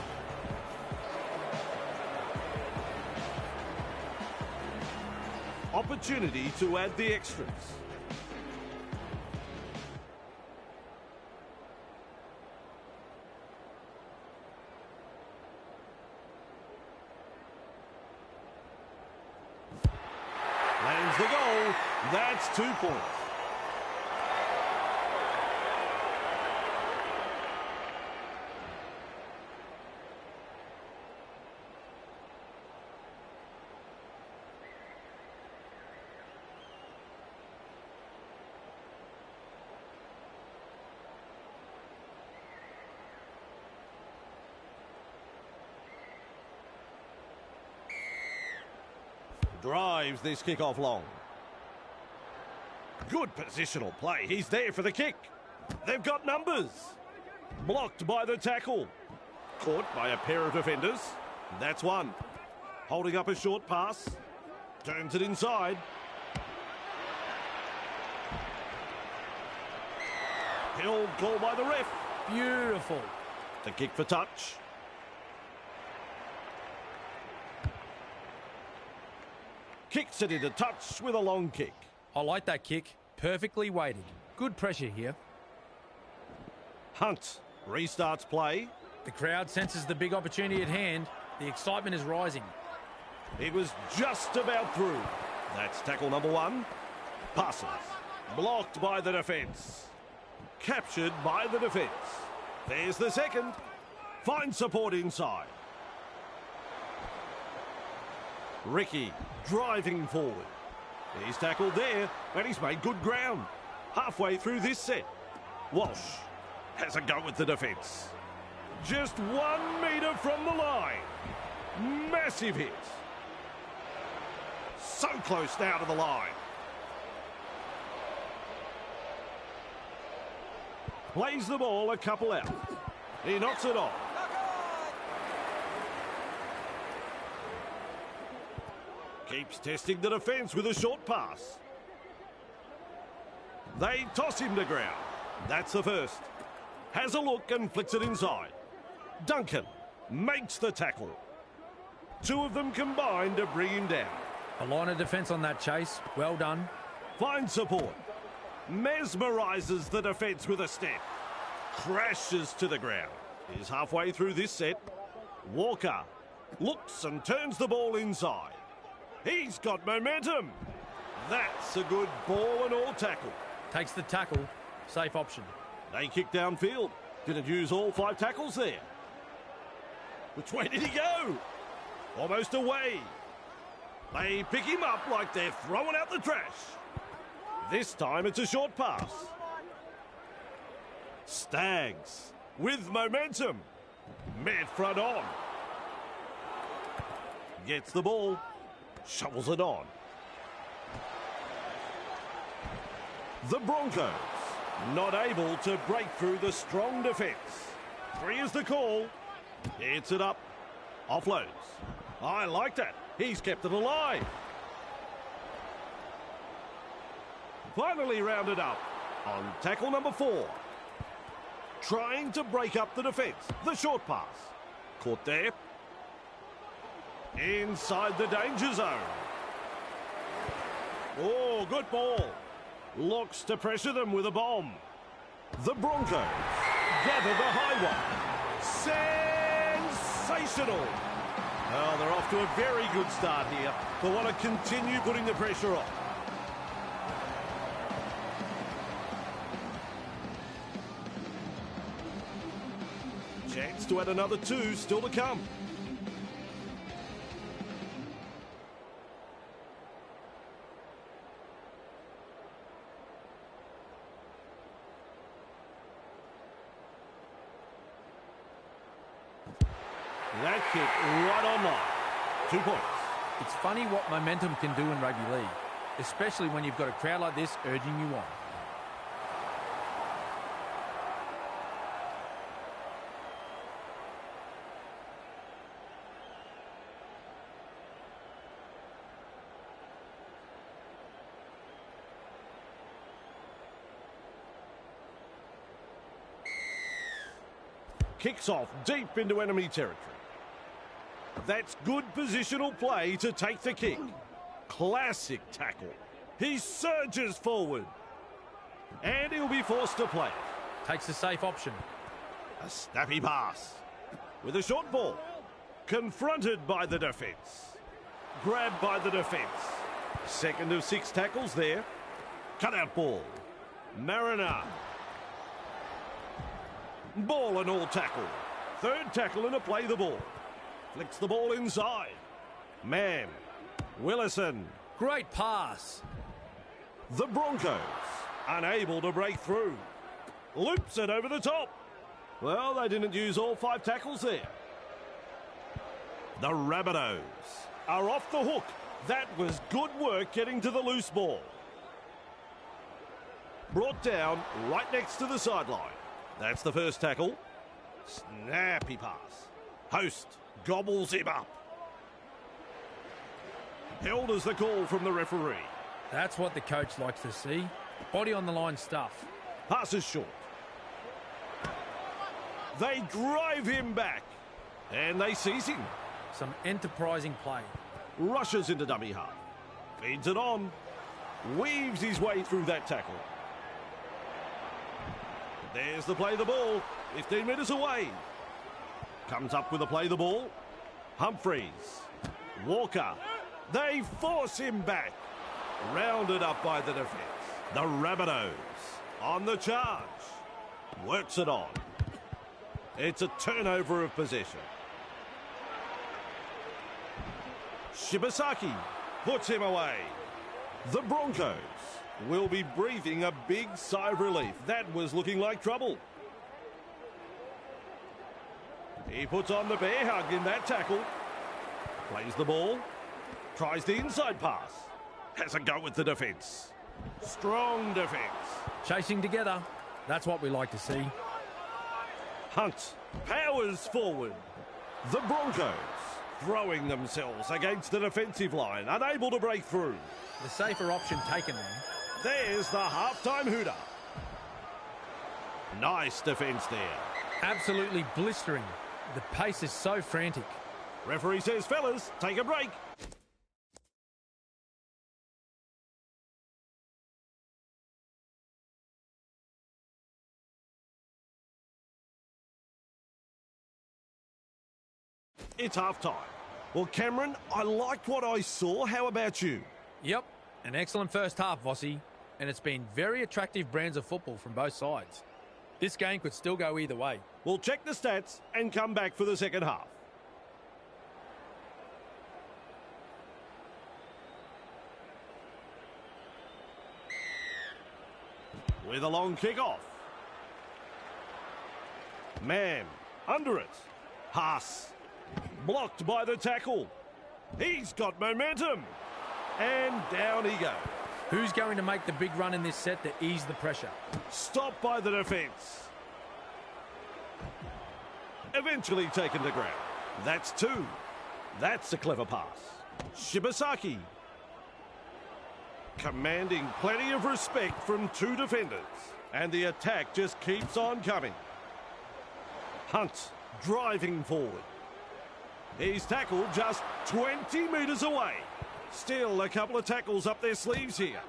S1: Opportunity to add the extras. Lands the goal. That's 2 points. Drives this kick-off long. Good positional play. He's there for the kick. They've got numbers. Blocked by the tackle. Caught by a pair of defenders. That's one. Holding up a short pass. Turns it inside. Held call by the ref.
S2: Beautiful.
S1: The kick for touch. Kicks it into touch with a long kick.
S2: I like that kick. Perfectly weighted. Good pressure here.
S1: Hunt restarts play.
S2: The crowd senses the big opportunity at hand. The excitement is rising.
S1: It was just about through. That's tackle number 1. Passes. Blocked by the defence. Captured by the defence. There's the second. Finds support inside. Ricky driving forward. He's tackled there, and he's made good ground. Halfway through this set. Walsh has a go at the defence. Just 1 metre from the line. Massive hit. So close now to the line. Plays the ball a couple out. He knocks it off. Keeps testing the defence with a short pass. They toss him to ground. That's the first. Has a look and flicks it inside. Duncan makes the tackle. Two of them combine to bring him down.
S2: A line of defence on that chase. Well done.
S1: Finds support. Mesmerises the defence with a step. Crashes to the ground. He's halfway through this set. Walker looks and turns the ball inside. He's got momentum. That's a good ball and all tackle.
S2: Takes the tackle. Safe option.
S1: They kick downfield. Didn't use all 5 tackles there. Which way did he go? Almost away. They pick him up like they're throwing out the trash. This time it's a short pass. Stags with momentum. Met front on. Gets the ball. Shovels it on. The Broncos not able to break through the strong defence. 3 is the call. Hits it up. Offloads. I like that. He's kept it alive. Finally rounded up on tackle number 4. Trying to break up the defence. The short pass. Caught there. Inside the danger zone. Oh, good ball. Looks to pressure them with a bomb. The Broncos gather the high one. Sensational. Well, they're off to a very good start here, but want to continue putting the pressure on. Chance to add another 2 still to come. That kick right on line. 2 points.
S2: It's funny what momentum can do in rugby league, especially when you've got a crowd like this urging you on.
S1: Kicks off deep into enemy territory. That's good positional play to take the kick. Classic tackle. He surges forward. And he'll be forced to play it.
S2: Takes the safe option.
S1: A snappy pass. With a short ball. Confronted by the defence. Grabbed by the defence. Second of 6 tackles there. Cutout ball. Mariner. Ball and all tackle. 3rd tackle and a play the ball. Flicks the ball inside. Mann. Willison.
S2: Great pass.
S1: The Broncos unable to break through. Loops it over the top. Well, they didn't use all 5 tackles there. The Rabbitohs are off the hook. That was good work getting to the loose ball. Brought down right next to the sideline. That's the first tackle. Snappy pass. Host gobbles him up. Held as the call from the referee.
S2: That's what the coach likes to see. Body on the line stuff.
S1: Pass is short. They drive him back. And they seize him.
S2: Some enterprising play.
S1: Rushes into dummy half. Feeds it on. Weaves his way through that tackle. There's the play the ball. 15 metres away. Comes up with a play the ball. Humphreys. Walker. They force him back. Rounded up by the defence. The Rabbitohs on the charge. Works it on. It's a turnover of possession. Shibasaki puts him away. The Broncos will be breathing a big sigh of relief. That was looking like trouble. He puts on the bear hug in that tackle. Plays the ball. Tries the inside pass. Has a go with the defence. Strong defence.
S2: Chasing together. That's what we like to see.
S1: Hunt powers forward. The Broncos throwing themselves against the defensive line, unable to break through.
S2: The safer option taken there.
S1: There's the halftime hooter. Nice defence there.
S2: Absolutely blistering. The pace is so frantic.
S1: Referee says, fellas, take a break. It's half-time. Well, Cameron, I liked what I saw. How about you?
S2: Yep, an excellent first half, Vossi. And it's been very attractive brands of football from both sides. This game could still go either way.
S1: We'll check the stats and come back for the second half. With a long kick-off. Man, under it. Haas. Blocked by the tackle. He's got momentum. And down he goes.
S2: Who's going to make the big run in this set to ease the pressure?
S1: Stopped by the defence. Eventually taken to ground. That's two. That's a clever pass. Shibasaki. Commanding plenty of respect from two defenders. And the attack just keeps on coming. Hunt driving forward. He's tackled just 20 metres away. Still a couple of tackles up their sleeves here.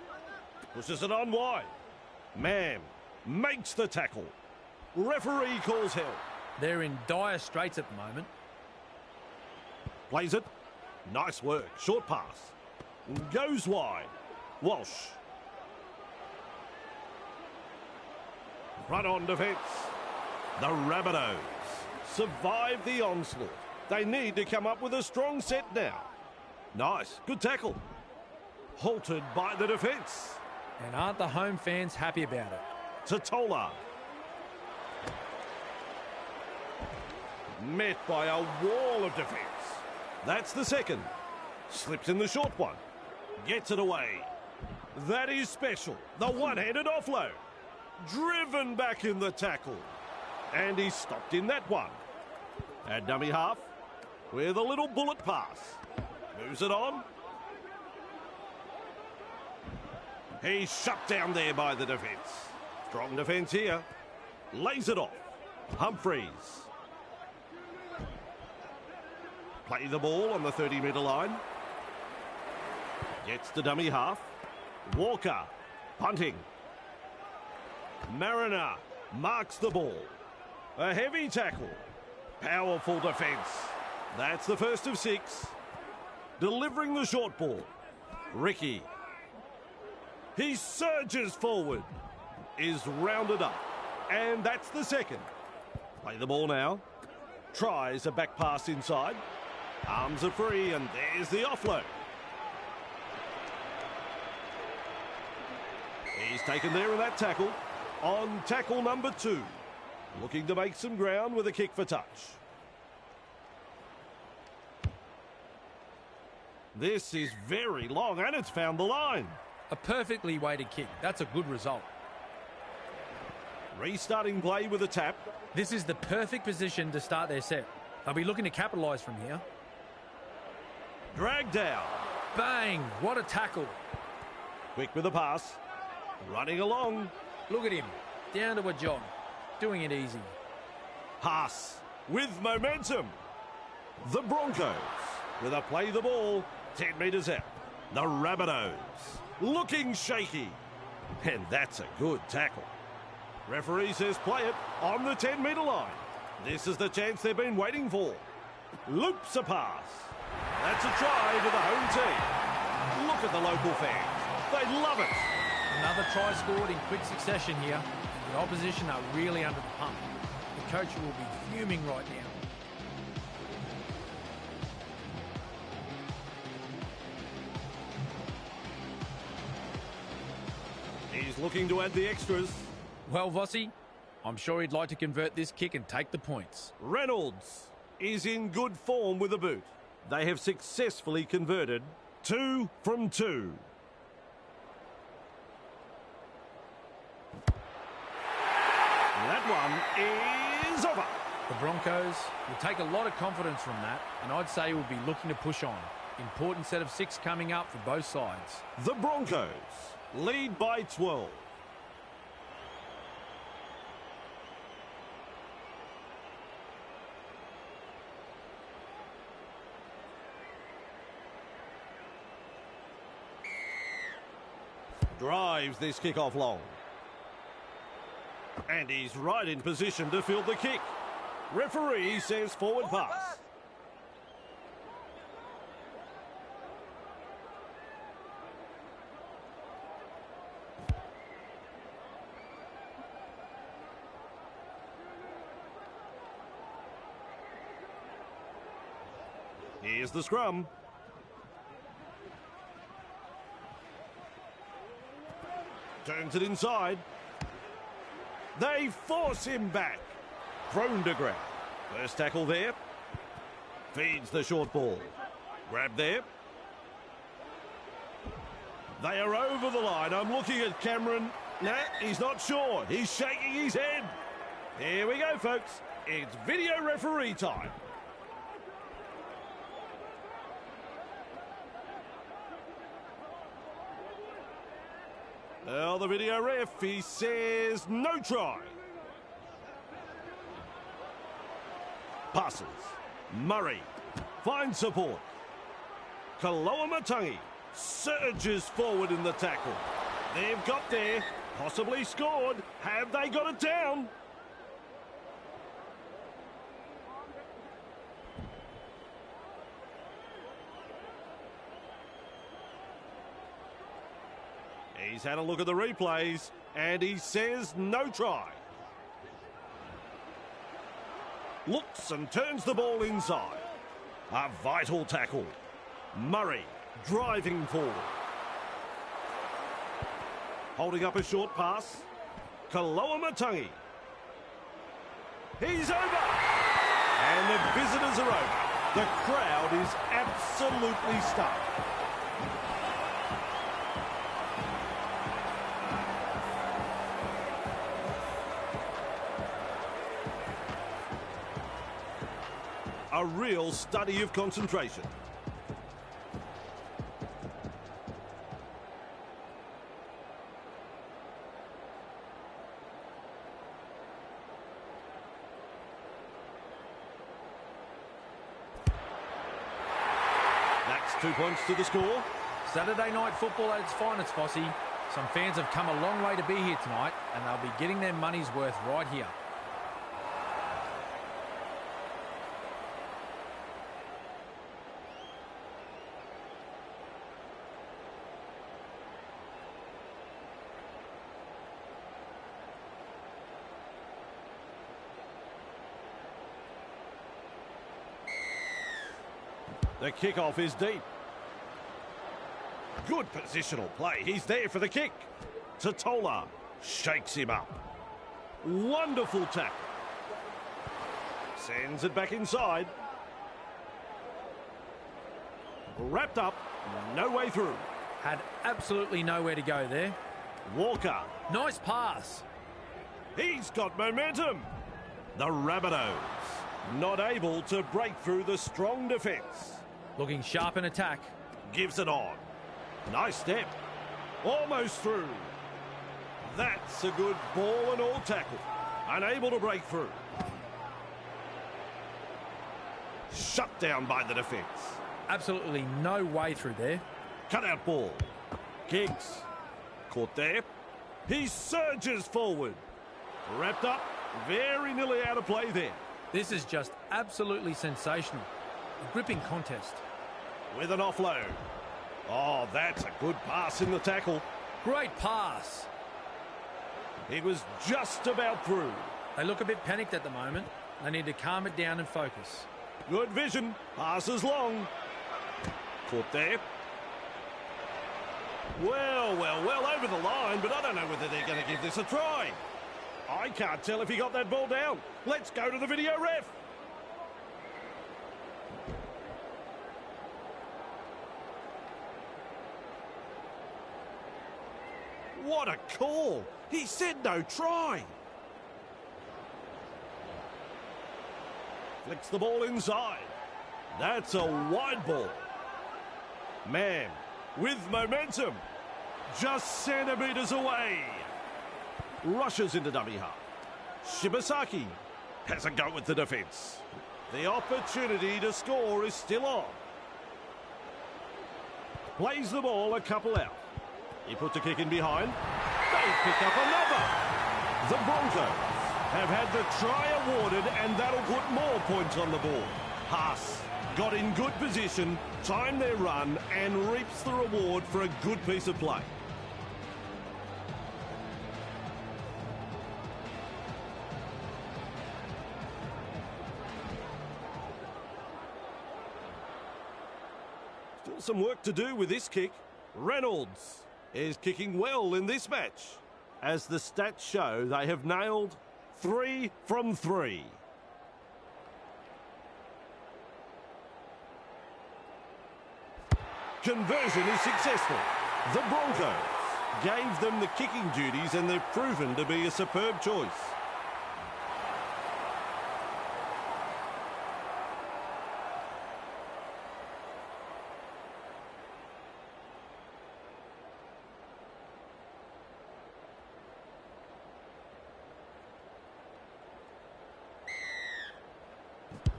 S1: Pushes it on wide. Mann makes the tackle. Referee calls help.
S2: They're in dire straits at the moment.
S1: Plays it. Nice work. Short pass. Goes wide. Walsh. Front on defence. The Rabbitohs survive the onslaught. They need to come up with a strong set now. Nice. Good tackle. Halted by the defence.
S2: And aren't the home fans happy about it?
S1: Totola. Met by a wall of defence. That's the second. Slips in the short one. Gets it away. That is special. The one-handed offload. Driven back in the tackle. And he's stopped in that one. At dummy half with a little bullet pass. Moves it on. He's shut down there by the defence. Strong defence here. Lays it off. Humphreys. Play the ball on the 30-metre line. Gets to dummy half. Walker. Punting. Mariner marks the ball. A heavy tackle. Powerful defence. That's the first of 6. Delivering the short ball. Ricky. He surges forward. Is rounded up. And that's the second. Play the ball now. Tries a back pass inside. Arms are free and there's the offload. He's taken there in that tackle. On tackle number 2. Looking to make some ground with a kick for touch. This is very long and it's found the line.
S2: A perfectly weighted kick. That's a good result.
S1: Restarting play with a tap.
S2: This is the perfect position to start their set. They'll be looking to capitalise from here.
S1: Dragged down.
S2: Bang! What a tackle.
S1: Quick with a pass. Running along.
S2: Look at him. Down to a jog. Doing it easy.
S1: Haas with momentum. The Broncos with a play the ball 10 metres out. The Rabbitohs looking shaky. And that's a good tackle. Referee says play it on the 10-metre line. This is the chance they've been waiting for. Loops a pass. That's a try to the home team. Look at the local fans. They love it.
S2: Another try scored in quick succession here. The opposition are really under the pump. The coach will be fuming right now.
S1: looking to add the extras.
S2: Well, Vossi, I'm sure he'd like to convert this kick and take the points.
S1: Reynolds is in good form with a boot. They have successfully converted 2 from 2. That one is over.
S2: The Broncos will take a lot of confidence from that, and I'd say will be looking to push on. Important set of 6 coming up for both sides.
S1: The Broncos lead by 12. Drives this kick-off long. And he's right in position to field the kick. Referee says forward pass. Here's the scrum. Turns it inside. They force him back. Thrown to grab. First tackle there. Feeds the short ball. Grab there. They are over the line. I'm looking at Cameron. Nah, he's not sure. He's shaking his head. Here we go, folks. It's video referee time. Well, the video ref, he says no try. Passes. Murray finds support. Kaloamatangi surges forward in the tackle. They've got there, possibly scored. Have they got it down? He's had a look at the replays, and he says no try. Looks and turns the ball inside. A vital tackle. Murray driving forward. Holding up a short pass. Kaloamatangi. He's over! And the visitors are over. The crowd is absolutely stunned. A real study of concentration. That's 2 points to the score.
S2: Saturday night football at its finest, Fossey. Some fans have come a long way to be here tonight, and they'll be getting their money's worth right here.
S1: The kickoff is deep. Good positional play. He's there for the kick. Totola shakes him up. Wonderful tackle. Sends it back inside. Wrapped up. No way through.
S2: Had absolutely nowhere to go there.
S1: Walker.
S2: Nice pass.
S1: He's got momentum. The Rabbitohs not able to break through the strong defence.
S2: Looking sharp in attack.
S1: Gives it on. Nice step. Almost through. That's a good ball and all tackle. Unable to break through. Shut down by the defence.
S2: Absolutely no way through there.
S1: Cut out ball. Giggs. Caught there. He surges forward. Wrapped up. Very nearly out of play there.
S2: This is just absolutely sensational. A gripping contest.
S1: With an offload. Oh, that's a good pass in the tackle.
S2: Great pass.
S1: He was just about through.
S2: They look a bit panicked at the moment. They need to calm it down and focus.
S1: Good vision. Passes long. Caught there. Well, over the line, but I don't know whether they're going to give this a try. I can't tell if he got that ball down. Let's go to the video ref. What a call. He said no try. Flicks the ball inside. That's a wide ball. Man, with momentum. Just centimetres away. Rushes into dummy half. Shibasaki has a go with the defence. The opportunity to score is still on. Plays the ball a couple out. He puts a kick in behind. They pick up another. The Broncos have had the try awarded, and that'll put more points on the board. Haas got in good position, timed their run, and reaps the reward for a good piece of play. Still some work to do with this kick. Reynolds is kicking well in this match. As the stats show, they have nailed 3 from 3. Conversion is successful. The Broncos gave them the kicking duties, and they've proven to be a superb choice.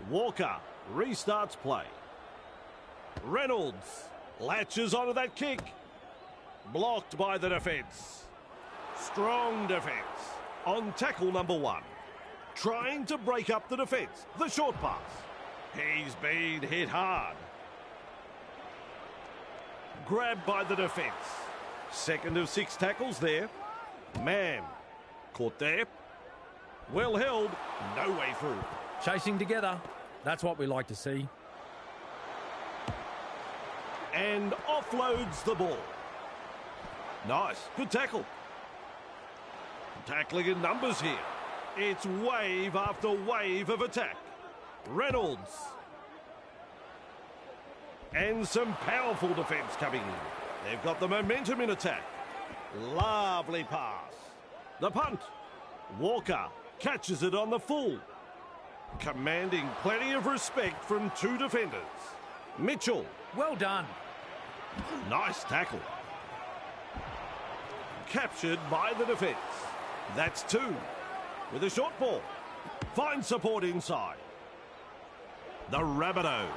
S1: Walker restarts play. Reynolds latches onto that kick. Blocked by the defence. Strong defence on tackle number 1. Trying to break up the defence. The short pass. He's been hit hard. Grabbed by the defence. Second of 6 tackles there. Man caught there. Well held. No way through.
S2: Chasing together. That's what we like to see.
S1: And offloads the ball. Nice. Good tackle. Tackling in numbers here. It's wave after wave of attack. Reynolds. And some powerful defence coming in. They've got the momentum in attack. Lovely pass. The punt. Walker catches it on the full. Commanding plenty of respect from 2 defenders. Mitchell.
S2: Well done.
S1: Nice tackle. Captured by the defence. That's 2. With a short ball. Finds support inside. The Rabbitohs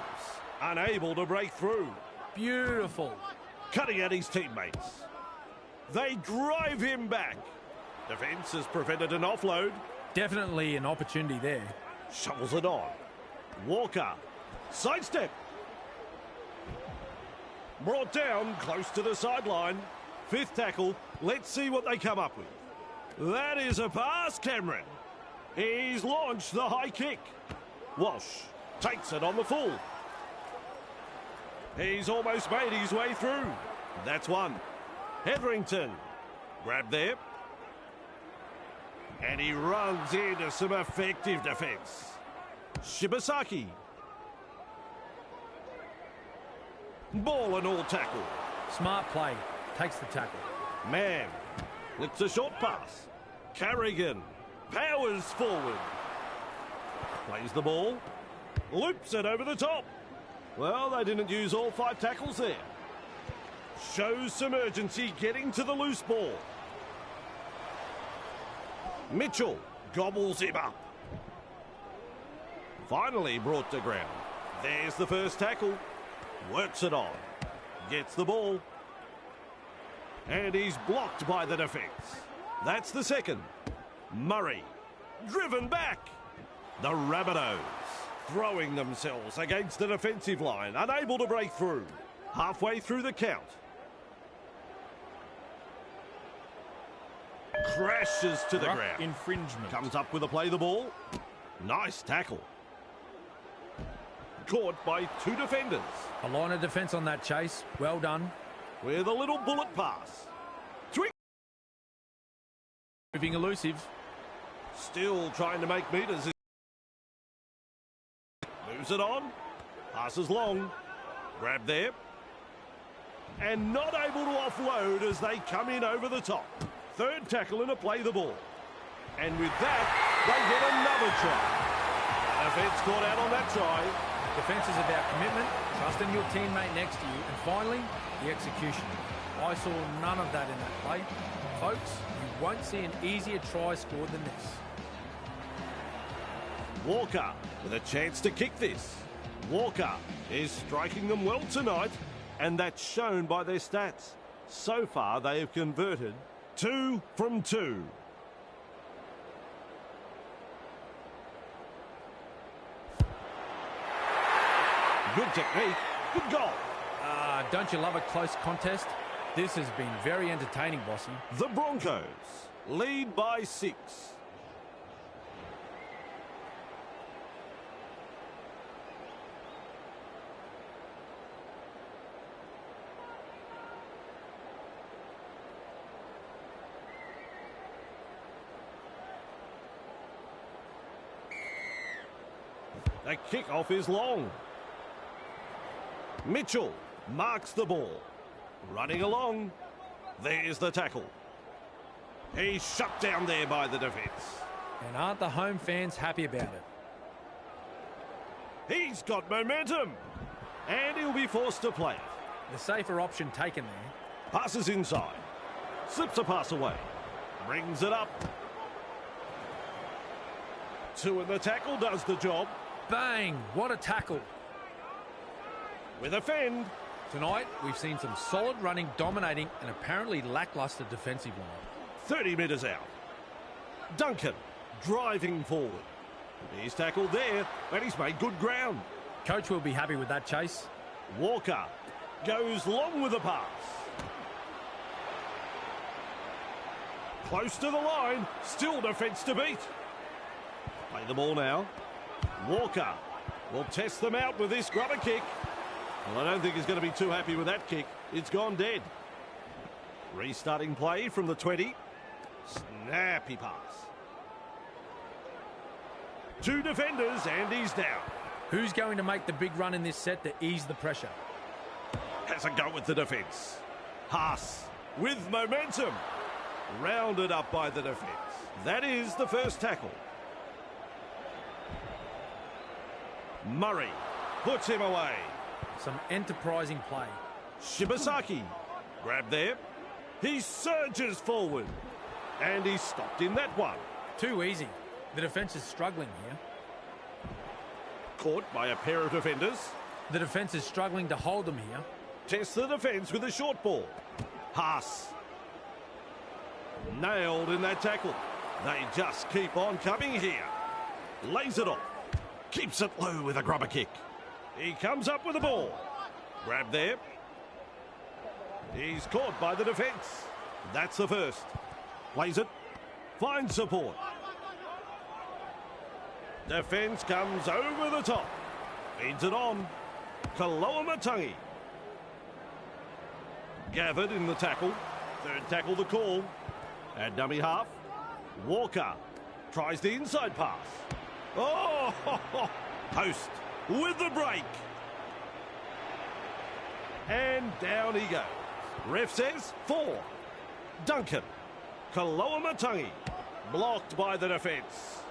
S1: unable to break through.
S2: Beautiful.
S1: Cutting at his teammates. They drive him back. Defence has prevented an offload.
S2: Definitely an opportunity there.
S1: Shovels it on. Walker. Sidestep. Brought down close to the sideline. 5th tackle. Let's see what they come up with. That is a pass, Cameron. He's launched the high kick. Walsh takes it on the full. He's almost made his way through. That's 1. Hetherington. Grab there. And he runs into some effective defence. Shibasaki. Ball and all tackle.
S2: Smart play. Takes the tackle.
S1: Man. Flicks a short pass. Carrigan. Powers forward. Plays the ball. Loops it over the top. Well, they didn't use all 5 tackles there. Shows some urgency getting to the loose ball. Mitchell gobbles him up. Finally brought to ground. There's the first tackle. Works it on. Gets the ball. And he's blocked by the defence. That's the second. Murray. Driven back. The Rabbitohs throwing themselves against the defensive line. Unable to break through. Halfway through the count. Crashes to the ground.
S2: Infringement.
S1: Comes up with a play the ball. Nice tackle. Caught by 2 defenders.
S2: A line of defence on that chase. Well done.
S1: with a little bullet pass.
S2: Moving elusive.
S1: Still trying to make metres. Moves it on. Passes long. Grab there. And not able to offload as they come in over the top. Third tackle and a play the ball. And with that, they get another try. Defence caught out on that try.
S2: Defence is about commitment, trusting your teammate next to you, and finally, the execution. I saw none of that in that play. Folks, you won't see an easier try scored than this.
S1: Walker with a chance to kick this. Walker is striking them well tonight, and that's shown by their stats. So far, they have converted 2 from 2. Good technique, good goal.
S2: Don't you love a close contest? This has been very entertaining, Bossy.
S1: The Broncos lead by 6. The kickoff is long. Mitchell marks the ball. Running along. There's the tackle. He's shut down there by the defence.
S2: And aren't the home fans happy about it?
S1: He's got momentum. And he'll be forced to play it.
S2: The safer option taken there.
S1: Passes inside. Slips a pass away. Brings it up. 2 in the tackle does the job.
S2: Bang! What a tackle.
S1: With a fend.
S2: Tonight, we've seen some solid running, dominating, and apparently lacklustre defensive line.
S1: 30 metres out. Duncan driving forward. He's tackled there, and he's made good ground.
S2: Coach will be happy with that chase.
S1: Walker goes long with the pass. Close to the line, still defence to beat. Play the ball now. Walker will test them out with this grubber kick. Well, I don't think he's going to be too happy with that kick. It's gone dead. Restarting play from the 20. Snappy pass. 2 defenders and he's down.
S2: Who's going to make the big run in this set to ease the pressure?
S1: Has a go with the defence. Haas with momentum. Rounded up by the defence. That is the first tackle. Murray puts him away.
S2: Some enterprising play.
S1: Shibasaki. Grab there. He surges forward. And he's stopped in that one.
S2: Too easy. The defence is struggling here.
S1: Caught by a pair of defenders.
S2: The defence is struggling to hold them here.
S1: Tests the defence with a short ball. Haas. Nailed in that tackle. They just keep on coming here. Lays it off. Keeps it low with a grubber kick. He comes up with the ball. Grab there. He's caught by the defence. That's the first. Plays it. Finds support. Defence comes over the top. Feeds it on. Kaloamatangi. Gathered in the tackle. Third tackle the call. At dummy half. Walker tries the inside pass. Oh, Post with the break. And down he goes. Ref says 4. Duncan. Kaloamatangi. Blocked by the defence.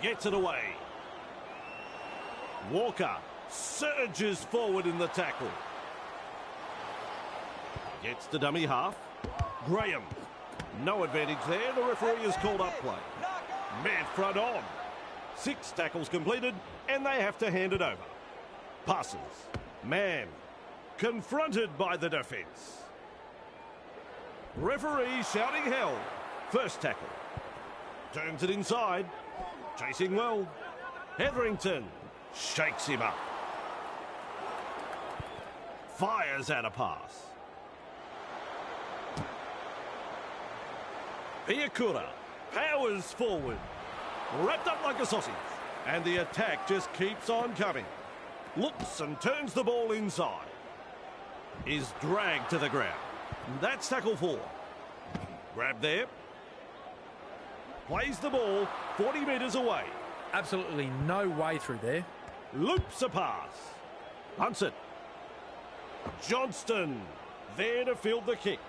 S1: Gets it away. Walker surges forward in the tackle. Gets the dummy half. Graham. No advantage there. The referee has called up play. Mad front on. 6 tackles completed, and they have to hand it over. Passes. Man. Confronted by the defence. Referee shouting held. First tackle. Turns it inside. Chasing well. Hetherington shakes him up. Fires out a pass. Iakura powers forward. Wrapped up like a sausage. And the attack just keeps on coming. Looks and turns the ball inside. is dragged to the ground. That's tackle 4. Grab there. Plays the ball 40 metres away.
S2: Absolutely no way through there.
S1: Loops a pass. Hunts it. Johnston there to field the kick.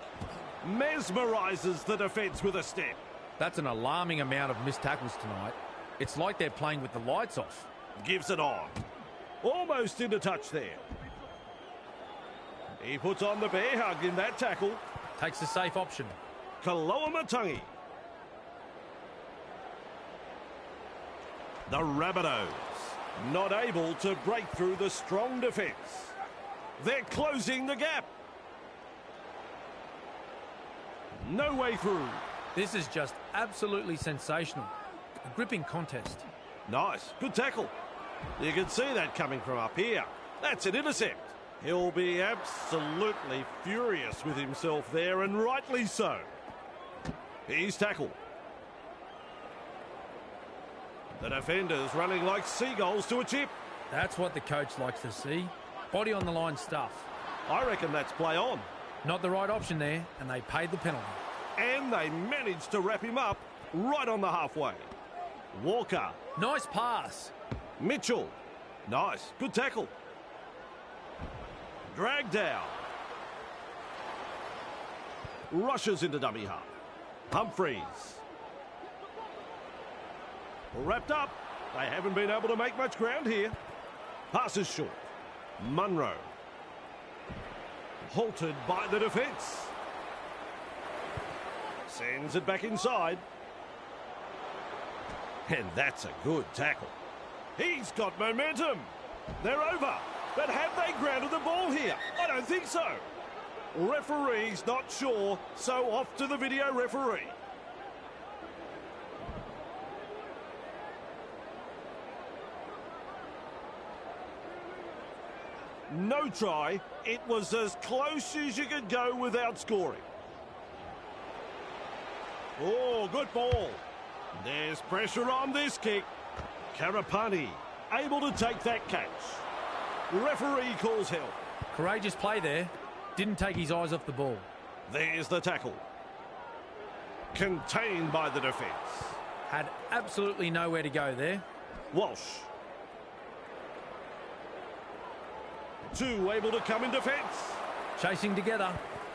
S1: Mesmerises the defence with a step.
S2: That's an alarming amount of missed tackles tonight. It's like they're playing with the lights off.
S1: Gives it on. Almost into touch there. He puts on the bear hug in that tackle.
S2: Takes the safe option.
S1: Kaloamatangi. The Rabbitohs not able to break through the strong defence. They're closing the gap. No way through.
S2: This is just absolutely sensational. A gripping contest.
S1: Nice. Good tackle. You can see that coming from up here. That's an intercept. He'll be absolutely furious with himself there, and rightly so. He's tackled. The defenders running like seagulls to a chip.
S2: That's what the coach likes to see. Body on the line stuff.
S1: I reckon that's play on.
S2: Not the right option there, and they paid the penalty.
S1: And they managed to wrap him up right on the halfway. Walker.
S2: Nice pass.
S1: Mitchell. Nice. Good tackle. Dragged down. Rushes into dummy half. Humphreys. Wrapped up. They haven't been able to make much ground here. Passes short. Munro. Halted by the defence. Sends it back inside. And that's a good tackle. He's got momentum. They're over. But have they grounded the ball here? I don't think so. Referee's not sure, so off to the video referee. No try. It was as close as you could go without scoring. Oh, good ball. There's pressure on this kick. Karapani able to take that catch. Referee calls help.
S2: Courageous play there. Didn't take his eyes off the ball.
S1: There's the tackle. Contained by the defence.
S2: Had absolutely nowhere to go there.
S1: Walsh. Two able to come in defence.
S2: Chasing together.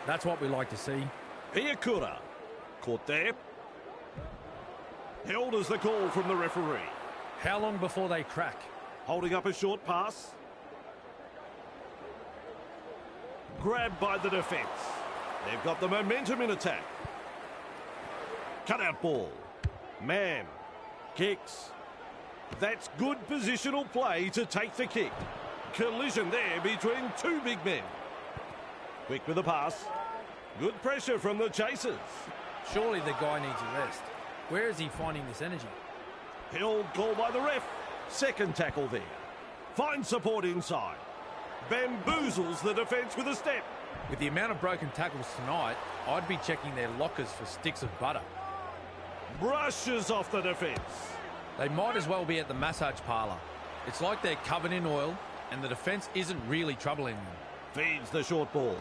S2: That's what we like to see.
S1: Piakura. Caught there. Held as the call from the referee.
S2: How long before they crack?
S1: Holding up a short pass. Grabbed by the defence. They've got the momentum in attack. Cut out ball. Mann. Kicks. That's good positional play to take the kick. Collision there between two big men. Quick with the pass. Good pressure from the chasers.
S2: Surely the guy needs a rest. Where is he finding this energy?
S1: Held call by the ref. Second tackle there. Finds support inside. Bamboozles the defence with a step.
S2: With the amount of broken tackles tonight, I'd be checking their lockers for sticks of butter.
S1: Brushes off the defence.
S2: They might as well be at the massage parlour. It's like they're covered in oil and the defence isn't really troubling them.
S1: Feeds the short ball.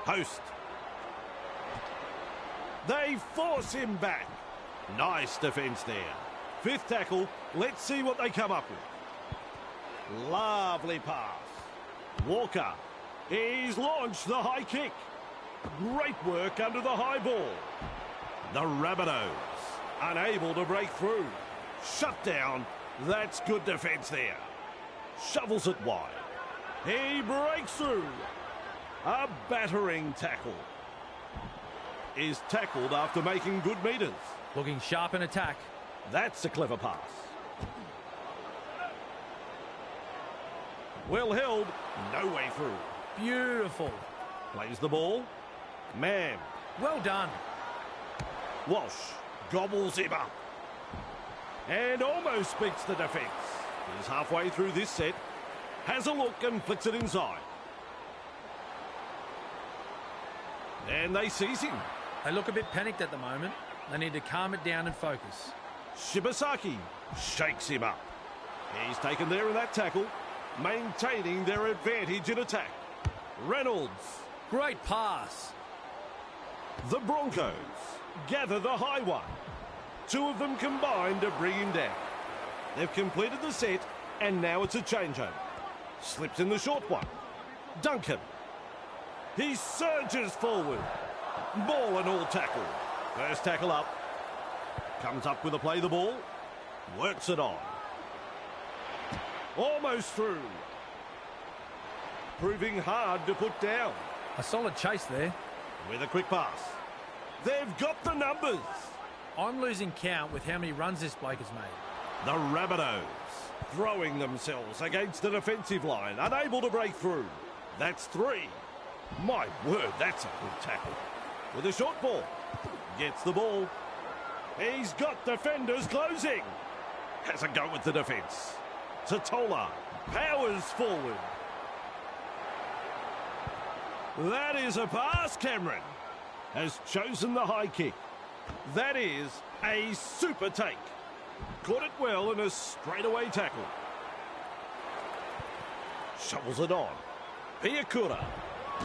S1: Host. They force him back. Nice defence there. Fifth tackle. Let's see what they come up with. Lovely pass. Walker. He's launched the high kick. Great work under the high ball. The Rabbitohs unable to break through. Shut down. That's good defence there. Shovels it wide. He breaks through. A battering tackle. Is tackled after making good metres.
S2: Looking sharp in attack.
S1: That's a clever pass. Well held. No way through.
S2: Beautiful.
S1: Plays the ball. Mann.
S2: Well done.
S1: Walsh gobbles him up. And almost beats the defence. He's halfway through this set. Has a look and flicks it inside. And they seize him.
S2: They look a bit panicked at the moment. They need to calm it down and focus.
S1: Shibasaki shakes him up. He's taken there in that tackle, maintaining their advantage in attack. Reynolds.
S2: Great pass.
S1: The Broncos gather the high one. Two of them combine to bring him down. They've completed the set, and now it's a changeover. Slips in the short one. Duncan. He surges forward. Ball and all tackle. First tackle up. Comes up with a play the ball. Works it on. Almost through. Proving hard to put down.
S2: A solid chase there.
S1: With a quick pass. They've got the numbers.
S2: I'm losing count with how many runs this bloke has made.
S1: The Rabbitohs throwing themselves against the defensive line, unable to break through. That's 3. My word, that's a good tackle. With a short ball. Gets the ball. He's got defenders closing. Has a go with the defence. Totola powers forward. That is a pass, Cameron. Has chosen the high kick. That is a super take. Caught it well in a straightaway tackle. Shovels it on. Piakura.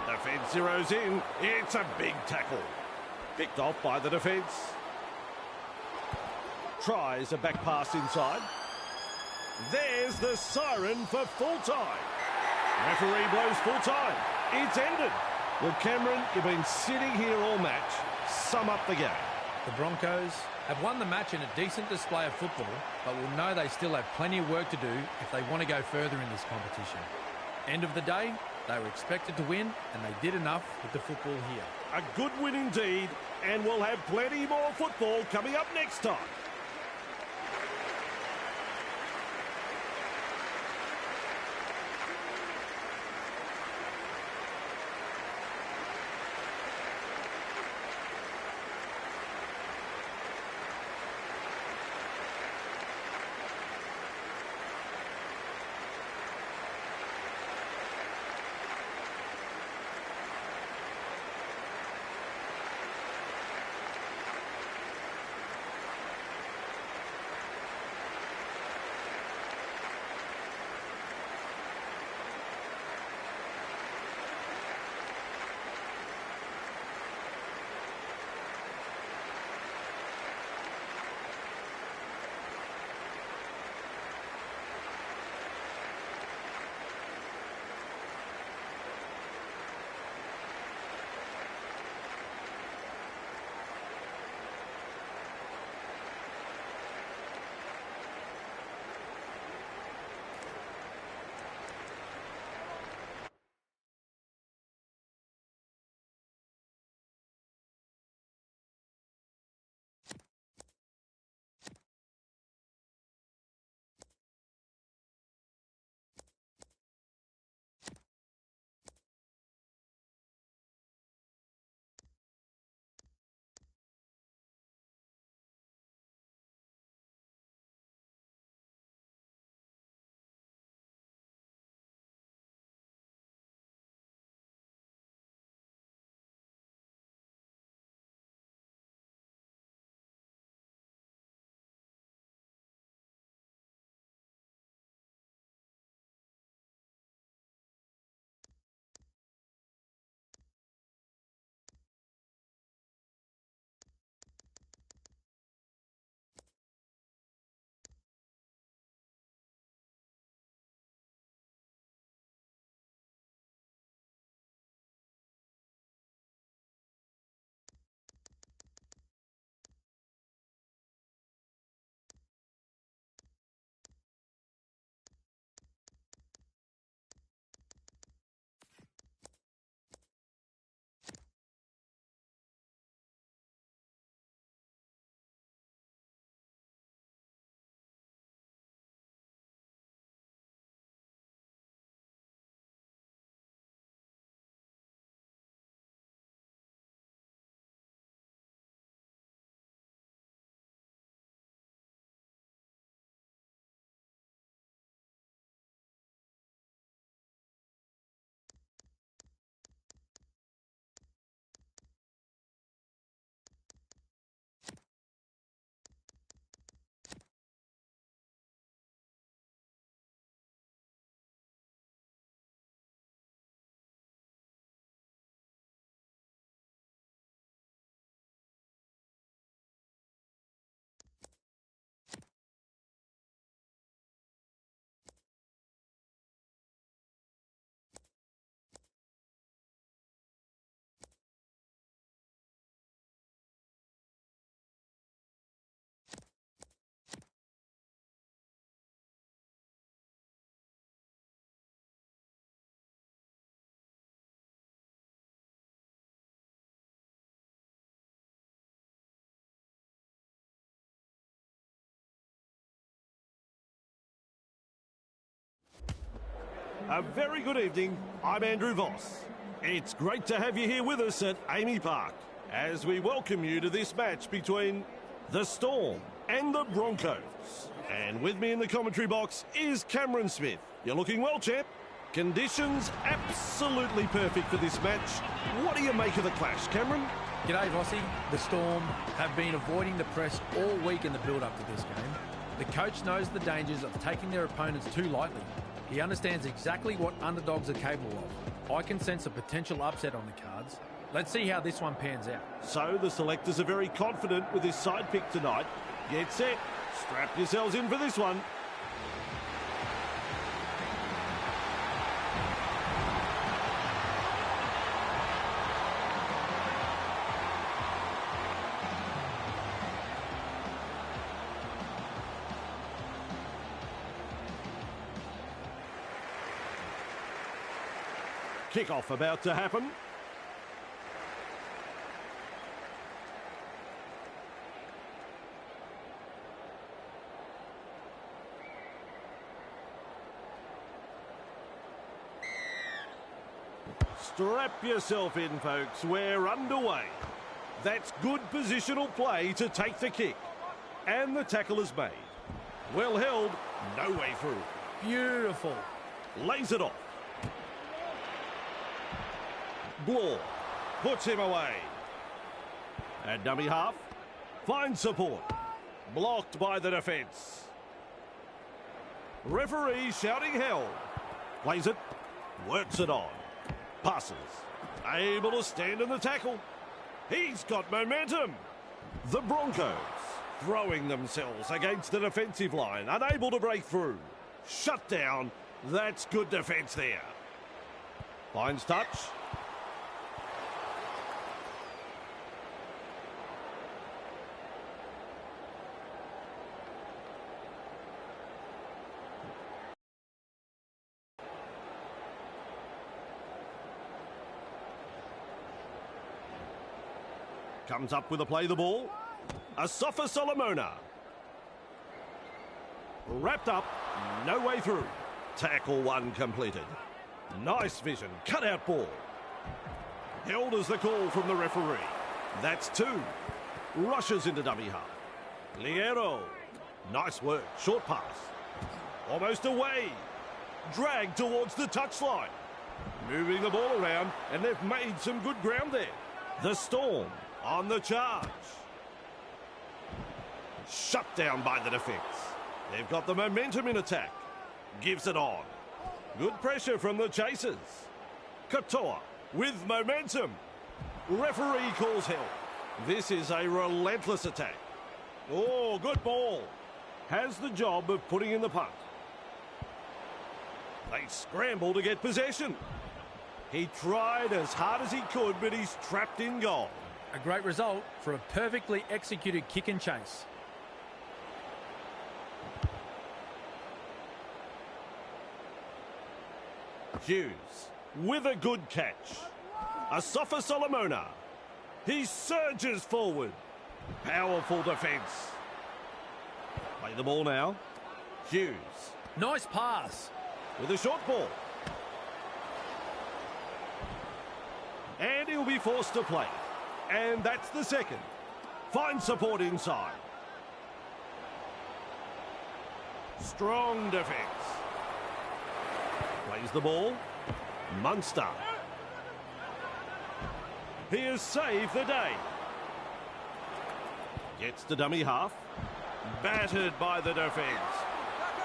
S1: Defence zeroes in. It's a big tackle. Picked off by the defence. Tries a back pass inside. There's the siren for full time. Referee blows full time. It's ended. Well, Cameron, you've been sitting here all match. Sum up the game.
S2: The Broncos have won the match in a decent display of football, but will know they still have plenty of work to do if they want to go further in this competition. End of the day, they were expected to win, and they did enough with the football here.
S1: A good win indeed, and we'll have plenty more football coming up next time. A very good evening. I'm Andrew Voss. It's great to have you here with us at Amy Park as we welcome you to this match between the Storm and the Broncos. And with me in the commentary box is Cameron Smith. You're looking well, champ. Conditions absolutely perfect for this match. What do you make of the clash, Cameron?
S2: G'day, Vossi. The Storm have been avoiding the press all week in the build-up to this game. The coach knows the dangers of taking their opponents too lightly. He understands exactly what underdogs are capable of. I can sense a potential upset on the cards. Let's see how this one pans out.
S1: So the selectors are very confident with this side pick tonight. Get set. Strap yourselves in for this one. Kick-off about to happen. Strap yourself in, folks. We're underway. That's good positional play to take the kick. And the tackle is made. Well held, no way through.
S2: Beautiful.
S1: Lays it off. Bloor puts him away. At dummy half, finds support. Blocked by the defence. Referee shouting held. Plays it, works it on. Passes. Able to stand in the tackle. He's got momentum. The Broncos throwing themselves against the defensive line, unable to break through. Shut down. That's good defence there. Finds touch. Comes up with a play the ball. Asafa Solomona. Wrapped up. No way through. Tackle one completed. Nice vision. Cut out ball. Held as the call from the referee. That's two. Rushes into dummy half. Liero. Nice work. Short pass. Almost away. Dragged towards the touchline. Moving the ball around, and they've made some good ground there. The Storm on the charge. Shut down by the defence. They've got the momentum in attack. Gives it on. Good pressure from the chasers. Katoa with momentum. Referee calls help. This is a relentless attack. Oh, good ball. Has the job of putting in the punt. They scramble to get possession. He tried as hard as he could, but he's trapped in goal.
S2: A great result for a perfectly executed kick and chase.
S1: Hughes with a good catch. Asafa Solomona. He surges forward. Powerful defence. Play the ball now. Hughes.
S2: Nice pass.
S1: With a short ball. And he'll be forced to play. And that's the second. Finds support inside. Strong defence. Plays the ball. Munster. He has saved the day. Gets to dummy half. Battered by the defence.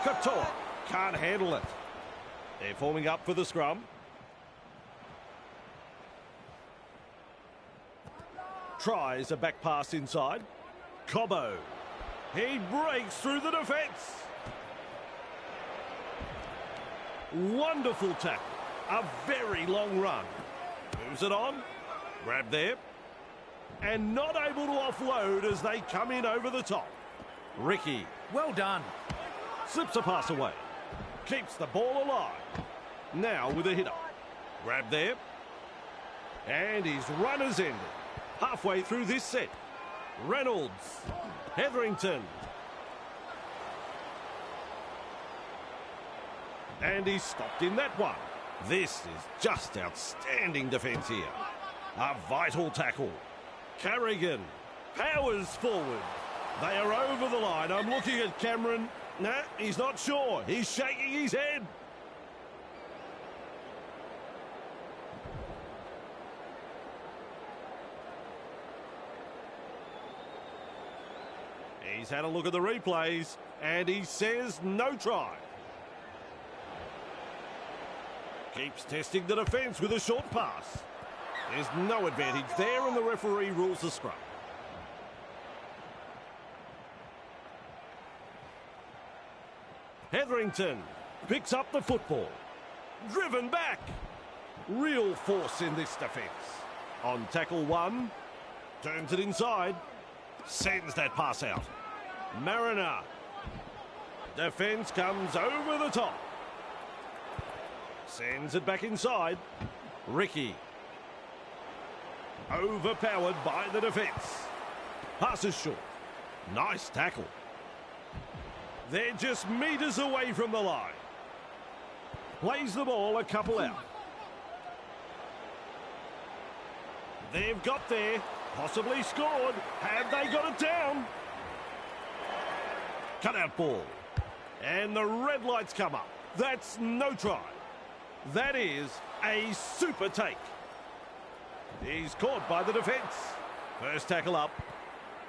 S1: Katoa can't handle it. They're forming up for the scrum. Tries a back pass inside. Cobbo. He breaks through the defence. Wonderful tackle. A very long run. Moves it on. Grab there. And not able to offload as they come in over the top. Ricky.
S2: Well done.
S1: Slips a pass away. Keeps the ball alive. Now with a hitter. Grab there. And his run has ended. Halfway through this set. Reynolds. Hetherington. And he's stopped in that one. This is just outstanding defence here. A vital tackle. Carrigan powers forward. They are over the line. I'm looking at Cameron. Nah, he's not sure. He's shaking his head. He's had a look at the replays, and he says no try. Keeps testing the defence with a short pass. There's no advantage there, and the referee rules the scrum. Hetherington picks up the football. Driven back. Real force in this defence. On tackle one. Turns it inside. Sends that pass out. Mariner. Defence comes over the top. Sends it back inside. Ricky. Overpowered by the defence. Passes short. Nice tackle. They're just metres away from the line. Plays the ball a couple out. They've got there. Possibly scored. Have they got it down? Cut out ball. And the red lights come up. That's no try. That is a super take. He's caught by the defence. First tackle up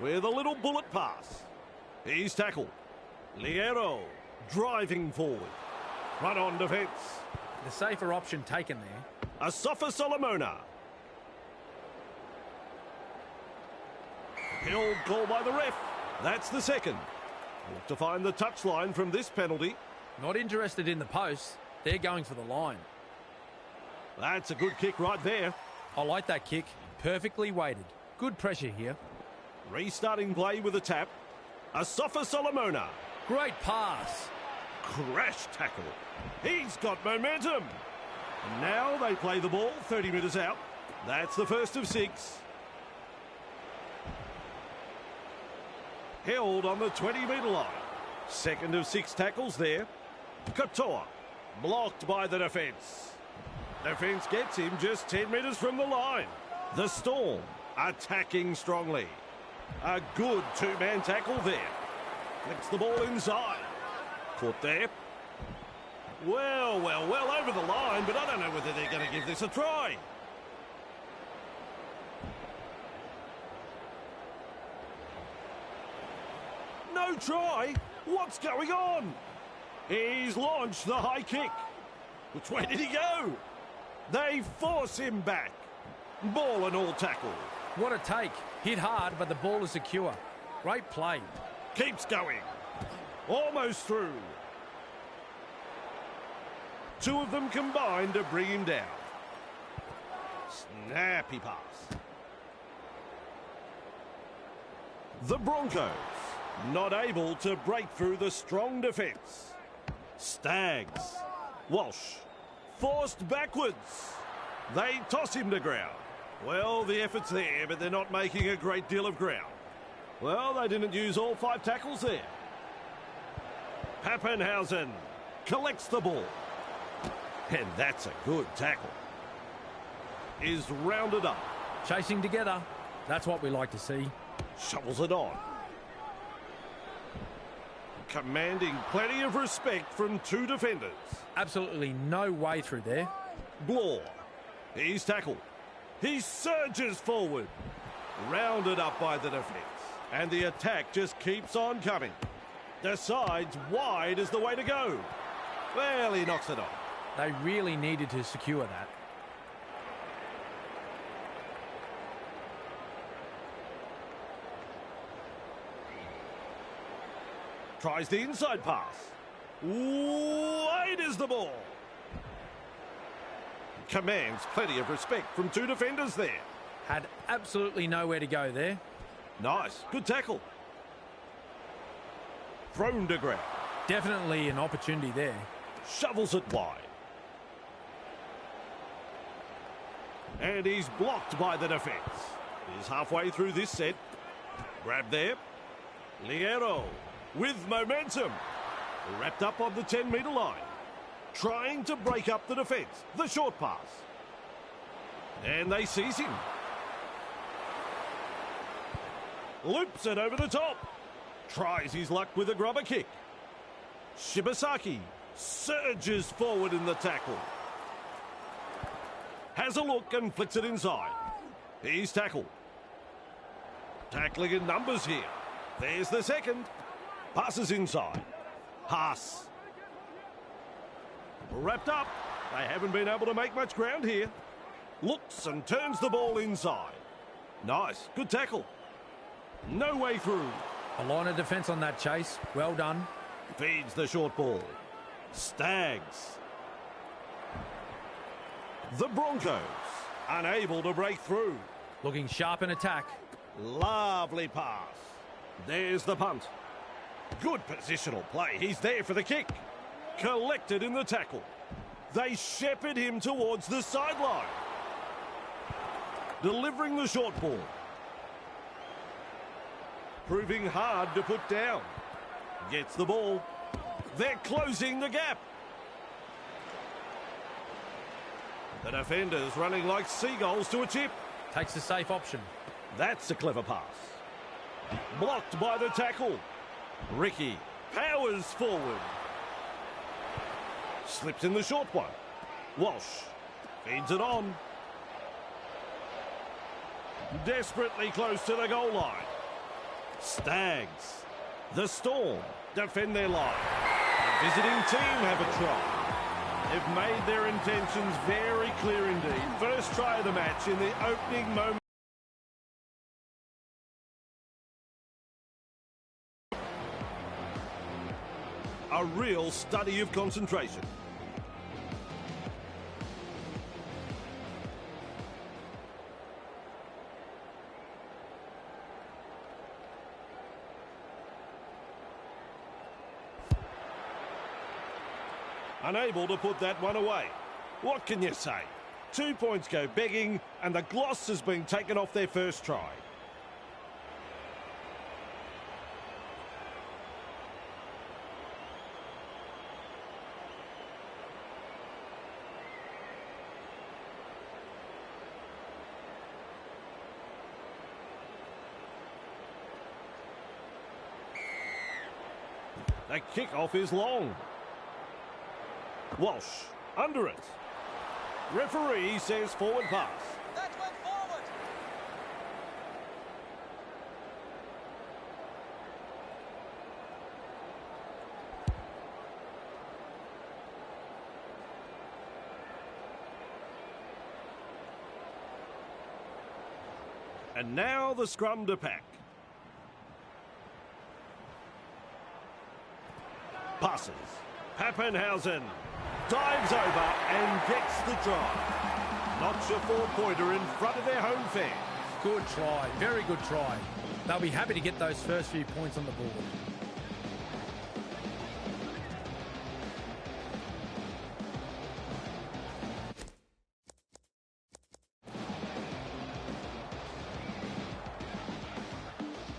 S1: with a little bullet pass. He's tackled. Liero driving forward. Run on defence.
S2: The safer option taken there.
S1: Asafa Solomona. Hill called by the ref. That's the second. Look to find the touchline from this penalty.
S2: Not interested in the post. They're going for the line.
S1: That's a good kick right there.
S2: I like that kick. Perfectly weighted. Good pressure here.
S1: Restarting play with a tap. Asafa Solomona.
S2: Great pass.
S1: Crash tackle. He's got momentum. And now they play the ball 30 metres out. That's the first of 6. Held on the 20-metre line. Second of 6 tackles there. Katoa. Blocked by the defence. Defence gets him just 10 metres from the line. The Storm attacking strongly. A good two-man tackle there. Flicks the ball inside. Caught there. Well over the line, but I don't know whether they're going to give this a try. No try? What's going on? He's launched the high kick. Which way did he go? They force him back. Ball and all tackle.
S2: What a take. Hit hard, but the ball is secure. Great play.
S1: Keeps going. Almost through. Two of them combined to bring him down. Snappy pass. The Broncos not able to break through the strong defence. Stags. Walsh. Forced backwards. They toss him to ground. Well, the effort's there, but they're not making a great deal of ground. Well, they didn't use all 5 tackles there. Pappenhausen collects the ball. And that's a good tackle. Is rounded up.
S2: Chasing together. That's what we like to see.
S1: Shovels it on. Commanding plenty of respect from 2 defenders.
S2: Absolutely no way through there.
S1: Blore. He's tackled. He surges forward. Rounded up by the defence. And the attack just keeps on coming. Decides wide is the way to go. Well, he knocks it off.
S2: They really needed to secure that.
S1: Tries the inside pass. Wide is the ball. Commands plenty of respect from 2 defenders there.
S2: Had absolutely nowhere to go there.
S1: Nice. Good tackle. Thrown to ground.
S2: Definitely an opportunity there.
S1: Shovels it wide. And he's blocked by the defence. He's halfway through this set. Grab there. Liero with momentum. Wrapped up on the 10-metre line. trying to break up the defence. The short pass. And they seize him. Loops it over the top. Tries his luck with a grubber kick. Shibasaki surges forward in the tackle. Has a look and flicks it inside. He's tackled. Tackling in numbers here. There's the second. Passes inside. Haas. Wrapped up. They haven't been able to make much ground here. Looks and turns the ball inside. Nice. Good tackle. No way through.
S2: A line of defence on that chase. Well done.
S1: Feeds the short ball. Stags. The Broncos unable to break through.
S2: Looking sharp in attack.
S1: Lovely pass. There's the punt. Good positional play. He's there for the kick. Collected in the tackle. They shepherd him towards the sideline. Delivering the short ball. Proving hard to put down. Gets the ball. They're closing the gap. The defenders running like seagulls to a chip.
S2: Takes the safe option.
S1: That's a clever pass. Blocked by the tackle. Ricky powers forward. Slips in the short one. Walsh feeds it on. Desperately close to the goal line. Stags. The Storm defend their line. The visiting team have a try. They've made their intentions very clear indeed. First try of the match in the opening moment. A real study of concentration. Unable to put that one away. What can you say? 2 points go begging, and the gloss has been taken off their first try. The kickoff is long. Walsh, under it. Referee says forward pass.
S3: That went forward.
S1: And now the scrum to pack. Passes. Pappenhausen dives over and gets the try. Notch a four-pointer in front of their home fans.
S2: Good try. Very good try. They'll be happy to get those first few points on the board.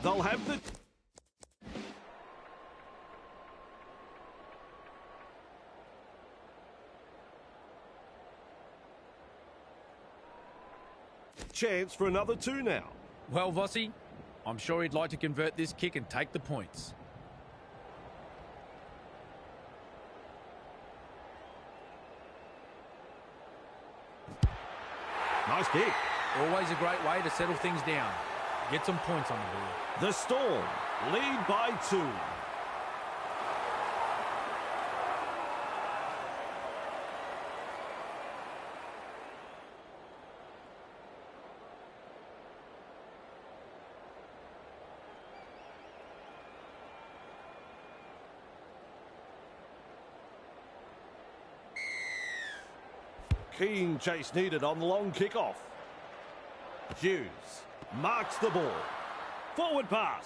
S1: They'll have the... chance for another two now.
S2: Well, Vossi, I'm sure he'd like to convert this kick and take the points.
S1: Nice kick.
S2: Always a great way to settle things down. Get some points on the board.
S1: The Storm lead by 2. Keen chase needed on the long kickoff. Hughes marks the ball. Forward pass.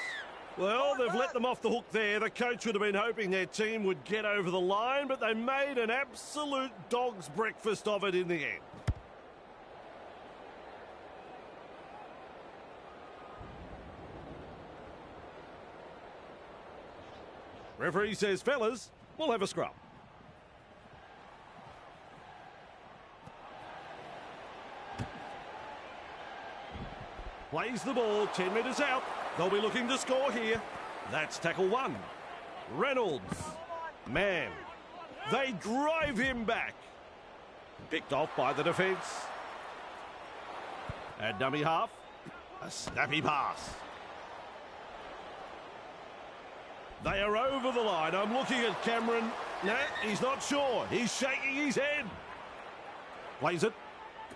S1: Well, they've let them off the hook there. The coach would have been hoping their team would get over the line, but they made an absolute dog's breakfast of it in the end. Referee says, fellas, we'll have a scrum. Plays the ball 10 metres out. They'll be looking to score here. That's tackle 1. Reynolds. Man. They drive him back. Picked off by the defence. And dummy half. A snappy pass. They are over the line. I'm looking at Cameron. No, he's not sure. He's shaking his head. Plays it.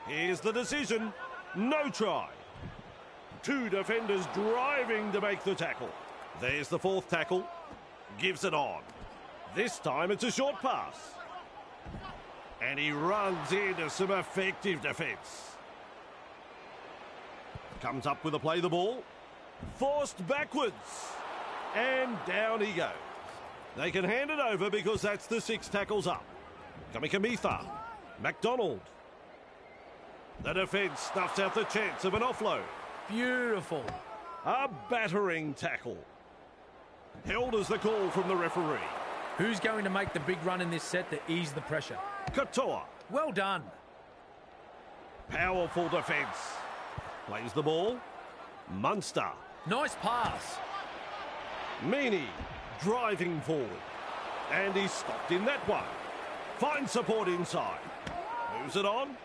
S1: Here's the decision. No try. 2 defenders driving to make the tackle. There's the 4th tackle. Gives it on. This time it's a short pass. And he runs into some effective defence. Comes up with a play the ball. Forced backwards. And down he goes. They can hand it over because that's the 6 tackles up. Kamikamitha. McDonald. The defence snuffs out the chance of an offload.
S2: Beautiful.
S1: A battering tackle. Held as the call from the referee.
S2: Who's going to make the big run in this set to ease the pressure?
S1: Katoa.
S2: Well done.
S1: Powerful defence. Plays the ball. Munster.
S2: Nice pass.
S1: Meany driving forward. And he's stopped in that one. Finds support inside. Moves it on.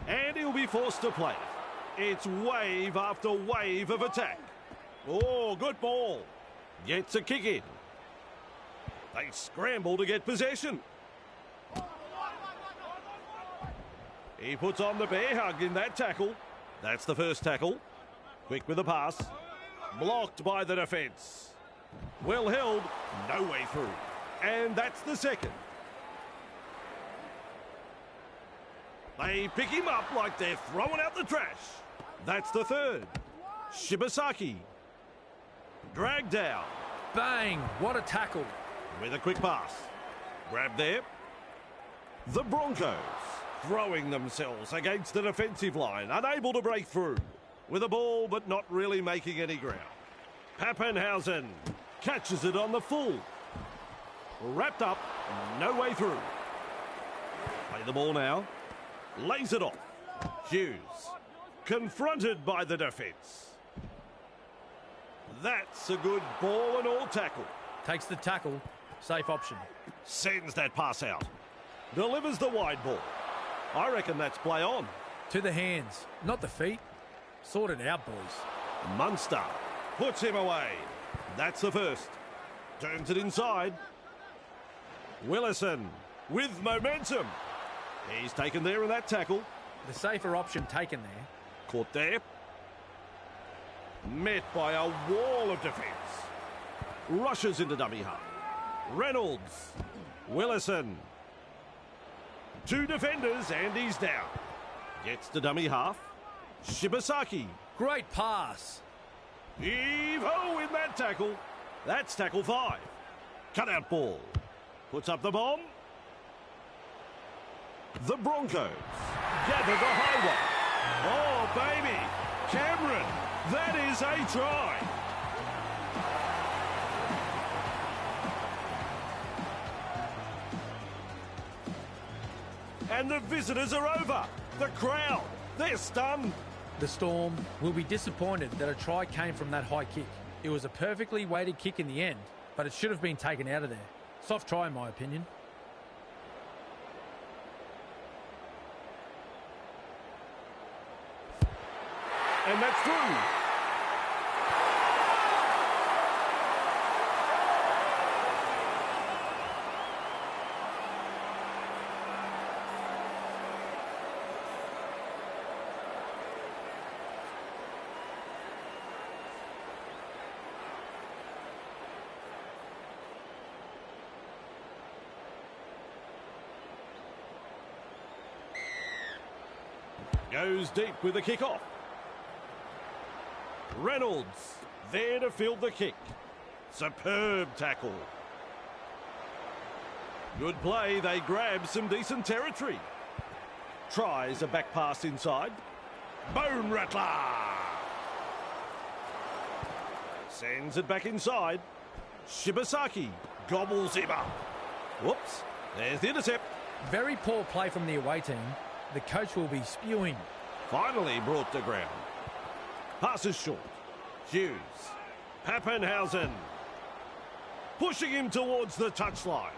S1: And he'll be forced to play it. It's wave after wave of attack. Oh, good ball. Gets a kick in. They scramble to get possession. He puts on the bear hug in that tackle. That's the first tackle. Quick with the pass. Blocked by the defence. Well held. No way through. And that's the second. They pick him up like they're throwing out the trash. That's the third. Shibasaki. Dragged down.
S2: Bang! What a tackle.
S1: With a quick pass. Grab there. The Broncos throwing themselves against the defensive line, unable to break through. With a ball, but not really making any ground. Pappenhausen catches it on the full. Wrapped up, no way through. Play the ball now. Lays it off. Hughes. Confronted by the defence. That's a good ball and all tackle.
S2: Takes the tackle. Safe option.
S1: Sends that pass out. Delivers the wide ball. I reckon that's play on.
S2: To the hands, not the feet. Sort it out, boys.
S1: Munster puts him away. That's the first. Turns it inside. Willison with momentum. He's taken there in that tackle.
S2: The safer option taken there.
S1: Caught there. Met by a wall of defence. Rushes into dummy half. Reynolds. Willison. 2 defenders and he's down. Gets to dummy half. Shibasaki.
S2: Great pass.
S1: Heave-ho in that tackle. That's tackle 5. Cut-out ball. Puts up the bomb. The Broncos gather the high one. Oh, baby. Cameron, that is a try. And the visitors are over. The crowd, they're stunned.
S2: The Storm will be disappointed that a try came from that high kick. It was a perfectly weighted kick in the end, but it should have been taken out of there. Soft try, in my opinion.
S1: And that's through. Goes deep with the kick-off. Reynolds there to field the kick. Superb tackle. Good play. They grab some decent territory. Tries a back pass inside. Bone rattler. Sends it back inside. Shibasaki gobbles him up. Whoops. There's the intercept.
S2: Very poor play from the away team. The coach will be spewing.
S1: Finally brought to ground. Passes short. Hughes. Pappenhausen. Pushing him towards the touchline.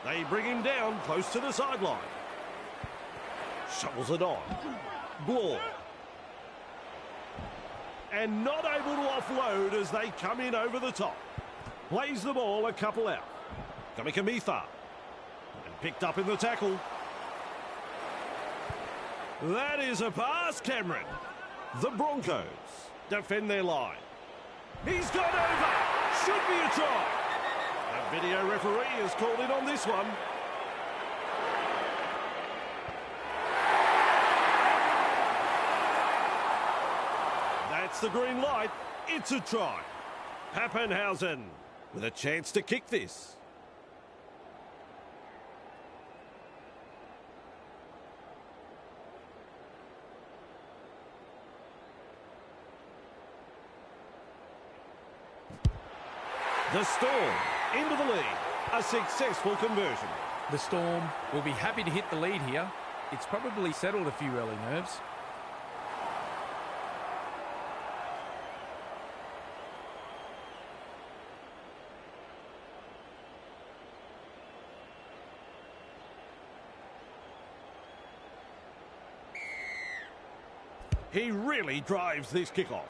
S1: They bring him down close to the sideline. Shovels it on. Blore. And not able to offload as they come in over the top. Plays the ball a couple out. Kamikamitha. And picked up in the tackle. That is a pass, Cameron. The Broncos defend their line. He's gone over. Should be a try. A video referee has called in on this one. That's the green light. It's a try. Pappenhausen with a chance to kick this. The Storm into the lead. A successful conversion.
S2: The Storm will be happy to hit the lead here. It's probably settled a few early nerves.
S1: He really drives this kickoff.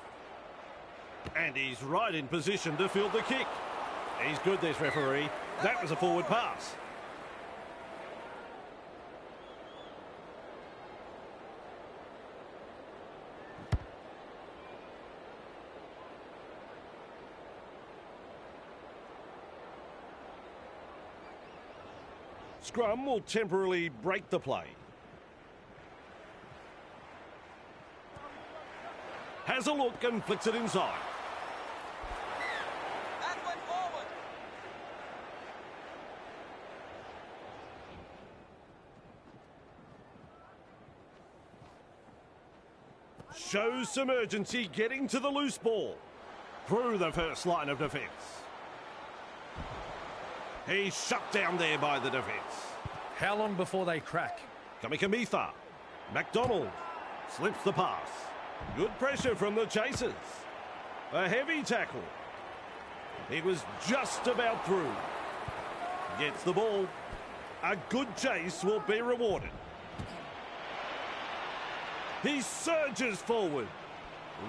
S1: And he's right in position to field the kick. He's good, this referee. That was a forward pass. Scrum will temporarily break the play. Has a look and flicks it inside.
S3: And went forward.
S1: Shows some urgency getting to the loose ball. Through the first line of defence. He's shut down there by the defence.
S2: How long before they crack?
S1: Kamikamitha. McDonald slips the pass. Good pressure from the chasers. A heavy tackle. He was just about through. Gets the ball. A good chase will be rewarded. He surges forward.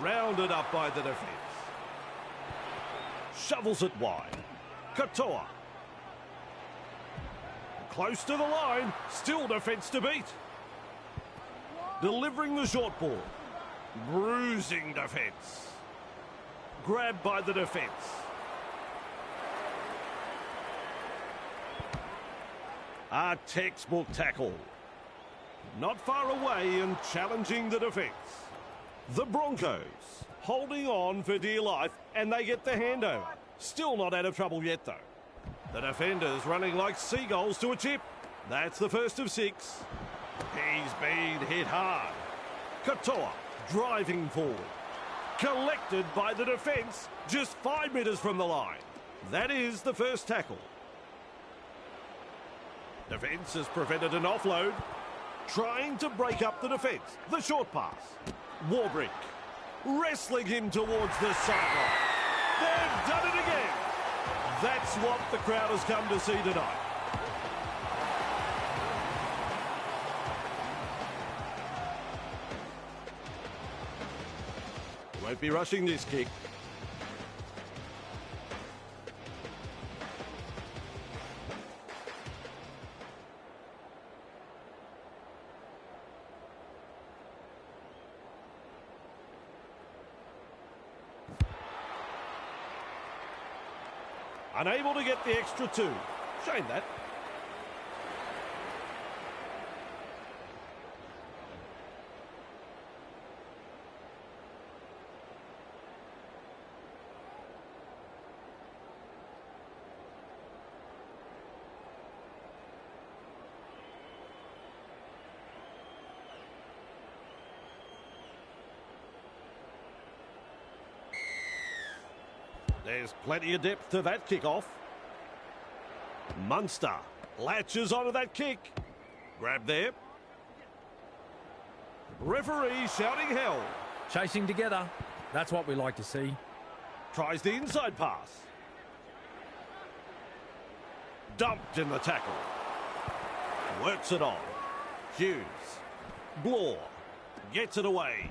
S1: Rounded up by the defence. Shovels it wide. Katoa. Close to the line. Still defence to beat. Delivering the short ball. Bruising defence. Grabbed by the defence. A textbook tackle. Not far away and challenging the defence. The Broncos holding on for dear life and they get the handover. Still not out of trouble yet though. The defenders running like seagulls to a chip. That's the first of 6. He's been hit hard. Katoa driving forward. Collected by the defence just 5 metres from the line. That is the first tackle. Defence has prevented an offload. Trying to break up the defence. The short pass. Warbrick wrestling him towards the sideline. They've done it again. That's what the crowd has come to see tonight. Won't be rushing this kick. Unable to get the extra 2. Shame that. There's plenty of depth to that kickoff. Munster latches onto that kick. Grab there. Referee shouting hell.
S2: Chasing together. That's what we like to see.
S1: Tries the inside pass. Dumped in the tackle. Works it on. Hughes. Blore. Gets it away.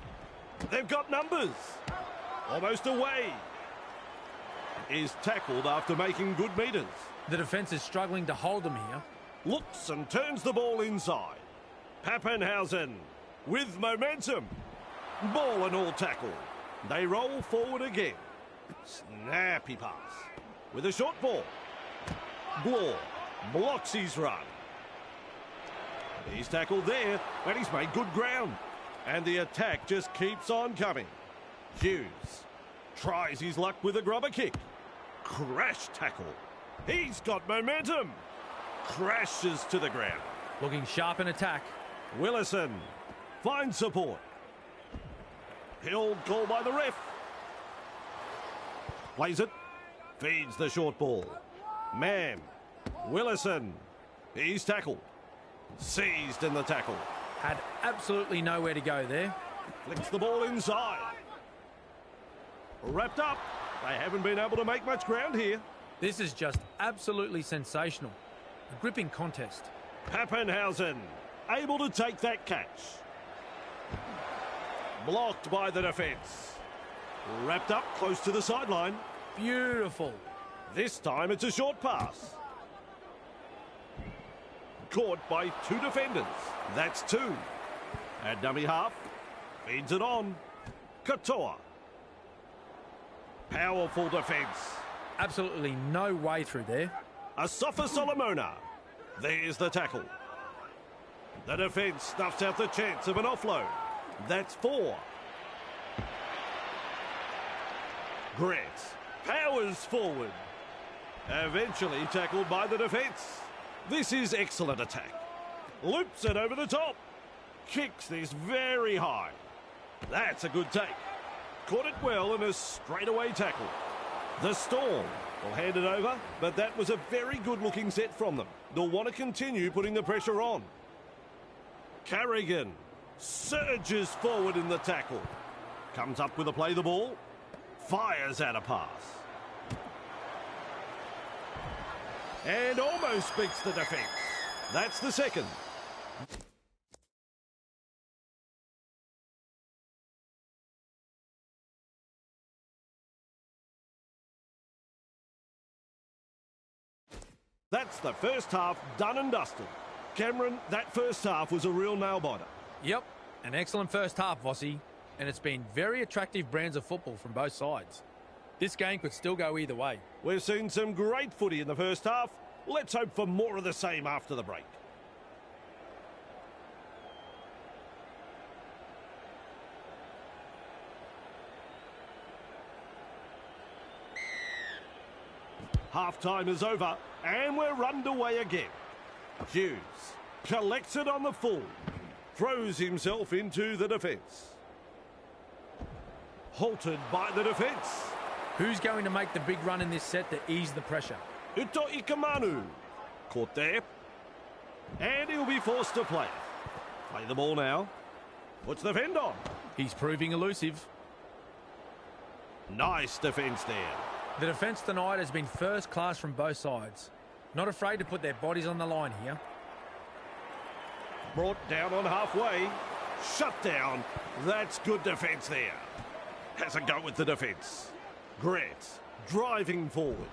S1: They've got numbers. Almost away. Is tackled after making good metres.
S2: The defence is struggling to hold them here.
S1: Looks and turns the ball inside. Pappenhausen with momentum. Ball and all tackle. They roll forward again. Snappy pass. With a short ball. Blore blocks his run. He's tackled there, and he's made good ground. And the attack just keeps on coming. Hughes tries his luck with a grubber kick. Crash tackle. He's got momentum. Crashes to the ground.
S2: Looking sharp in attack.
S1: Willison finds support. Held call by the ref. Plays it. Feeds the short ball. Mann. Willison. He's tackled. Seized in the tackle.
S2: Had absolutely nowhere to go there.
S1: Flicks the ball inside. Wrapped up. They haven't been able to make much ground here.
S2: This is just absolutely sensational. A gripping contest.
S1: Pappenhausen able to take that catch. Blocked by the defence. Wrapped up close to the sideline.
S2: Beautiful.
S1: This time it's a short pass. Caught by two defenders. That's two. At dummy half. Feeds it on. Katoa. Powerful defence.
S2: Absolutely no way through there.
S1: Asafa Solomona. There's the tackle. The defence snuffs out the chance of an offload. That's four. Grant powers forward. Eventually tackled by the defence. This is excellent attack. Loops it over the top. Kicks this very high. That's a good take. Caught it well and a straightaway tackle. The Storm will hand it over, but that was a very good-looking set from them. They'll want to continue putting the pressure on. Carrigan surges forward in the tackle. Comes up with a play the ball. Fires out a pass. And almost beats the defence. That's the second. That's the first half done and dusted. Cameron, that first half was a real nail-biter.
S2: Yep, an excellent first half, Vossi. And it's been very attractive brands of football from both sides. This game could still go either way.
S1: We've seen some great footy in the first half. Let's hope for more of the same after the break. Half-time is over, and we're underway again. Hughes collects it on the full. Throws himself into the defence. Halted by the defence.
S2: Who's going to make the big run in this set to ease the pressure?
S1: Uto Ikamanu. Caught there. And he'll be forced to play. Play the ball now. Puts the fend on.
S2: He's proving elusive.
S1: Nice defence there.
S2: The defence tonight has been first class from both sides. Not afraid to put their bodies on the line here.
S1: Brought down on halfway. Shut down. That's good defence there. Has a go with the defence. Grant driving forward.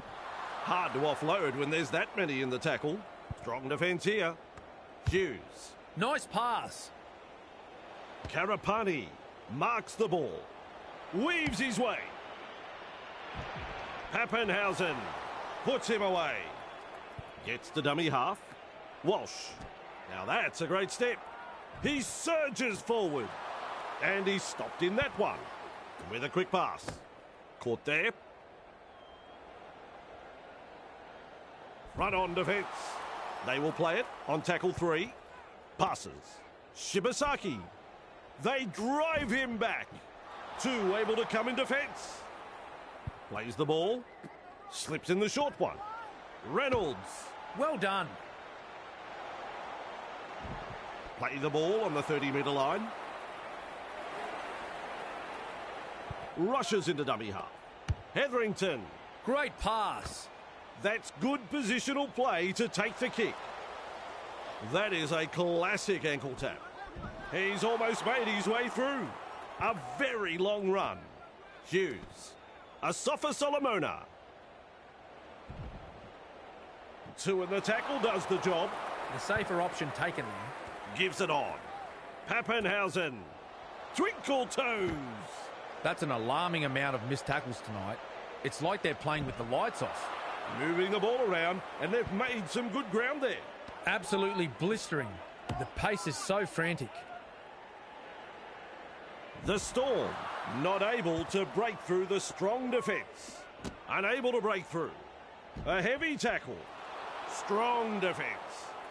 S1: Hard to offload when there's that many in the tackle. Strong defence here. Hughes.
S2: Nice pass.
S1: Karapani marks the ball. Weaves his way. Pappenhausen puts him away. Gets the dummy half. Walsh. Now that's a great step. He surges forward. And he's stopped in that one. With a quick pass. Caught there. Front on defence. They will play it on tackle 3. Passes. Shibasaki. They drive him back. 2 able to come in defence. Plays the ball. Slips in the short one. Reynolds.
S2: Well done.
S1: Play the ball on the 30-metre line. Rushes into dummy half. Hetherington.
S2: Great pass.
S1: That's good positional play to take the kick. That is a classic ankle tap. He's almost made his way through. A very long run. Hughes. Asafa Solomona. Two in the tackle does the job.
S2: The safer option taken there.
S1: Gives it on. Pappenhausen. Twinkle toes.
S2: That's an alarming amount of missed tackles tonight. It's like they're playing with the lights off.
S1: Moving the ball around, and they've made some good ground there.
S2: Absolutely blistering. The pace is so frantic.
S1: The Storm not able to break through the strong defence. Unable to break through. A heavy tackle. Strong defence.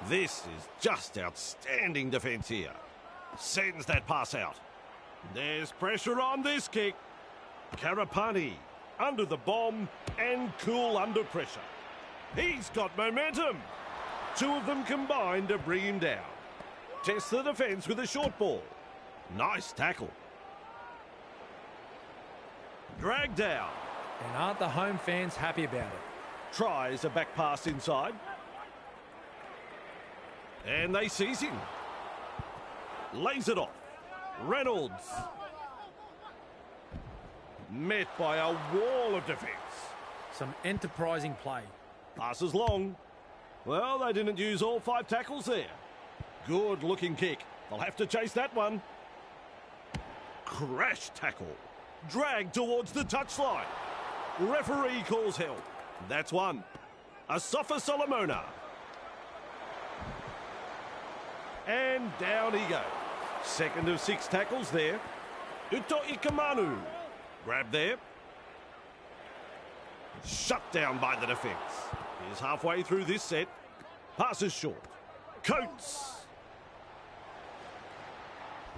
S1: This is just outstanding defence here. Sends that pass out. There's pressure on this kick. Karapani under the bomb and cool under pressure. He's got momentum. Two of them combined to bring him down. Tests the defence with a short ball. Nice tackle. Dragged down.
S2: And aren't the home fans happy about it?
S1: Tries a back pass inside. And they seize him. Lays it off. Reynolds. Met by a wall of defence.
S2: Some enterprising play.
S1: Passes long. Well, they didn't use all 5 tackles there. Good looking kick. They'll have to chase that one. Crash tackle. Drag towards the touchline. Referee calls help. That's one. Asafa Solomona. And down he goes. Second of 6 tackles there. Uto Ikamanu. Grab there. Shut down by the defence. He's halfway through this set. Passes short. Coates.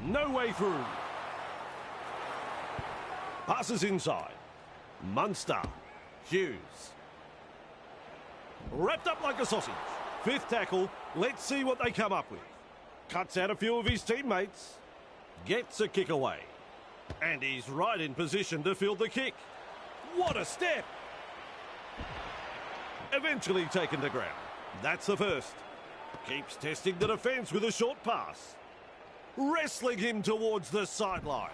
S1: No way through. Passes inside. Munster. Hughes. Wrapped up like a sausage. 5th tackle. Let's see what they come up with. Cuts out a few of his teammates. Gets a kick away. And he's right in position to field the kick. What a step! Eventually taken to ground. That's the first. Keeps testing the defence with a short pass. Wrestling him towards the sideline.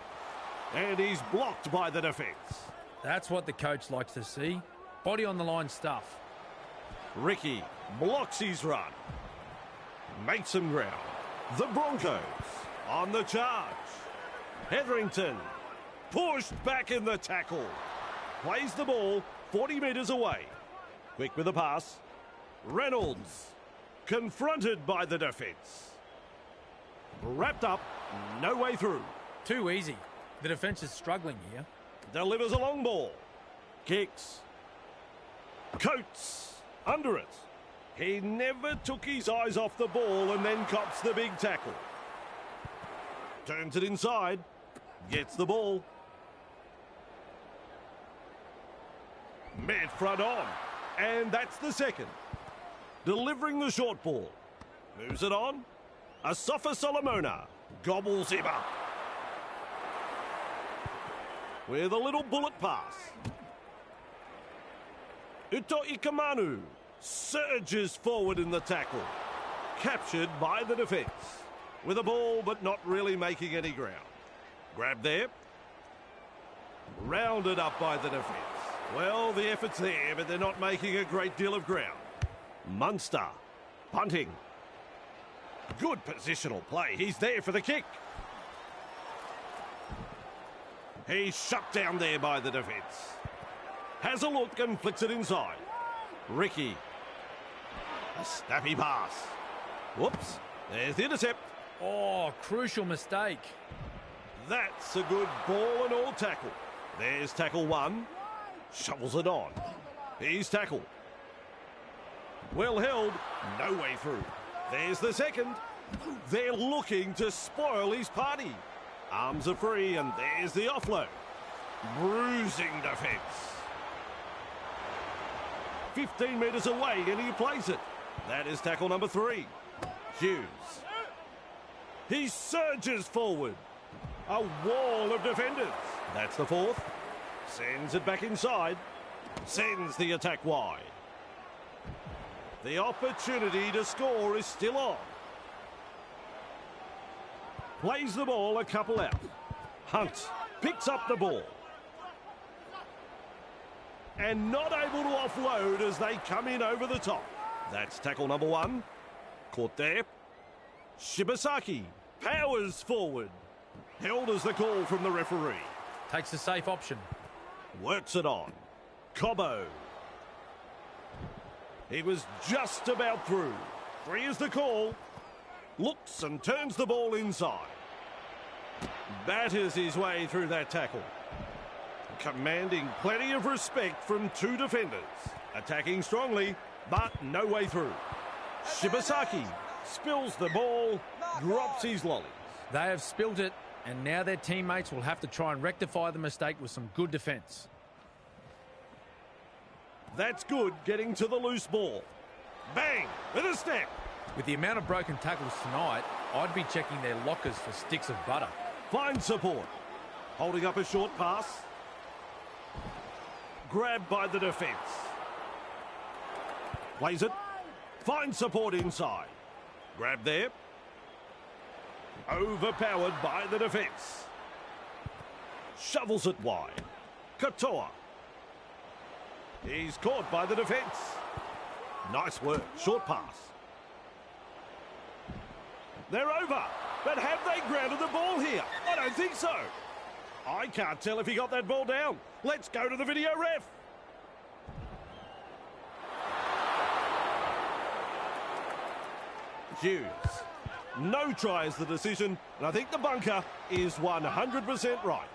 S1: And he's blocked by the defence.
S2: That's what the coach likes to see. Body on the line stuff.
S1: Ricky blocks his run. Makes some ground. The Broncos on the charge. Hetherington pushed back in the tackle. Plays the ball 40 metres away. Quick with the pass. Reynolds confronted by the defence. Wrapped up, no way through.
S2: Too easy. The defence is struggling here.
S1: Delivers a long ball. Kicks. Coates under it. He never took his eyes off the ball and then cops the big tackle. Turns it inside. Gets the ball. Met front on. And that's the second. Delivering the short ball. Moves it on. Asafa Solomona gobbles him up. With a little bullet pass. Uto Ikamanu surges forward in the tackle. Captured by the defence. With a ball but not really making any ground. Grab there. Rounded up by the defence. Well, the effort's there, but they're not making a great deal of ground. Munster punting. Good positional play. He's there for the kick. He's shut down there by the defence. Has a look and flicks it inside. Ricky. A snappy pass. Whoops. There's the intercept.
S2: Oh, crucial mistake.
S1: That's a good ball and all tackle. There's tackle one. Shovels it on. He's tackled. Well held. No way through. There's the second. They're looking to spoil his party. Arms are free and there's the offload. Bruising defence. 15 metres away and he plays it. That is tackle number 3. Hughes. He surges forward. A wall of defenders. That's the 4th. Sends it back inside. Sends the attack wide. The opportunity to score is still on. Plays the ball a couple out. Hunt picks up the ball. And not able to offload as they come in over the top. That's tackle number 1. Caught there. Shibasaki powers forward. Held as the call from the referee.
S2: Takes the safe option.
S1: Works it on. Cobbo. He was just about through. 3 is the call. Looks and turns the ball inside. Batters his way through that tackle. Commanding plenty of respect from 2 defenders. Attacking strongly, but no way through. Shibasaki spills the ball, drops his lollies.
S2: They have spilt it, and now their teammates will have to try and rectify the mistake with some good defence.
S1: That's good, getting to the loose ball. Bang, with a step.
S2: With the amount of broken tackles tonight, I'd be checking their lockers for sticks of butter.
S1: Finds support. Holding up a short pass. Grabbed by the defence. Plays it. Finds support inside. Grab there. Overpowered by the defence. Shovels it wide. Katoa. He's caught by the defence. Nice work. Short pass. They're over. But have they grounded the ball here? I don't think so. I can't tell if he got that ball down. Let's go to the video ref. Hughes. No try is the decision, and I think the bunker is 100% right.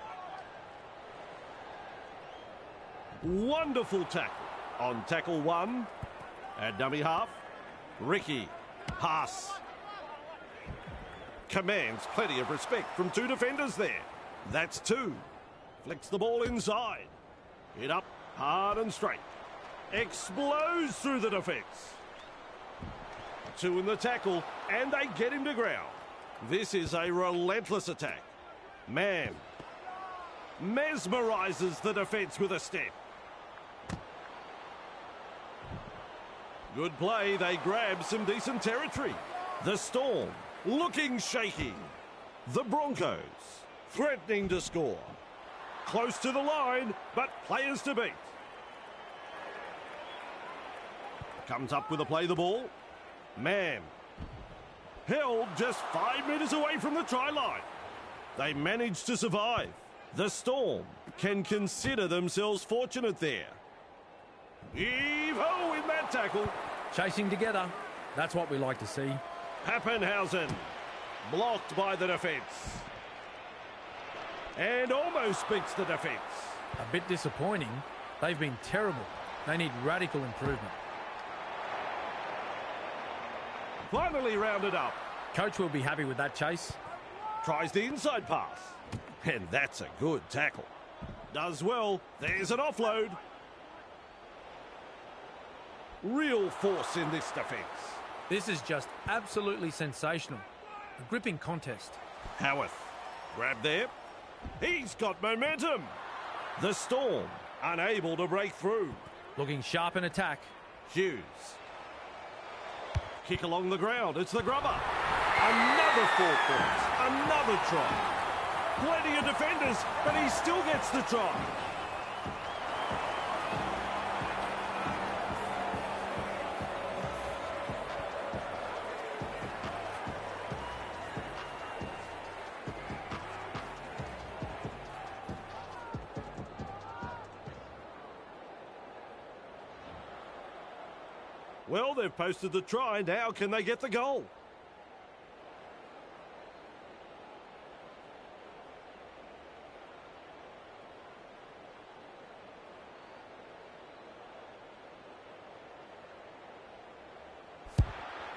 S1: Wonderful tackle on tackle 1. At dummy half, Ricky. Pass. Commands plenty of respect from 2 defenders there. That's 2. Flicks the ball inside. Hit up hard and straight. Explodes through the defence. 2 in the tackle, and they get him to ground. This is a relentless attack. Man mesmerises the defence with a step. Good play. They grab some decent territory. The Storm looking shaky. The Broncos threatening to score. Close to the line, but players to beat. Comes up with a play the ball. Man. Held just 5 metres away from the try line. They managed to survive. The Storm can consider themselves fortunate there. Heave-ho in that tackle.
S2: Chasing together. That's what we like to see.
S1: Pappenhausen blocked by the defence. And almost beats the defence.
S2: A bit disappointing. They've been terrible. They need radical improvement.
S1: Finally rounded up.
S2: Coach will be happy with that chase.
S1: Tries the inside pass. And that's a good tackle. Does well. There's an offload. Real force in this defence.
S2: This is just absolutely sensational. A gripping contest.
S1: Howarth. Grab there. He's got momentum. The Storm unable to break through.
S2: Looking sharp in attack.
S1: Hughes. Kick along the ground. It's the grubber. Another 4 points. Another try. Plenty of defenders, but he still gets the try. Well, they've posted the try. Now can they get the goal?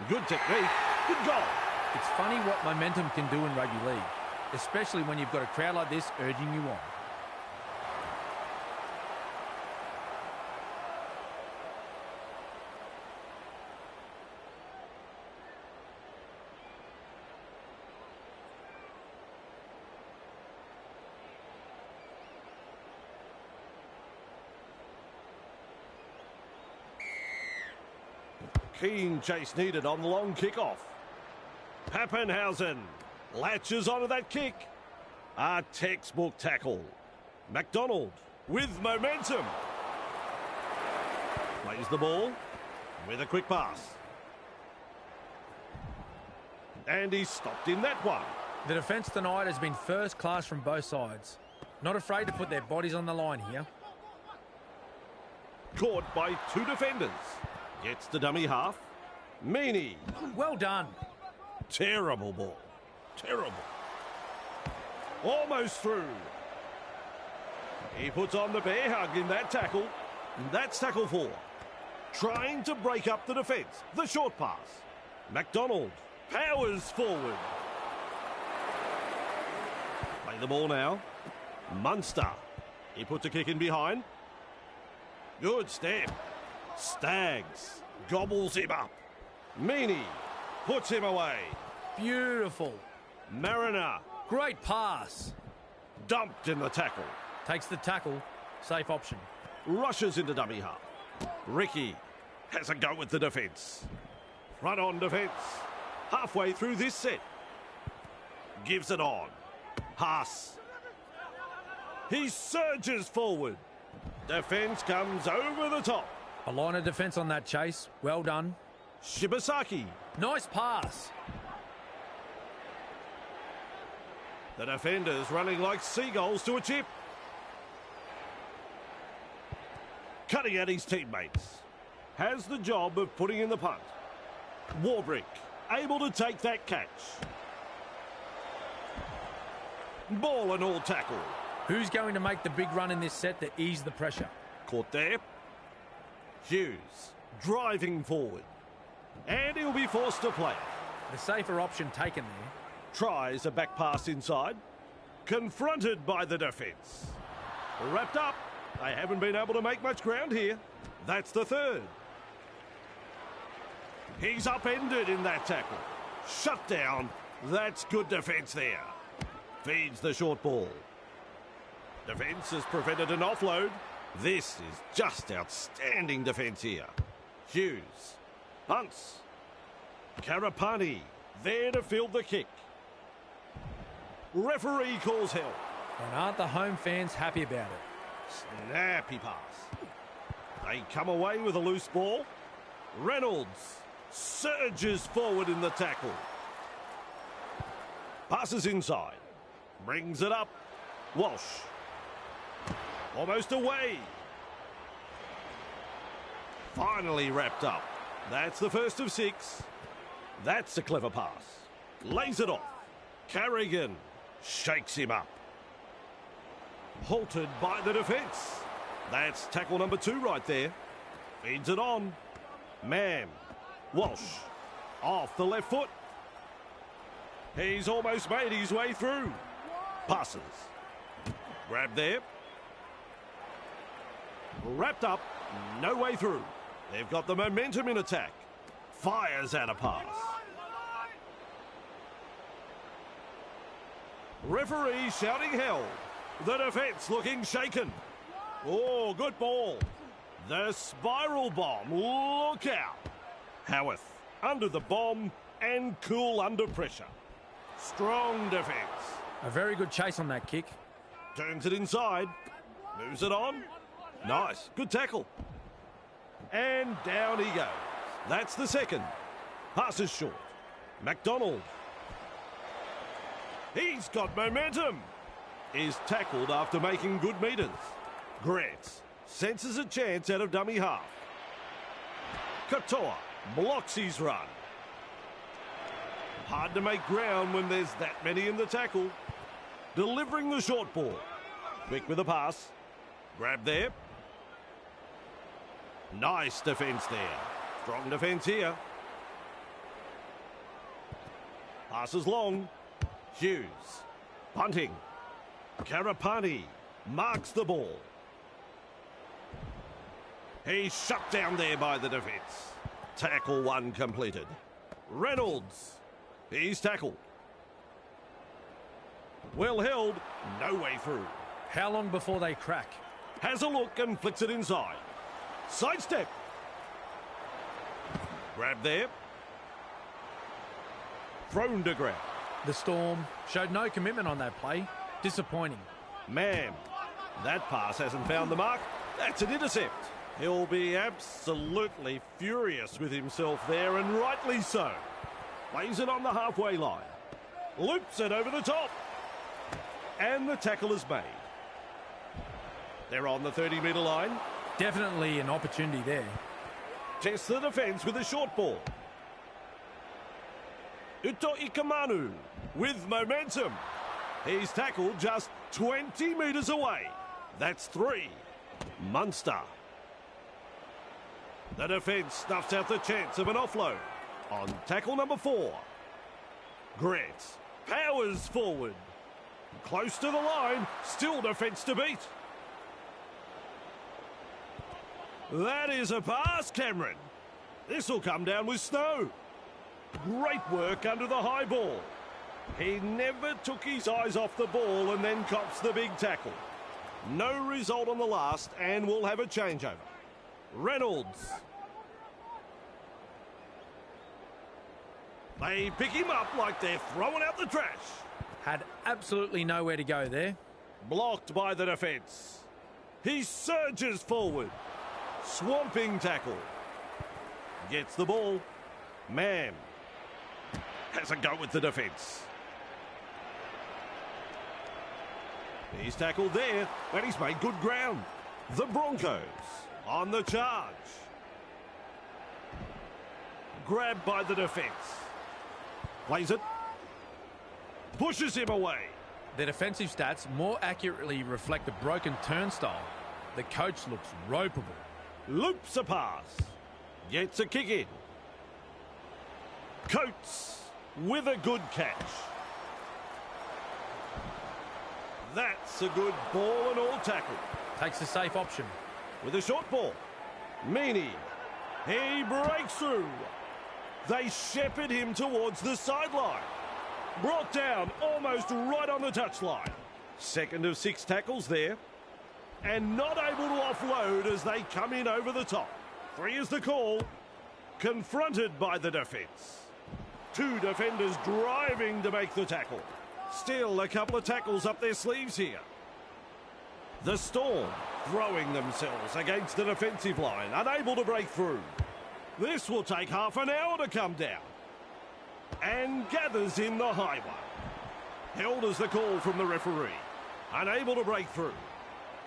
S1: Good technique. Good goal.
S2: It's funny what momentum can do in rugby league, especially when you've got a crowd like this urging you on.
S1: Keen chase needed on the long kick-off. Pappenhausen latches onto that kick. A textbook tackle. McDonald with momentum. Plays the ball with a quick pass. And he's stopped in that one.
S2: The defence tonight has been first class from both sides. Not afraid to put their bodies on the line here.
S1: Caught by two defenders. Gets the dummy half. Meany.
S2: Well done.
S1: Terrible ball. Terrible. Almost through. He puts on the bear hug in that tackle. That's tackle 4. Trying to break up the defence. The short pass. McDonald powers forward. Play the ball now. Munster. He puts a kick in behind. Good step. Staggs gobbles him up. Meany puts him away.
S2: Beautiful.
S1: Mariner
S2: Great pass.
S1: dumped in the tackle.
S2: Takes the tackle. Safe option.
S1: Rushes into dummy half. Ricky has a go with the defence. Front on defence. Halfway through this set. Gives it on. Haas. He surges forward. Defence comes over the top.
S2: A line of defence on that chase. Well done.
S1: Shibasaki.
S2: Nice pass.
S1: The defenders running like seagulls to a chip. Cutting at his teammates. Has the job of putting in the punt. Warbrick able to take that catch. Ball and all tackle.
S2: Who's going to make the big run in this set to ease the pressure?
S1: Caught there. Hughes driving forward. And he'll be forced to play it.
S2: The safer option taken there.
S1: Tries a back pass inside. Confronted by the defence. Wrapped up. They haven't been able to make much ground here. That's the third. He's upended in that tackle. Shut down. That's good defence there. Feeds the short ball. Defence has prevented an offload. This is just outstanding defence here. Hughes. Hunts. Karapani there to field the kick. Referee calls help.
S2: And aren't the home fans happy about it?
S1: Snappy pass. They come away with a loose ball. Reynolds surges forward in the tackle. Passes inside. Brings it up. Walsh. Almost away. Finally wrapped up. That's the first of 6. That's a clever pass. Lays it off. Carrigan shakes him up. Halted by the defence. That's tackle number 2 right there. Feeds it on. Mann. Walsh. Off the left foot. He's almost made his way through. Passes. Grab there. Wrapped up. No way through. They've got the momentum in attack. Fires out a pass. Referee shouting hell. The defence looking shaken. Oh, good ball. The spiral bomb. Look out. Howarth under the bomb and cool under pressure. Strong defence.
S2: A very good chase on that kick.
S1: Turns it inside. Moves it on. Nice. Good tackle. And down he goes. That's the second. Passes short. McDonald. He's got momentum. Is tackled after making good metres. Grant senses a chance out of dummy half. Katoa blocks his run. Hard to make ground when there's that many in the tackle. Delivering the short ball. Quick with a pass. Grab there. Nice defence there. Strong defence here. Passes long. Hughes. Punting. Karapani marks the ball. He's shut down there by the defence. Tackle 1 completed. Reynolds. He's tackled. Well held. No way through.
S2: How long before they crack?
S1: Has a look and flicks it inside. Sidestep. Grab there. Thrown to grab.
S2: The Storm showed no commitment on that play. Disappointing.
S1: Man, that pass hasn't found the mark. That's an intercept. He'll be absolutely furious with himself there, and rightly so. Plays it on the halfway line. Loops it over the top. And the tackle is made. They're on the 30-metre line.
S2: Definitely an opportunity there.
S1: Tests the defence with a short ball. Uto Ikamanu with momentum. He's tackled just 20 metres away. That's 3. Munster. The defence snuffs out the chance of an offload. On tackle number 4. Grant powers forward. Close to the line. Still defence to beat. That is a pass, Cameron. This will come down with snow. Great work under the high ball. He never took his eyes off the ball and then cops the big tackle. No result on the last, and we'll have a changeover. Reynolds. They pick him up like they're throwing out the trash.
S2: Had absolutely nowhere to go there.
S1: Blocked by the defence. He surges forward. Swamping tackle. Gets the ball. Man. Has a go with the defence. He's tackled there, and he's made good ground. The Broncos on the charge. Grabbed by the defence. Plays it. Pushes him away.
S2: The defensive stats more accurately reflect a broken turnstile. The coach looks ropeable.
S1: Loops a pass. Gets a kick in. Coates with a good catch. That's a good ball and all tackle.
S2: Takes the safe option.
S1: With a short ball. Meany. He breaks through. They shepherd him towards the sideline. Brought down almost right on the touchline. Second of 6 tackles there. And not able to offload as they come in over the top. 3 is the call. Confronted by the defence. 2 defenders driving to make the tackle. Still a couple of tackles up their sleeves here. The Storm throwing themselves against the defensive line, unable to break through. This will take half an hour to come down. And gathers in the high one. Held as the call from the referee. Unable to break through.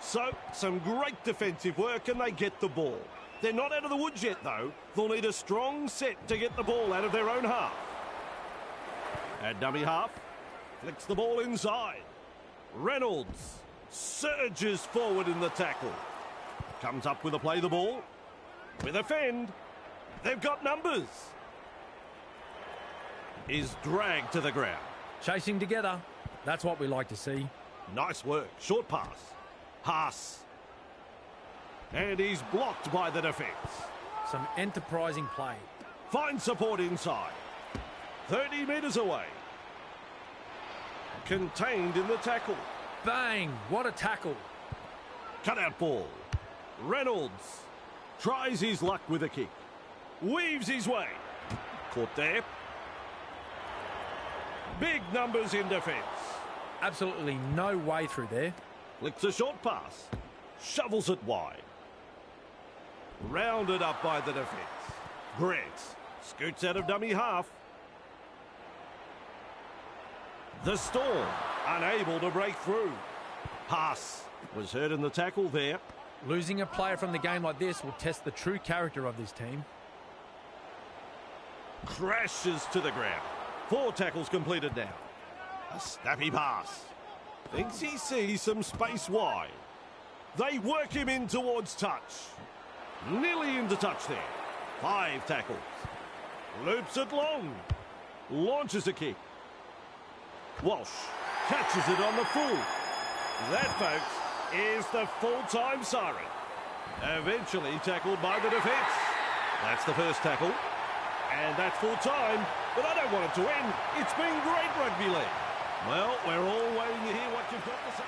S1: So, some great defensive work, and they get the ball. They're not out of the woods yet, though. They'll need a strong set to get the ball out of their own half. At dummy half, flicks the ball inside. Reynolds surges forward in the tackle. Comes up with a play the ball. With a fend. They've got numbers. Is dragged to the ground.
S2: Chasing together. That's what we like to see.
S1: Nice work. Short pass. Haas. And he's blocked by the defence.
S2: Some enterprising play.
S1: Finds support inside. 30 metres away. Contained in the tackle.
S2: Bang! What a tackle.
S1: Cutout ball. Reynolds tries his luck with a kick. Weaves his way. Caught there. Big numbers in defence.
S2: Absolutely no way through there.
S1: Flicks a short pass. Shovels it wide. Rounded up by the defence. Grant scoots out of dummy half. The Storm unable to break through. Haas was hurt in the tackle there.
S2: Losing a player from the game like this will test the true character of this team.
S1: Crashes to the ground. 4 tackles completed now. A snappy pass. Thinks he sees some space wide. They work him in towards touch. Nearly into touch there. 5 tackles. Loops it long. Launches a kick. Walsh catches it on the full. That, folks, is the full-time siren. Eventually tackled by the defence. That's the first tackle. And that's full-time, but I don't want it to end. It's been great, Rugby League. Well, we're all waiting to hear what you've got to say.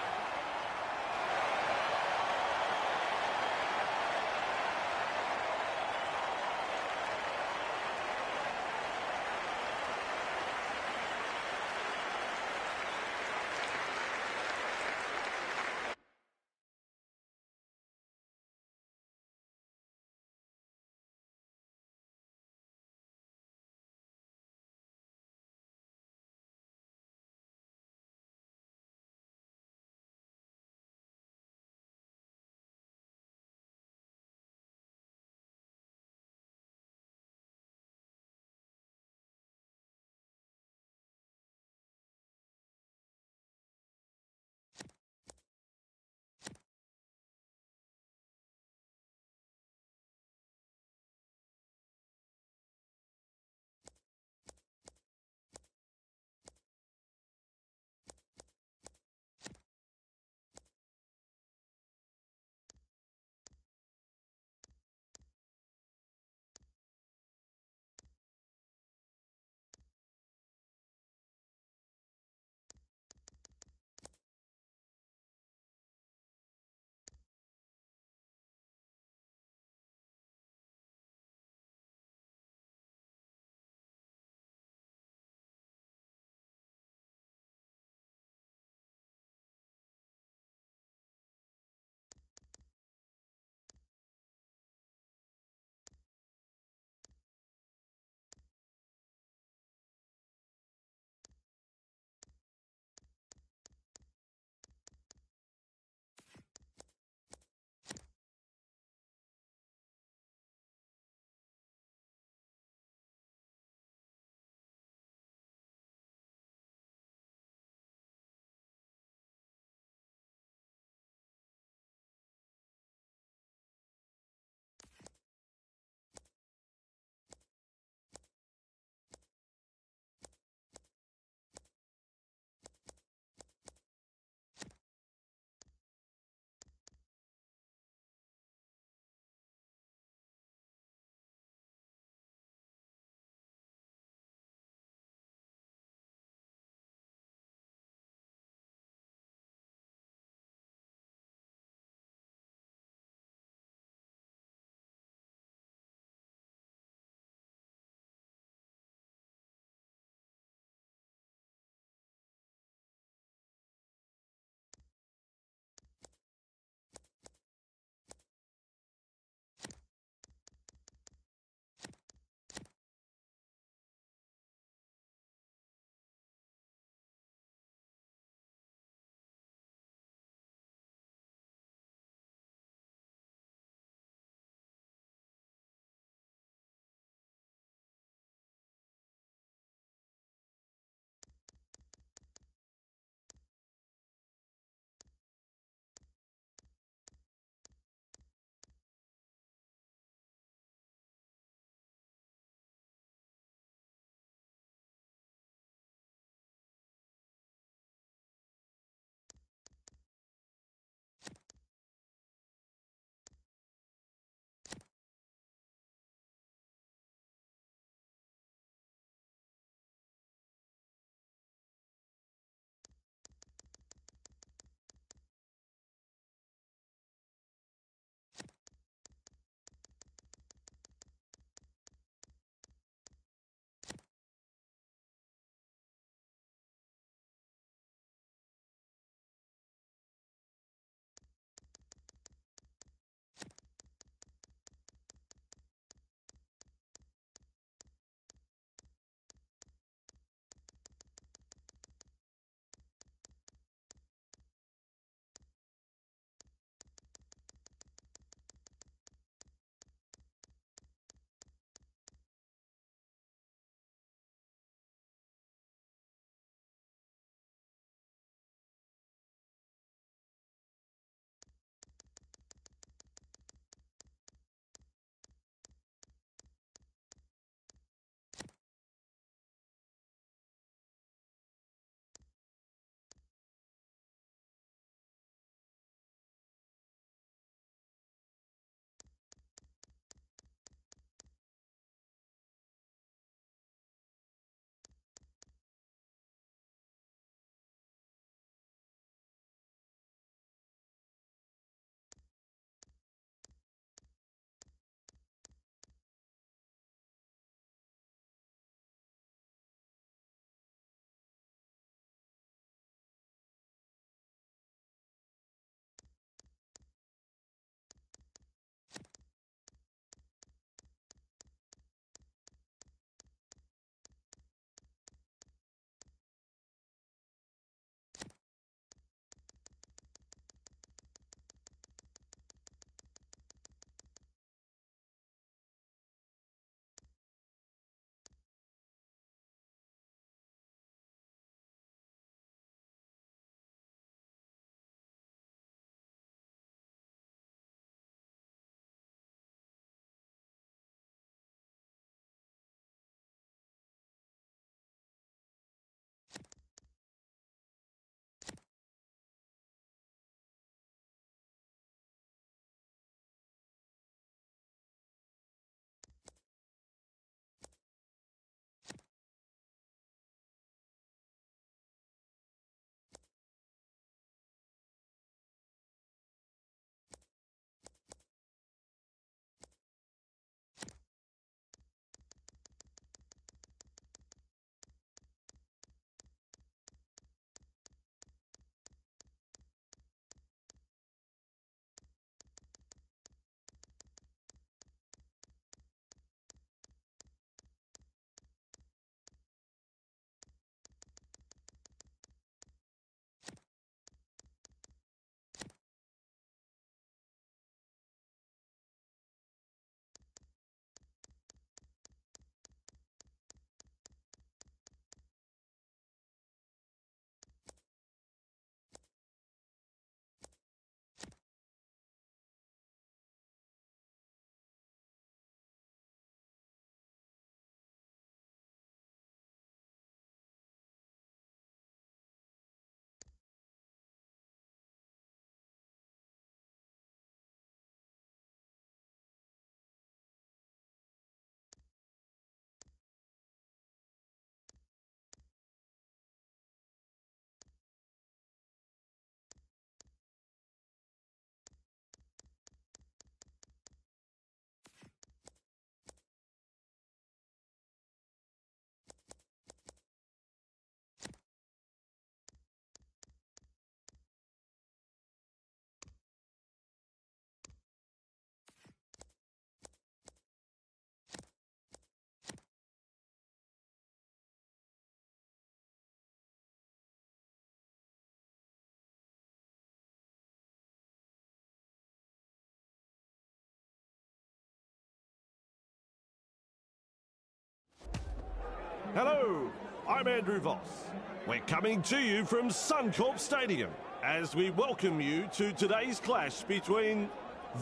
S1: Hello, I'm Andrew Voss. We're coming to you from Suncorp Stadium as we welcome you to today's clash between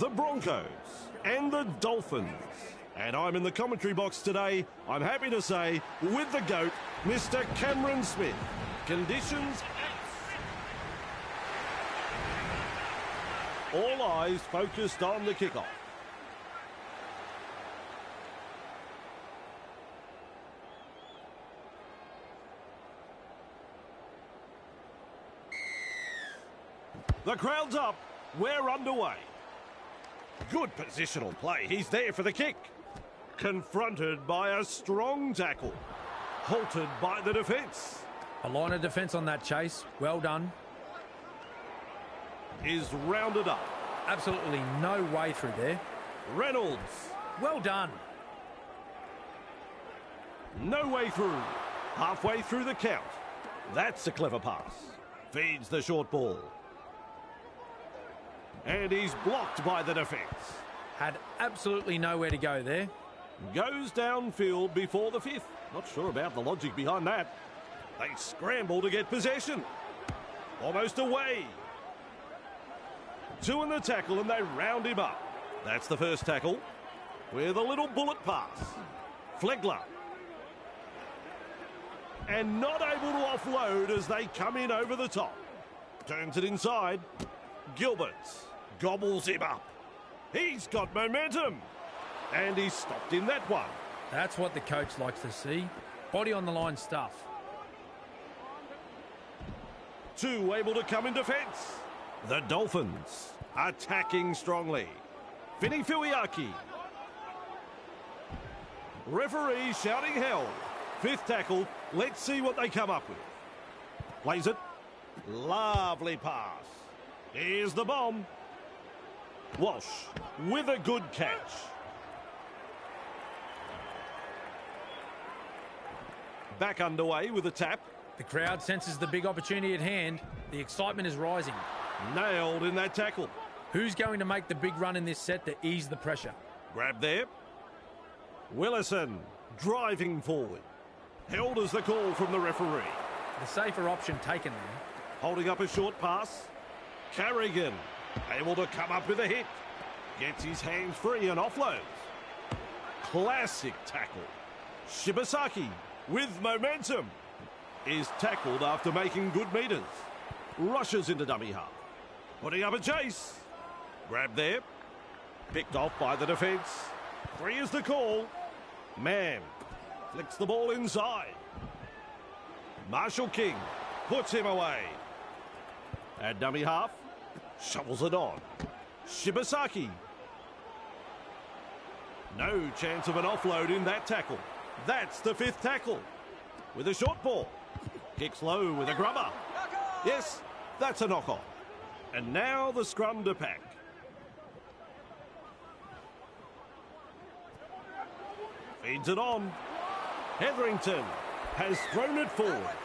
S1: the Broncos and the Dolphins. And I'm in the commentary box today, I'm happy to say, with the GOAT, Mr. Cameron Smith. Conditions... All eyes focused on the kickoff. The crowd's up. We're underway. Good positional play. He's there for the kick. Confronted by a strong tackle. Halted by the defence.
S2: A line of defence on that chase. Well done.
S1: Is rounded up.
S2: Absolutely no way through there.
S1: Reynolds.
S2: Well done.
S1: No way through. Halfway through the count. That's a clever pass. Feeds the short ball. And he's blocked by the defence.
S2: Had absolutely nowhere to go there.
S1: Goes downfield before the fifth. Not sure about the logic behind that. They scramble to get possession. Almost away. Two in the tackle and they round him up. That's the first tackle. With a little bullet pass. Flegler. And not able to offload as they come in over the top. Turns it inside. Gilbert gobbles him up. He's got momentum. And he's stopped in that one.
S2: That's what the coach likes to see. Body on the line stuff.
S1: Two able to come in defence. The Dolphins attacking strongly. Fini Fuiaki. Referee shouting hell. Fifth tackle. Let's see what they come up with. Plays it. Lovely pass. Here's the bomb. Walsh with a good catch. Back underway with a tap.
S2: The crowd senses the big opportunity at hand. The excitement is rising.
S1: Nailed in that tackle.
S2: Who's going to make the big run in this set to ease the pressure?
S1: Grab there. Willison driving forward. Held as the call from the referee.
S2: The safer option taken there.
S1: Holding up a short pass. Carrigan able to come up with a hit. Gets his hands free and offloads. Classic tackle. Shibasaki with momentum is tackled after making good metres. Rushes into dummy half. Putting up a chase. Grab there. Picked off by the defence. Free is the call. Mann flicks the ball inside. Marshall King puts him away. At dummy half. Shovels it on. Shibasaki. No chance of an offload in that tackle. That's the fifth tackle. With a short ball. Kicks low with a grubber. Yes, that's a knock-on. And now the scrum to pack. Feeds it on. Hetherington has thrown it forward.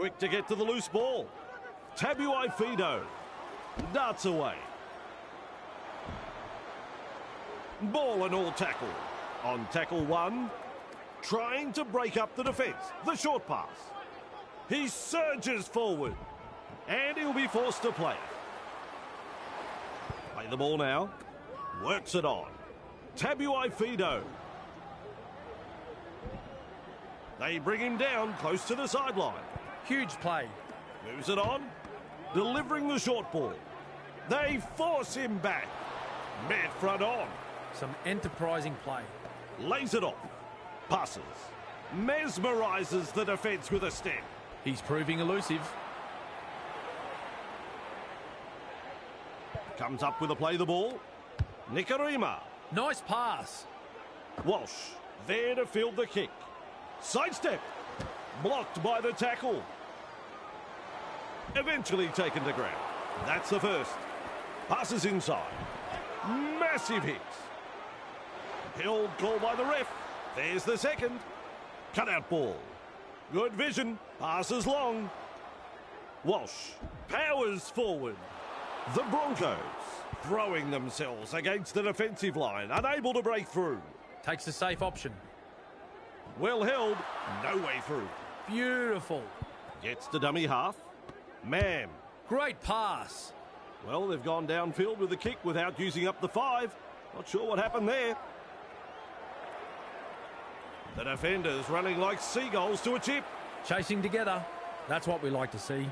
S1: Quick to get to the loose ball. Tabuai Fido darts away. Ball and all tackle. On tackle one, trying to break up the defence. The short pass. He surges forward. And he'll be forced to play it. Play the ball now. Works it on. Tabuai Fido. They bring him down close to the sideline.
S2: Huge play.
S1: Moves it on. Delivering the short ball. They force him back. Met front on.
S2: Some enterprising play.
S1: Lays it off. Passes. Mesmerises the defence with a step.
S2: He's proving elusive.
S1: Comes up with a play the ball. Nikarima.
S2: Nice pass.
S1: Walsh there to field the kick. Sidestep. Blocked by the tackle. Eventually taken to ground. That's the first. Passes inside. Massive hit. Held call by the ref. There's the second. Cutout ball. Good vision. Passes long. Walsh powers forward. The Broncos throwing themselves against the defensive line, unable to break through.
S2: Takes the safe option.
S1: Well held, no way through.
S2: Beautiful.
S1: Gets to dummy half. Man.
S2: Great pass.
S1: Well, they've gone downfield with the kick without using up the 5. Not sure what happened there. The defenders running like seagulls to a chip.
S2: Chasing together. That's what we like to see.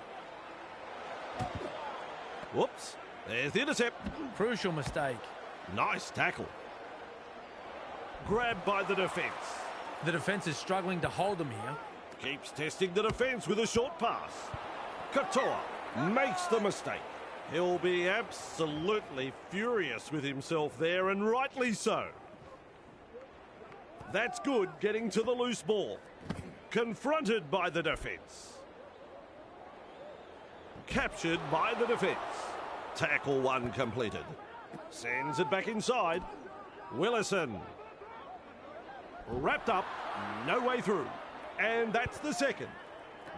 S1: Whoops. There's the intercept.
S2: Crucial mistake.
S1: Nice tackle. Grabbed by the defence.
S2: The defence is struggling to hold them here.
S1: Keeps testing the defence with a short pass. Katoa makes the mistake. He'll be absolutely furious with himself there, and rightly so. That's good, getting to the loose ball. Confronted by the defence. Captured by the defence. Tackle 1 completed. Sends it back inside. Willison. Wrapped up, no way through. And that's the second.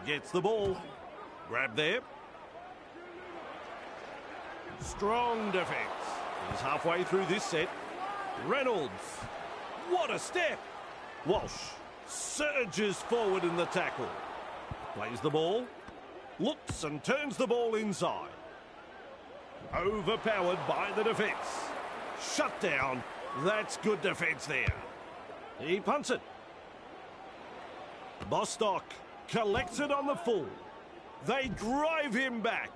S1: Gets the ball. Grab there. Strong defence. He's halfway through this set. Reynolds. What a step. Walsh surges forward in the tackle. Plays the ball. Looks and turns the ball inside. Overpowered by the defence. Shut down. That's good defence there. He punts it. Bostock collects it on the full. They drive him back.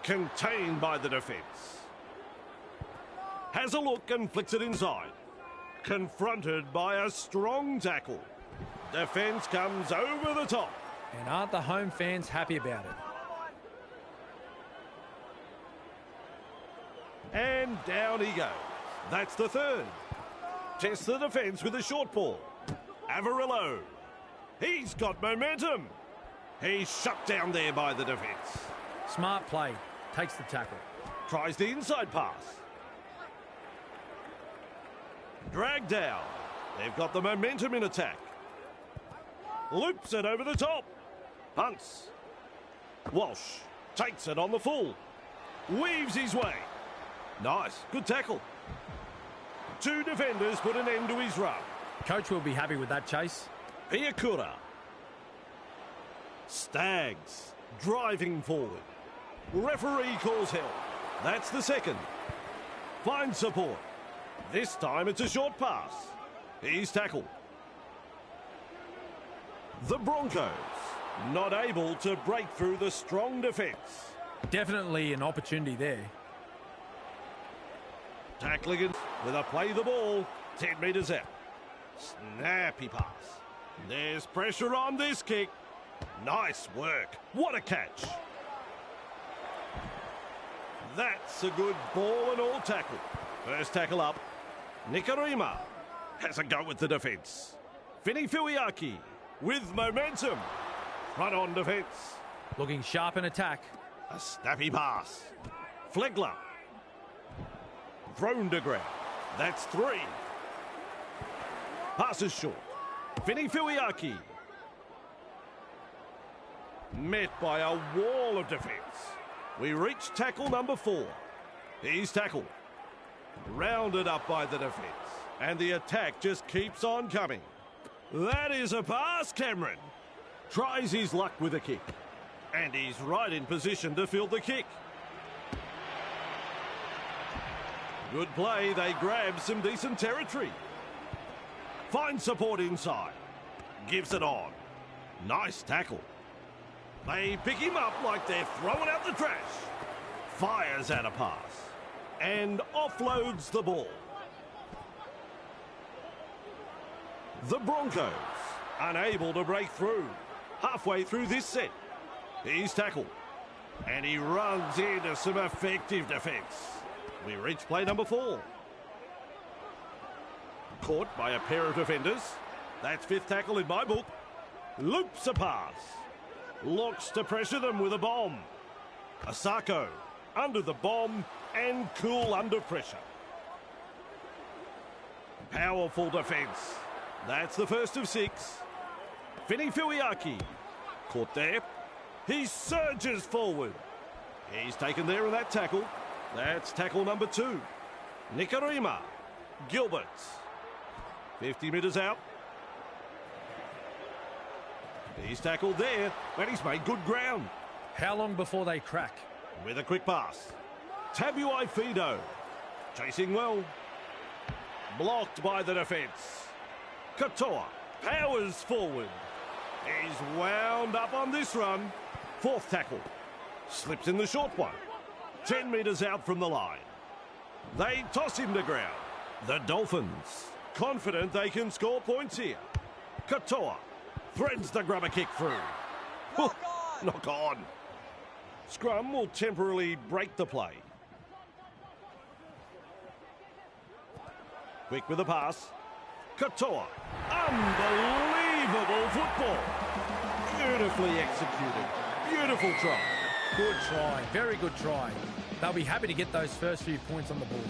S1: Contained by the defence. Has a look and flicks it inside. Confronted by a strong tackle. Defence comes over the top.
S2: And aren't the home fans happy about it?
S1: And down he goes. That's the third. Tests the defence with a short ball. Avarillo. He's got momentum. He's shut down there by the defence.
S2: Smart play. Takes the tackle.
S1: Tries the inside pass. Dragged down. They've got the momentum in attack. Loops it over the top. Punts. Walsh takes it on the full. Weaves his way. Nice. Good tackle. 2 defenders put an end to his run.
S2: Coach will be happy with that chase.
S1: Piakura. Stags driving forward. Referee calls held. That's the second. Finds support. This time it's a short pass. He's tackled. The Broncos not able to break through the strong defence.
S2: Definitely an opportunity there.
S1: Tackling it with a play the ball. 10 metres out. Snappy pass. There's pressure on this kick. Nice work. What a catch. That's a good ball and all tackle. First tackle up. Nikarima has a go with the defence. Fini Fuiaki with momentum. Front on defence.
S2: Looking sharp in attack.
S1: A snappy pass. Flegler. Thrown to ground. That's 3. Passes short. Fini Fuiaki. Met by a wall of defence. We reach tackle number 4. He's tackled. Rounded up by the defence. And the attack just keeps on coming. That is a pass, Cameron. Tries his luck with a kick. And he's right in position to field the kick. Good play. They grab some decent territory. Finds support inside. Gives it on. Nice tackle. They pick him up like they're throwing out the trash. Fires out a pass. And offloads the ball. The Broncos unable to break through. Halfway through this set. He's tackled. And he runs into some effective defence. We reach play number 4. Caught by a pair of defenders. That's 5th tackle in my book. Loops a pass. Looks to pressure them with a bomb. Asako under the bomb and cool under pressure. Powerful defence. That's the first of 6. Fini Fuiaki. Caught there. He surges forward. He's taken there in that tackle. That's tackle number 2. Nikarima. Gilbert. 50 metres out. He's tackled there, but he's made good ground.
S2: How long before they crack?
S1: With a quick pass. Tabuai Fido. Chasing well. Blocked by the defence. Katoa powers forward. He's wound up on this run. 4th tackle. Slips in the short one. 10 metres out from the line. They toss him to ground. The Dolphins, confident they can score points here. Katoa threads the grubber kick through. Knock on. Scrum will temporarily break the play. Quick with the pass. Katoa. Unbelievable football. Beautifully executed. Beautiful try.
S2: Good try. Very good try. They'll be happy to get those first few points on the board.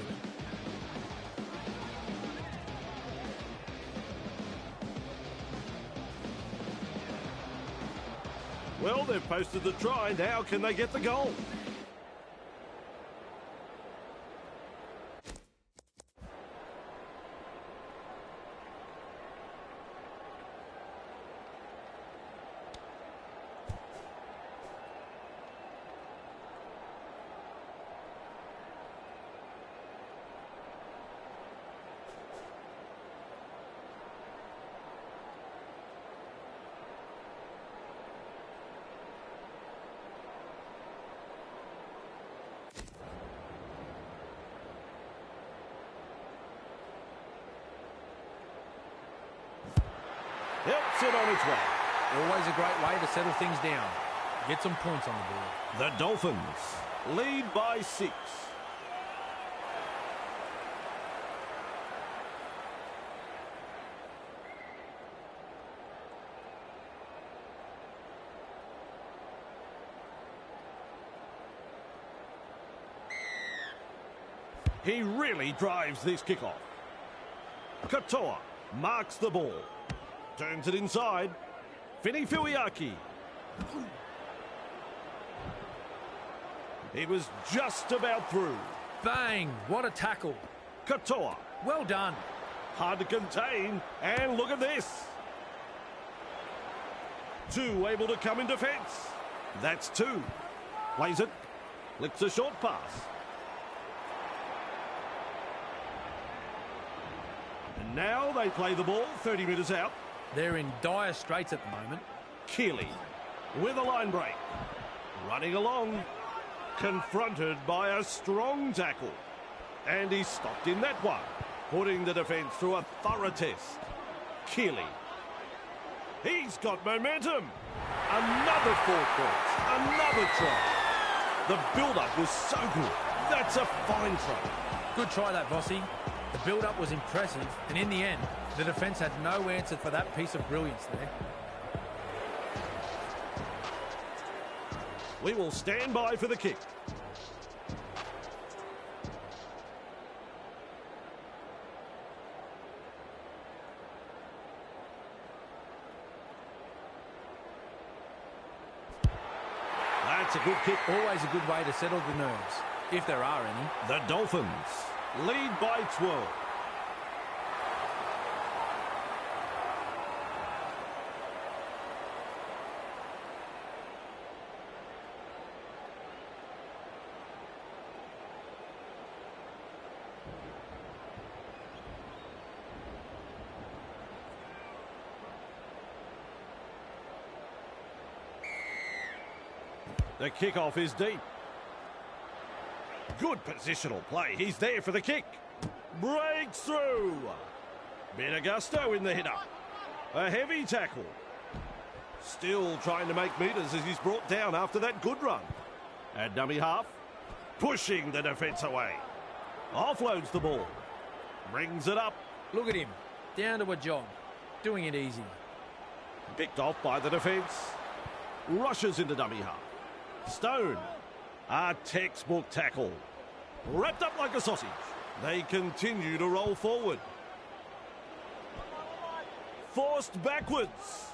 S1: Well, they've posted the try. Now can they get the goal? Helps it on its way.
S2: Always a great way to settle things down. Get some points on the board.
S1: The Dolphins lead by 6. He really drives this kickoff. Katoa marks the ball. Turns it inside. Fini Fuiaki. He was just about through.
S2: Bang! What a tackle.
S1: Katoa.
S2: Well done.
S1: Hard to contain. And look at this. 2 able to come in defence. That's 2. Plays it. Flicks a short pass. And now they play the ball 30 metres out.
S2: They're in dire straits at the moment.
S1: Keeley with a line break. Running along. Confronted by a strong tackle. And he's stopped in that one. Putting the defence through a thorough test. Keeley. He's got momentum. Another 4 points. Another try. The build-up was so good. That's a fine try.
S2: Good try that, Vossi. The build-up was impressive, and in the end, the defence had no answer for that piece of brilliance there.
S1: We will stand by for the kick. That's a good kick.
S2: Always a good way to settle the nerves, if there are any.
S1: The Dolphins lead by 12. The kickoff is deep. Good positional play. He's there for the kick. Breaks through. Bit of gusto in the hitter. A heavy tackle. Still trying to make metres as he's brought down after that good run. At dummy half. Pushing the defence away. Offloads the ball. Brings it up.
S2: Look at him. Down to a jog. Doing it easy.
S1: Picked off by the defence. Rushes into dummy half. Stone. A textbook tackle. Wrapped up like a sausage. They continue to roll forward. Forced backwards.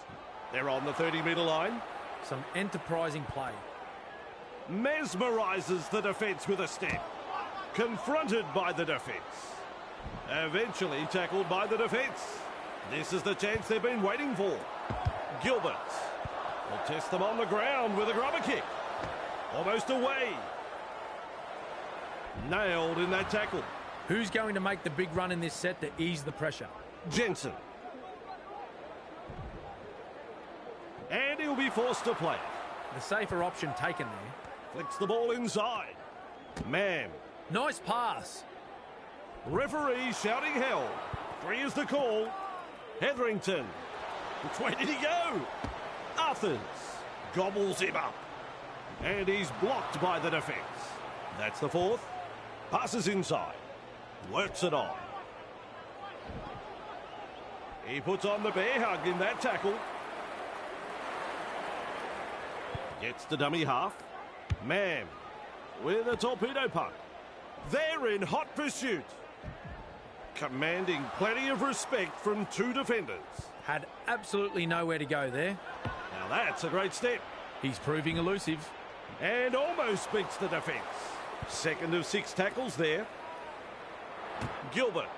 S1: They're on the 30-metre line.
S2: Some enterprising play.
S1: Mesmerises the defence with a step. Confronted by the defence. Eventually tackled by the defence. This is the chance they've been waiting for. Gilbert will test them on the ground with a grubber kick. Almost away. Nailed in that tackle.
S2: Who's going to make the big run in this set to ease the pressure?
S1: Jensen. And he'll be forced to play.
S2: The safer option taken there.
S1: Flicks the ball inside. Mann.
S2: Nice pass.
S1: Referee shouting hell. 3 is the call. Hetherington. Which way did he go? Arthurs gobbles him up. And he's blocked by the defence. That's the 4th. Passes inside. Works it on. He puts on the bear hug in that tackle. Gets the dummy half. Mann with a torpedo punt. They're in hot pursuit. Commanding plenty of respect from 2 defenders.
S2: Had absolutely nowhere to go there.
S1: Now that's a great step.
S2: He's proving elusive.
S1: And almost beats the defence. Second of 6 tackles there. Gilbert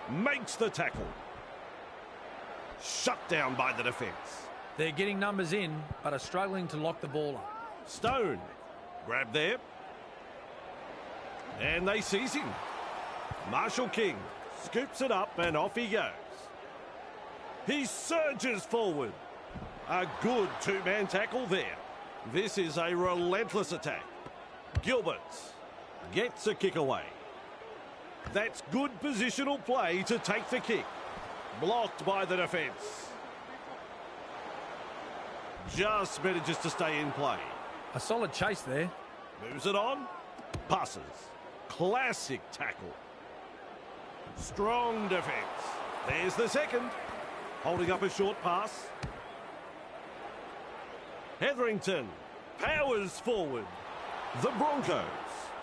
S1: makes the tackle. Shut down by the defence.
S2: They're getting numbers in, but are struggling to lock the ball up.
S1: Stone. Grab there. And they seize him. Marshall King scoops it up and off he goes. He surges forward. A good 2-man tackle there. This is a relentless attack. Gilbert gets a kick away. That's good positional play to take the kick. Blocked by the defence. Just manages to stay in play.
S2: A solid chase there.
S1: Moves it on. Passes. Classic tackle. Strong defence. There's the second. Holding up a short pass. Hetherington powers forward. The Broncos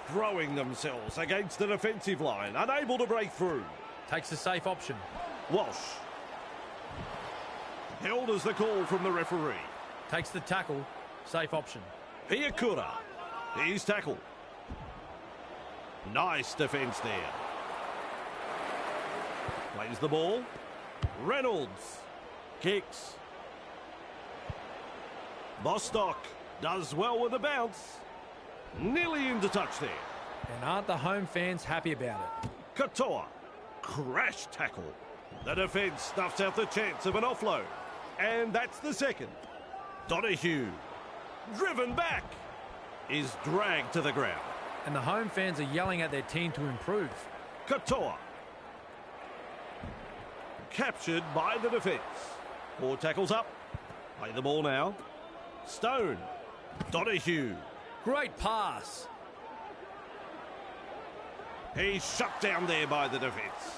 S1: throwing themselves against the defensive line, unable to break through.
S2: Takes a safe option.
S1: Walsh. Held as the call from the referee.
S2: Takes the tackle. Safe option.
S1: Piakura. He's tackled. Nice defence there. Plays the ball. Reynolds. Kicks. Bostock does well with the bounce. Nearly into touch there.
S2: And aren't the home fans happy about it?
S1: Katoa. Crash tackle. The defence snuffs out the chance of an offload. And that's the second. Donahue. Driven back. Is dragged to the ground.
S2: And the home fans are yelling at their team to improve.
S1: Katoa. Captured by the defence. 4 tackles up. Play the ball now. Stone. Donahue.
S2: Great pass.
S1: He's shut down there by the defence.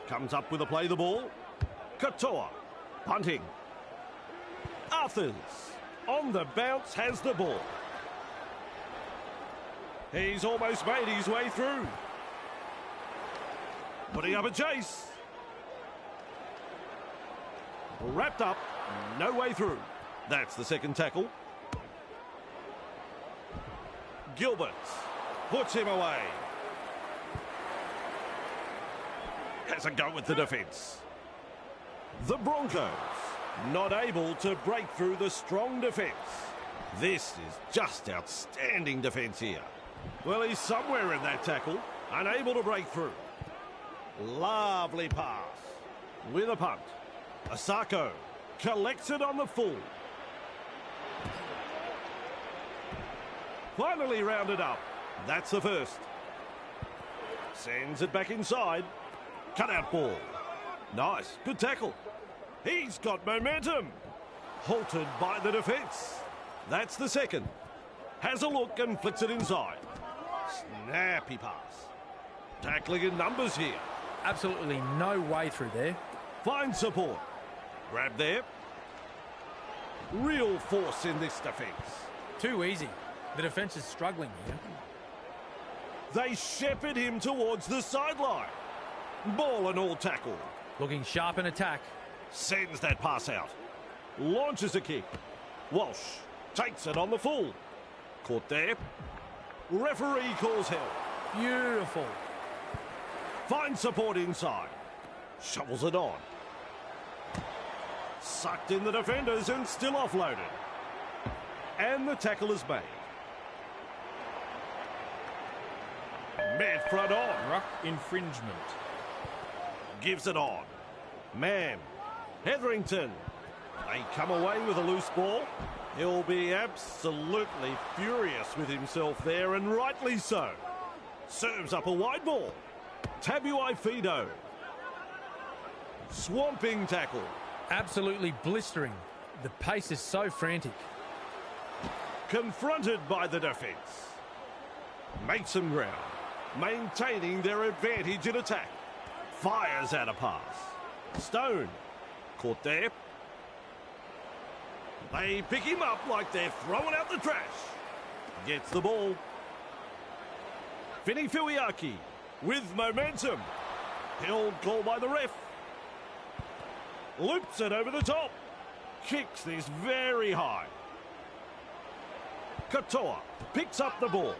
S1: Comes up with a play the ball. Katoa. Punting. Arthurs. On the bounce has the ball. He's almost made his way through. Putting up a chase. Wrapped up. No way through. That's the second tackle. Gilbert puts him away. Has a go with the defence. The Broncos not able to break through the strong defence. This is just outstanding defence here. Well, he's somewhere in that tackle. Unable to break through. Lovely pass. With a punt. Asako collects it on the full. Finally rounded up. That's the first. Sends it back inside. Cutout ball. Nice. Good tackle. He's got momentum. Halted by the defence. That's the second. Has a look and flicks it inside. Snappy pass. Tackling in numbers here.
S2: Absolutely no way through there.
S1: Fine support. Grab there. Real force in this defence.
S2: Too easy. The defence is struggling here.
S1: They shepherd him towards the sideline. Ball and all tackle.
S2: Looking sharp in attack.
S1: Sends that pass out. Launches a kick. Walsh takes it on the full. Caught there. Referee calls help.
S2: Beautiful.
S1: Finds support inside. Shovels it on. Sucked in the defenders and still offloaded. And the tackle is made. Met front on.
S4: Ruck infringement.
S1: Gives it on. Man. Hetherington. They come away with a loose ball. He'll be absolutely furious with himself there, and rightly so. Serves up a wide ball. Tabuai Fido. Swamping tackle.
S2: Absolutely blistering. The pace is so frantic.
S1: Confronted by the defence. Makes some ground. Maintaining their advantage in attack. Fires out a pass. Stone. Caught there. They pick him up like they're throwing out the trash. Gets the ball. Fini Fuiaki with momentum. Held call by the ref. Loops it over the top. Kicks this very high. Katoa picks up the ball.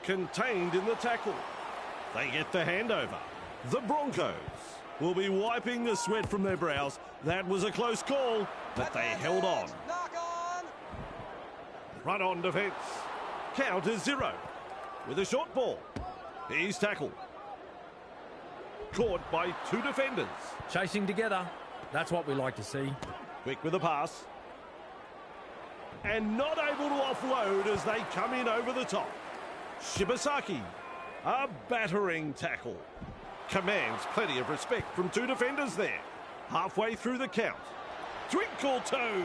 S1: Contained in the tackle. They get the handover. The Broncos will be wiping the sweat from their brows. That was a close call, but they held on. Run on defence. Count is 0. With a short ball. He's tackled. Caught by 2 defenders.
S2: Chasing together. That's what we like to see.
S1: Quick with the pass. And not able to offload as they come in over the top. Shibasaki. A battering tackle. Commands plenty of respect from 2 defenders there. Halfway through the count. Twinkle toes.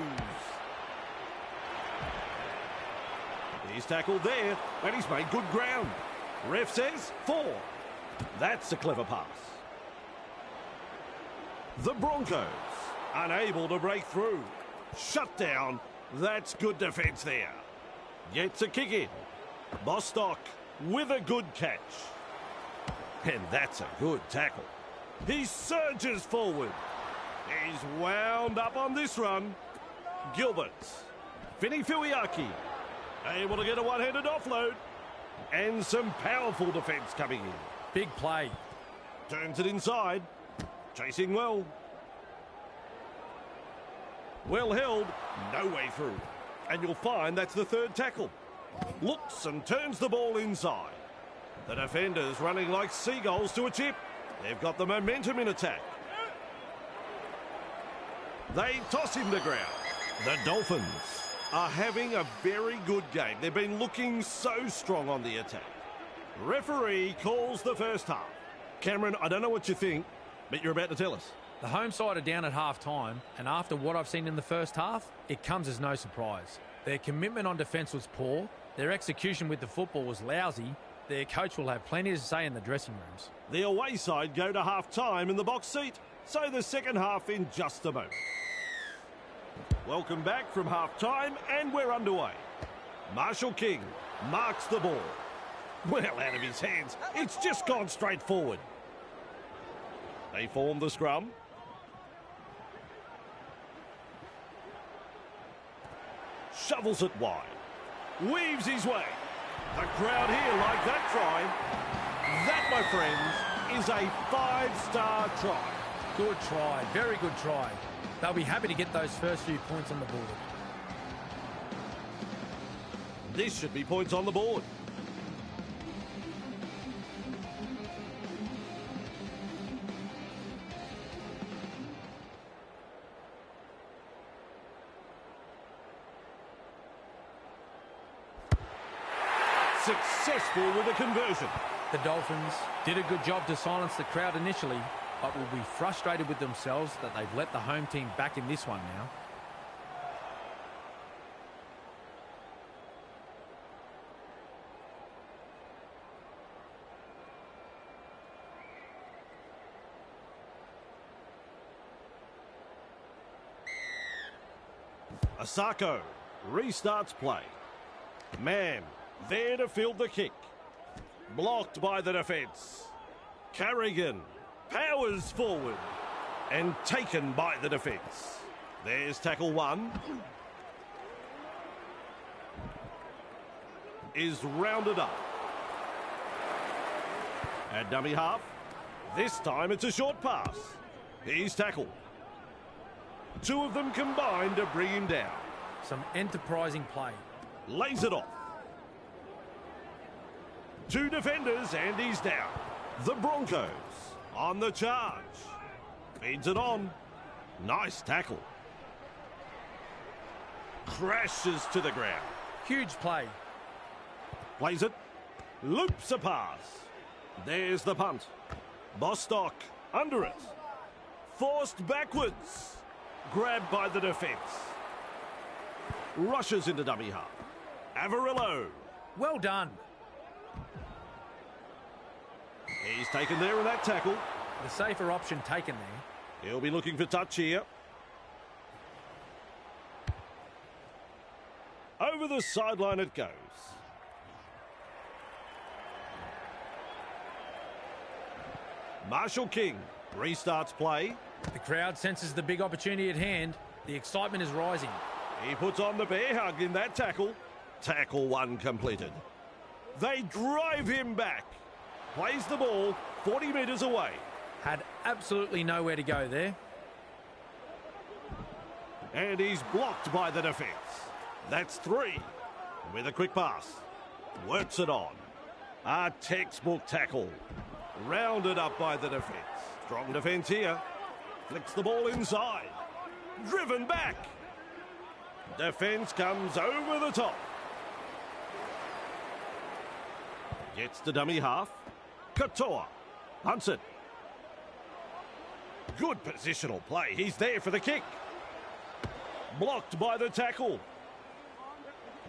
S1: He's tackled there, and he's made good ground. Ref says 4. That's a clever pass. The Broncos unable to break through. Shut down. That's good defence there. Gets a kick in. Bostock with a good catch. And that's a good tackle. He surges forward. He's wound up on this run. Gilbert. Fini Fuiaki. Able to get a one-handed offload. And some powerful defence coming in.
S2: Big play.
S1: Turns it inside. Chasing well. Well held. No way through. And you'll find that's the 3rd tackle. Looks and turns the ball inside. The defenders running like seagulls to a chip. They've got the momentum in attack. They toss him to ground. The Dolphins are having a very good game. They've been looking so strong on the attack. Referee calls the first half. Cameron, I don't know what you think, but you're about to tell us.
S2: The home side are down at half-time, and after what I've seen in the first half, it comes as no surprise. Their commitment on defence was poor, their execution with the football was lousy, their coach will have plenty to say in the dressing rooms.
S1: The away side go to half-time in the box seat, so the second half in just a moment. Welcome back from half-time, and we're underway. Marshall King marks the ball. Well out of his hands, it's just gone straight forward. They form the scrum. Shovels it wide. Weaves his way. The crowd here like that try. That, my friends, is a 5-star try.
S2: Good try. Very good try. They'll be happy to get those first few points on the board.
S1: This should be points on the board. Successful with a conversion.
S2: The Dolphins did a good job to silence the crowd initially, but will be frustrated with themselves that they've let the home team back in this one now.
S1: Asako restarts play. Man there to field the kick. Blocked by the defence. Carrigan powers forward and taken by the defence. There's tackle 1. is rounded up. At dummy half. This time it's a short pass. He's tackled. Two of them combined to bring him down.
S2: Some enterprising play.
S1: Lays it off. Two defenders and he's down. The Broncos on the charge. Feeds it on. Nice tackle. Crashes to the ground.
S2: Huge play.
S1: Plays it. Loops a pass. There's the punt. Bostock under it. Forced backwards. Grabbed by the defence. Rushes into dummy half. Avarillo.
S2: Well done.
S1: He's taken there in that tackle.
S2: The safer option taken there.
S1: He'll be looking for touch here. Over the sideline it goes. Marshall King restarts play.
S2: The crowd senses the big opportunity at hand. The excitement is rising.
S1: He puts on the bear hug in that tackle. Tackle one completed. They drive him back. Plays the ball 40 metres away.
S2: Had absolutely nowhere to go there.
S1: And he's blocked by the defence. That's three. With a quick pass. Works it on. A textbook tackle. Rounded up by the defence. Strong defence here. Flicks the ball inside. Driven back. Defence comes over the top. Gets the dummy half. Katoa hunts it. Good positional play. He's there for the kick. Blocked by the tackle.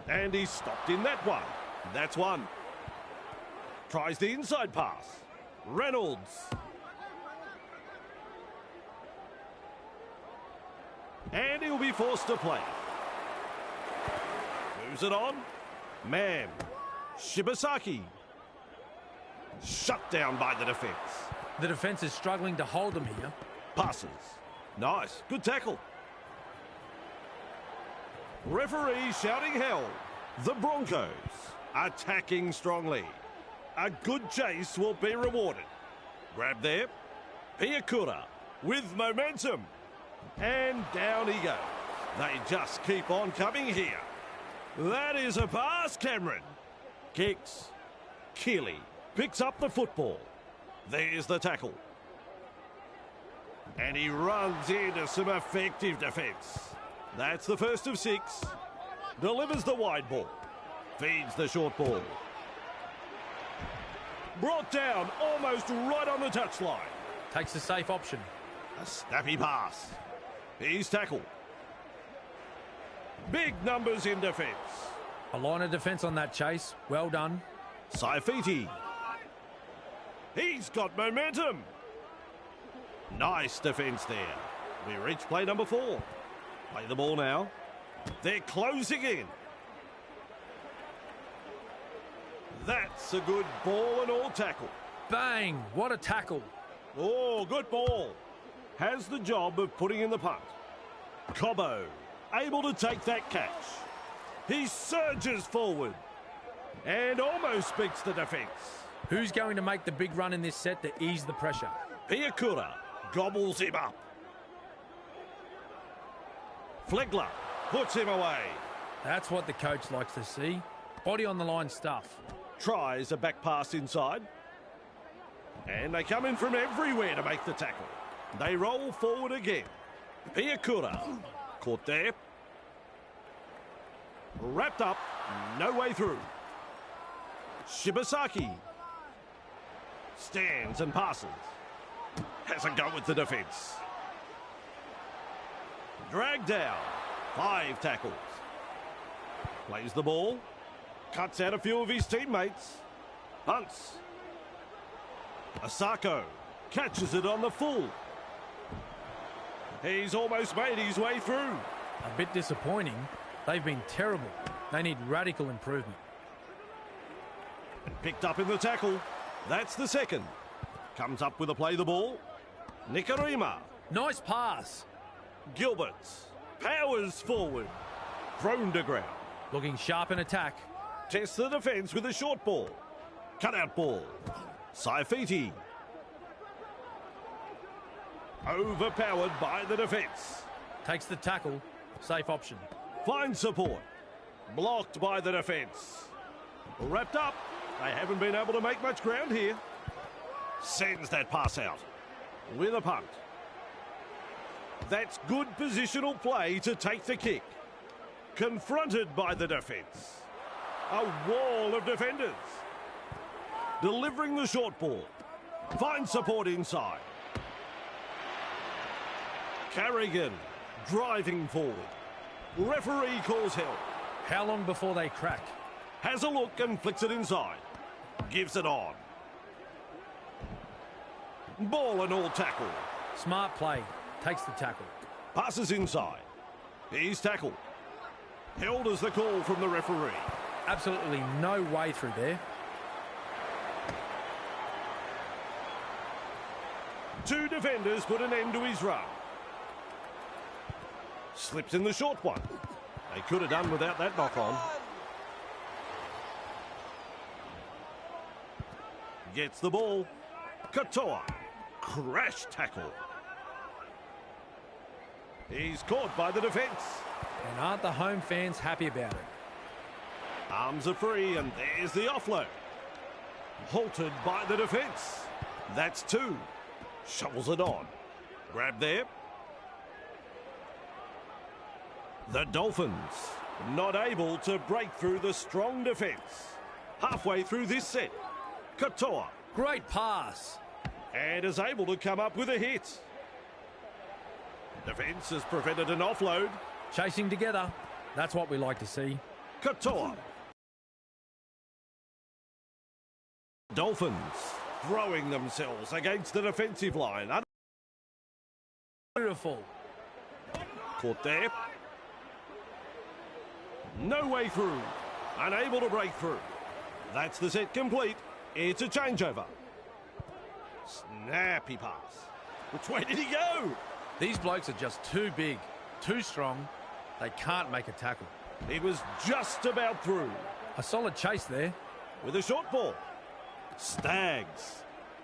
S1: And he's stopped in that one. That's one. Tries the inside pass. Reynolds. And he'll be forced to play. Moves it on. Man. Shibasaki. Shut down by the defence.
S2: The defence is struggling to hold them here.
S1: Passes. Nice. Good tackle. Referee shouting hell. The Broncos attacking strongly. A good chase will be rewarded. Grab there. Piakura with momentum. And down he goes. They just keep on coming here. That is a pass, Cameron. Kicks. Keeley picks up the football. There's the tackle. And he runs into some effective defence. That's the first of six. Delivers the wide ball. Feeds the short ball. Brought down almost right on the touchline.
S2: Takes the safe option.
S1: A snappy pass. He's tackled. Big numbers in defence.
S2: A line of defence on that chase. Well done.
S1: Saifiti. He's got momentum. Nice defence there. We reach play number 4. Play the ball now. They're closing in. That's a good ball and all tackle.
S2: Bang! What a tackle.
S1: Oh, good ball. Has the job of putting in the punt. Cobbo able to take that catch. He surges forward and almost beats the defence.
S2: Who's going to make the big run in this set to ease the pressure?
S1: Piakura gobbles him up. Flegler puts him away.
S2: That's what the coach likes to see. Body on the line stuff.
S1: Tries a back pass inside. And they come in from everywhere to make the tackle. They roll forward again. Piakura caught there. Wrapped up. No way through. Shibasaki stands and passes. Has a go with the defence. Dragged down. 5 tackles. Plays the ball. Cuts out a few of his teammates. Hunts. Asako catches it on the full. He's almost made his way through.
S2: A bit disappointing. They've been terrible. They need radical improvement.
S1: Picked up in the tackle. That's the second. Comes up with a play the ball. Nikarima.
S2: Nice pass.
S1: Gilbert powers forward. Thrown to ground.
S2: Looking sharp in attack.
S1: Tests the defence with a short ball. Cut-out ball. Saifiti. Overpowered by the defence.
S2: Takes the tackle. Safe option.
S1: Finds support. Blocked by the defence. Wrapped up. They haven't been able to make much ground here. Sends that pass out. With a punt. That's good positional play to take the kick. Confronted by the defence. A wall of defenders. Delivering the short ball. Finds support inside. Carrigan driving forward. Referee calls help.
S2: How long before they crack?
S1: Has a look and flicks it inside. Gives it on. Ball and all tackle.
S2: Smart play. Takes the tackle.
S1: Passes inside. He's tackled. Held as the call from the referee.
S2: Absolutely no way through there.
S1: Two defenders put an end to his run. Slips in the short one. They could have done without that knock on. Gets the ball. Katoa. Crash tackle. He's caught by the defence.
S2: And aren't the home fans happy about it?
S1: Arms are free and there's the offload. Halted by the defence. That's two. Shovels it on. Grab there. The Dolphins not able to break through the strong defence. Halfway through this set. Katoa.
S2: Great pass.
S1: And is able to come up with a hit. Defence has prevented an offload.
S2: Chasing together. That's what we like to see.
S1: Katoa. Dolphins throwing themselves against the defensive line.
S2: Beautiful.
S1: Caught there. No way through. Unable to break through. That's the set complete. It's a changeover. Snappy pass. Which way did he go?
S2: These blokes are just too big, too strong. They can't make a tackle.
S1: He was just about through.
S2: A solid chase there.
S1: With a short ball. Stags.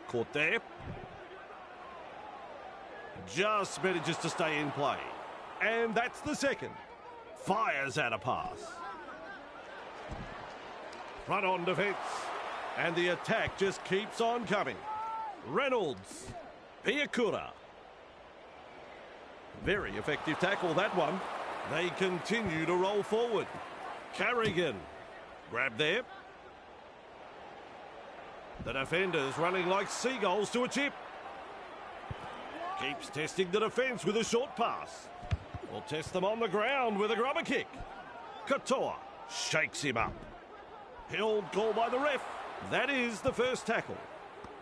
S1: Caught there. Just manages to stay in play. And that's the second. Fires out a pass. Front on defence. And the attack just keeps on coming. Reynolds. Piakura. Very effective tackle, that one. They continue to roll forward. Carrigan. Grab there. The defenders running like seagulls to a chip. Keeps testing the defence with a short pass. Will test them on the ground with a grubber kick. Katoa shakes him up. Held call by the ref. That is the first tackle.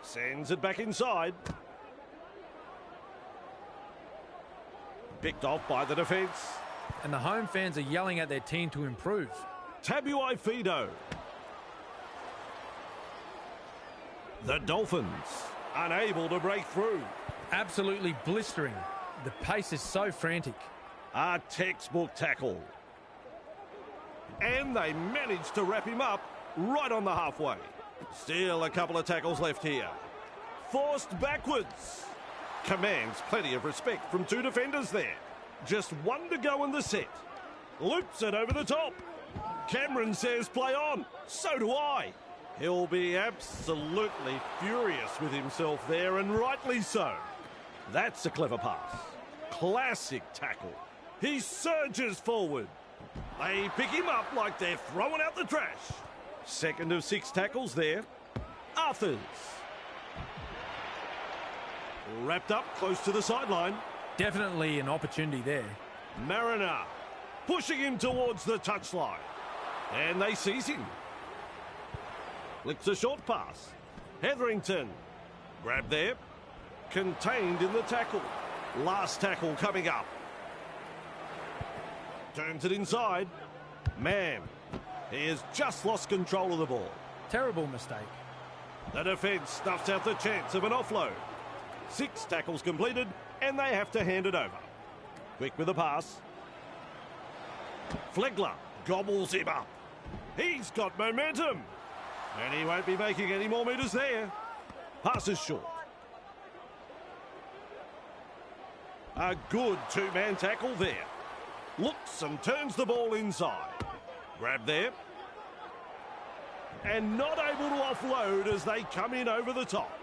S1: Sends it back inside. Picked off by the defence.
S2: And the home fans are yelling at their team to improve.
S1: Tabuai Fido. The Dolphins unable to break through.
S2: Absolutely blistering. The pace is so frantic.
S1: A textbook tackle. And they managed to wrap him up right on the halfway. Still a couple of tackles left here. Forced backwards. Commands plenty of respect from two defenders there. Just one to go in the set. Loops it over the top. Cameron says play on. So do I. He'll be absolutely furious with himself there, and rightly so. That's a clever pass. Classic tackle. He surges forward. They pick him up like they're throwing out the trash. Second of 6 tackles there. Arthurs. Wrapped up close to the sideline.
S2: Definitely an opportunity there.
S1: Mariner pushing him towards the touchline. And they seize him. Flicks a short pass. Hetherington. Grab there. Contained in the tackle. Last tackle coming up. Turns it inside. Mann. He has just lost control of the ball.
S2: Terrible mistake.
S1: The defence snuffs out the chance of an offload. 6 tackles completed, and they have to hand it over. Quick with the pass. Flegler gobbles him up. He's got momentum. And he won't be making any more metres there. Passes short. A good two-man tackle there. Looks and turns the ball inside. Grab there. And not able to offload as they come in over the top.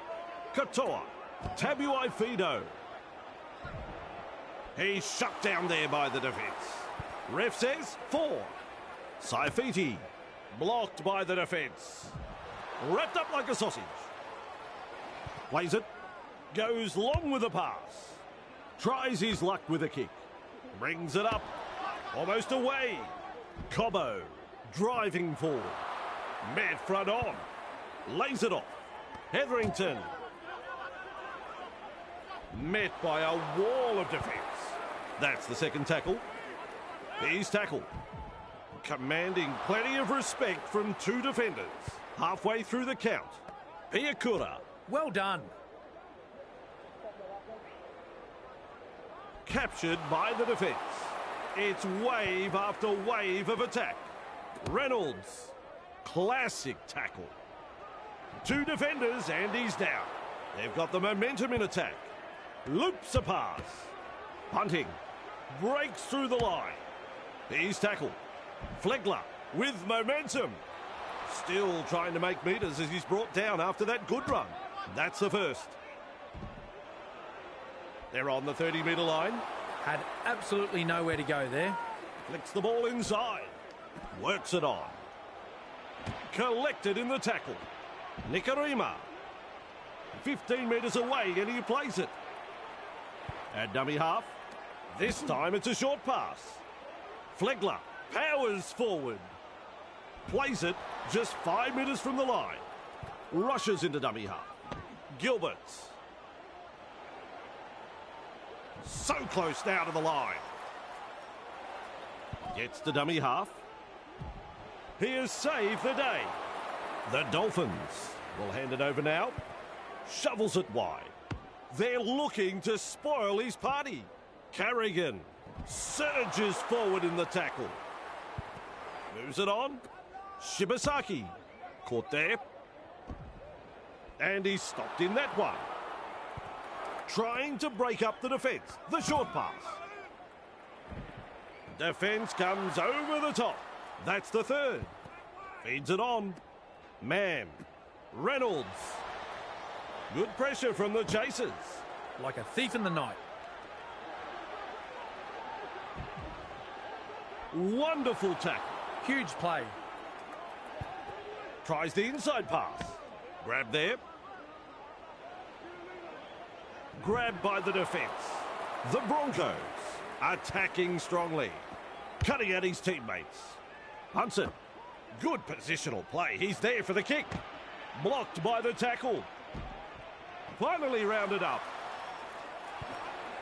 S1: Katoa. Tabuai Fido. He's shut down there by the defence. Ref says 4. Saifiti. Blocked by the defence. Wrapped up like a sausage. Plays it. Goes long with a pass. Tries his luck with a kick. Brings it up. Almost away. Cobbo. Driving forward. Met front on. Lays it off. Hetherington. Met by a wall of defence. That's the second tackle. He's tackled. Commanding plenty of respect from two defenders. Halfway through the count. Piakura.
S2: Well done.
S1: Captured by the defence. It's wave after wave of attack. Reynolds. Classic tackle. Two defenders and he's down. They've got the momentum in attack. Loops a pass. Punting. Breaks through the line. He's tackled. Flegler with momentum. Still trying to make metres as he's brought down after that good run. That's the first. They're on the 30-metre line.
S2: Had absolutely nowhere to go there.
S1: Flicks the ball inside. Works it on. Collected in the tackle. Nikarima. 15 metres away and he plays it. At dummy half. This time it's a short pass. Flegler powers forward. Plays it just 5 metres from the line. Rushes into dummy half. Gilberts. So close now to the line. Gets to dummy half. He has saved the day. The Dolphins will hand it over now. Shovels it wide. They're looking to spoil his party. Carrigan surges forward in the tackle. Moves it on. Shibasaki. Caught there. And he's stopped in that one. Trying to break up the defence. The short pass. Defence comes over the top. That's the third. Feeds it on. Mann. Reynolds. Good pressure from the chasers.
S2: Like a thief in the night.
S1: Wonderful tackle.
S2: Huge play.
S1: Tries the inside pass. Grab there. Grabbed by the defence. The Broncos attacking strongly. Cutting at his teammates. Hunts it. Good positional play. He's there for the kick. Blocked by the tackle. Finally rounded up.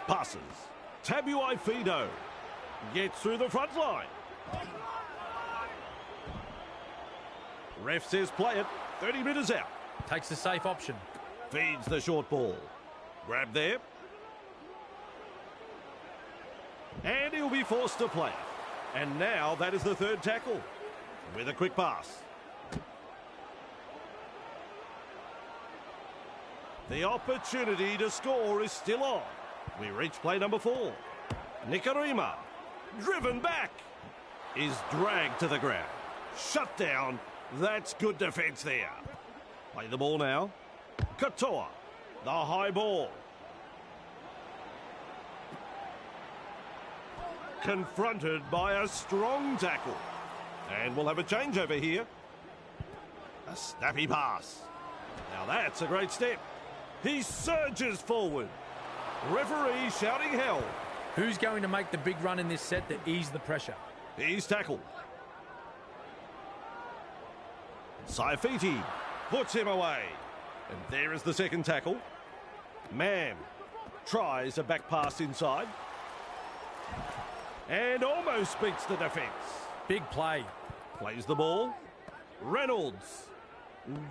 S1: Passes. Tabuai Fido. Gets through the front line. Ref says play it. 30 metres out.
S2: Takes the safe option.
S1: Feeds the short ball. Grab there. And he'll be forced to play it. And now that is the third tackle. With a quick pass. The opportunity to score is still on. We reach play number 4. Nikarima, driven back, is dragged to the ground. Shut down. That's good defence there. Play the ball now. Katoa, the high ball. Confronted by a strong tackle. And we'll have a changeover here. A snappy pass. Now that's a great step. He surges forward. Referee shouting hell.
S2: Who's going to make the big run in this set to ease the pressure?
S1: He's tackled. Saifiti puts him away. And there is the second tackle. Mann tries a back pass inside. And almost beats the defence.
S2: Big play.
S1: Plays the ball. Reynolds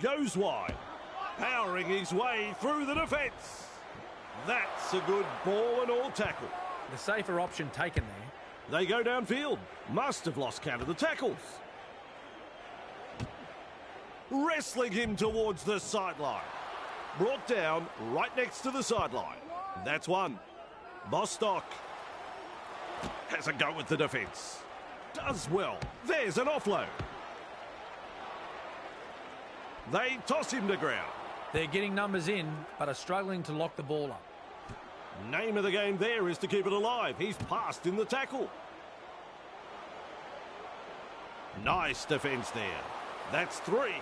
S1: goes wide. Powering his way through the defence. That's a good ball and all tackle.
S2: The safer option taken there.
S1: They go downfield. Must have lost count of the tackles. wrestling him towards the sideline. Brought down right next to the sideline. That's one. Bostock has a go with the defence. Does well. There's an offload. They toss him to ground.
S2: They're getting numbers in, but are struggling to lock the ball up.
S1: Name of the game there is to keep it alive. He's passed in the tackle. Nice defence there. That's three.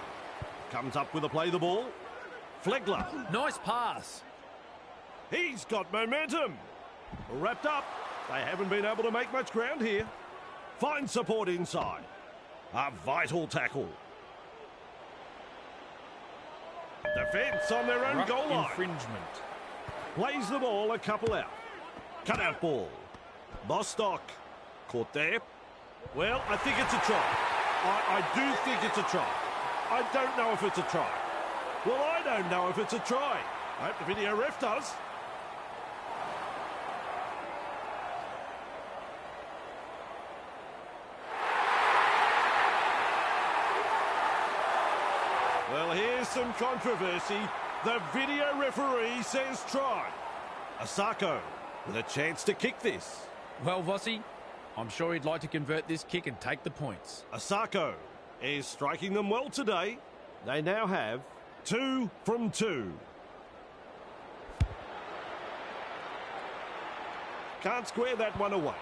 S1: Comes up with a play the ball. Flegler.
S2: Nice pass.
S1: He's got momentum. Wrapped up. They haven't been able to make much ground here. Finds support inside. A vital tackle. Defence on their own goal line.
S2: Infringement.
S1: Plays the ball a couple out. Cut out ball. Bostock. Caught there. Well, I think it's a try. I do think it's a try. I don't know if it's a try. Well, I don't know if it's a try. I hope the video ref does. Well, here's some controversy. The video referee says try. Asako with a chance to kick this.
S2: Well, Vossi, I'm sure he'd like to convert this kick and take the points.
S1: Asako is striking them well today. They now have 2 from 2. Can't square that one away.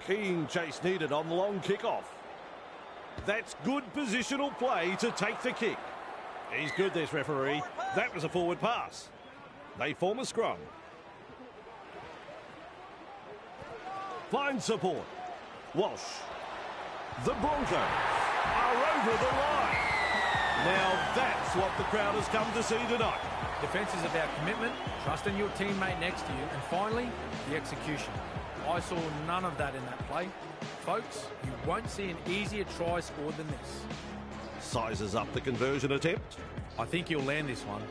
S1: Keen chase needed on the long kickoff. That's good positional play to take the kick. He's good, this referee. That was a forward pass. They form a scrum. Find support. Walsh. The Broncos are over the line. Now that's what the crowd has come to see tonight.
S2: Defence is about commitment, trusting your teammate next to you, and finally, the execution. I saw none of that in that play. Folks, you won't see an easier try scored than this.
S1: Sizes up the conversion attempt.
S2: I think he'll land this one.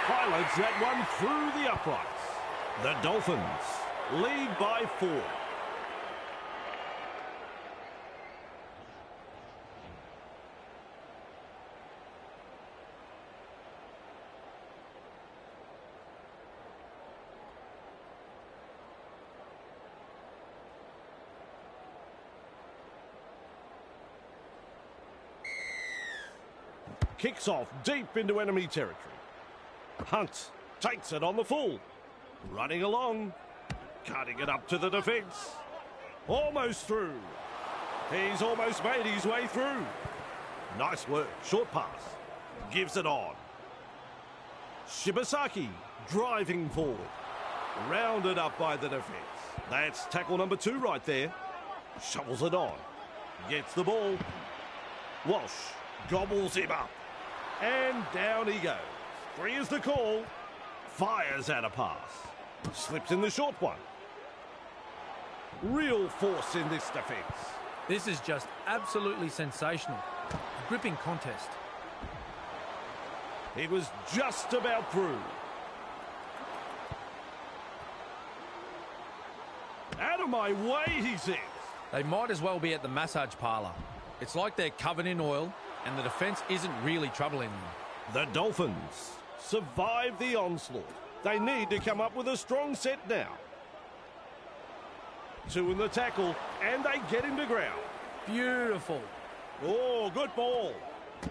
S1: Pilots that one through the uprights. The Dolphins lead by 4. Kicks off deep into enemy territory. Hunt takes it on the full. Running along. Cutting it up to the defence. Almost through. He's almost made his way through. Nice work. Short pass. Gives it on. Shibasaki driving forward. Rounded up by the defence. That's tackle number 2 right there. Shovels it on. Gets the ball. Walsh gobbles him up. And down he goes. 3 is the call. Fires out a pass. Slips in the short one. Real force in this defence.
S2: This is just absolutely sensational. A gripping contest.
S1: He was just about through. Out of my way, he says.
S2: They might as well be at the massage parlour. It's like they're covered in oil and the defence isn't really troubling them.
S1: The Dolphins survive the onslaught. They need to come up with a strong set now. 2 in the tackle, and they get him to ground.
S2: Beautiful.
S1: Oh, good ball.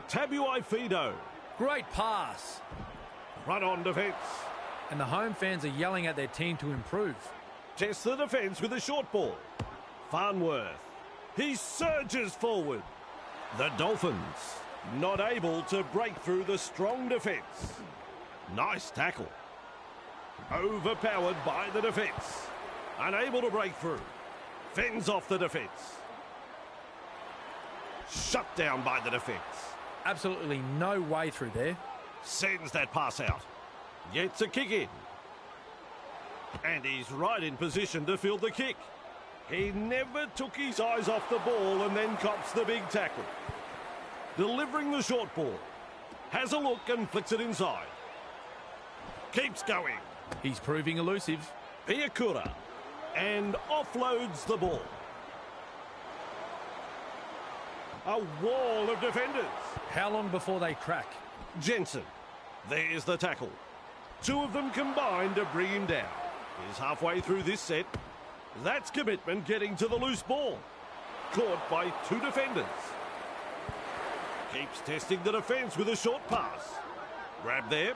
S1: Tabuai Fido.
S2: Great pass.
S1: Run on defence.
S2: And the home fans are yelling at their team to improve.
S1: Tests the defence with a short ball. Farnworth. He surges forward. The Dolphins not able to break through the strong defence. Nice tackle. Overpowered by the defence. Unable to break through. Fends off the defence. Shut down by the defence.
S2: Absolutely no way through there.
S1: Sends that pass out. Gets a kick in. And he's right in position to field the kick. He never took his eyes off the ball and then cops the big tackle. Delivering the short ball. Has a look and flicks it inside. Keeps going.
S2: He's proving elusive.
S1: Piakura. And offloads the ball. A wall of defenders.
S2: How long before they crack?
S1: Jensen. There's the tackle. Two of them combined to bring him down. He's halfway through this set. That's commitment getting to the loose ball. Caught by two defenders. Keeps testing the defence with a short pass. Grab there.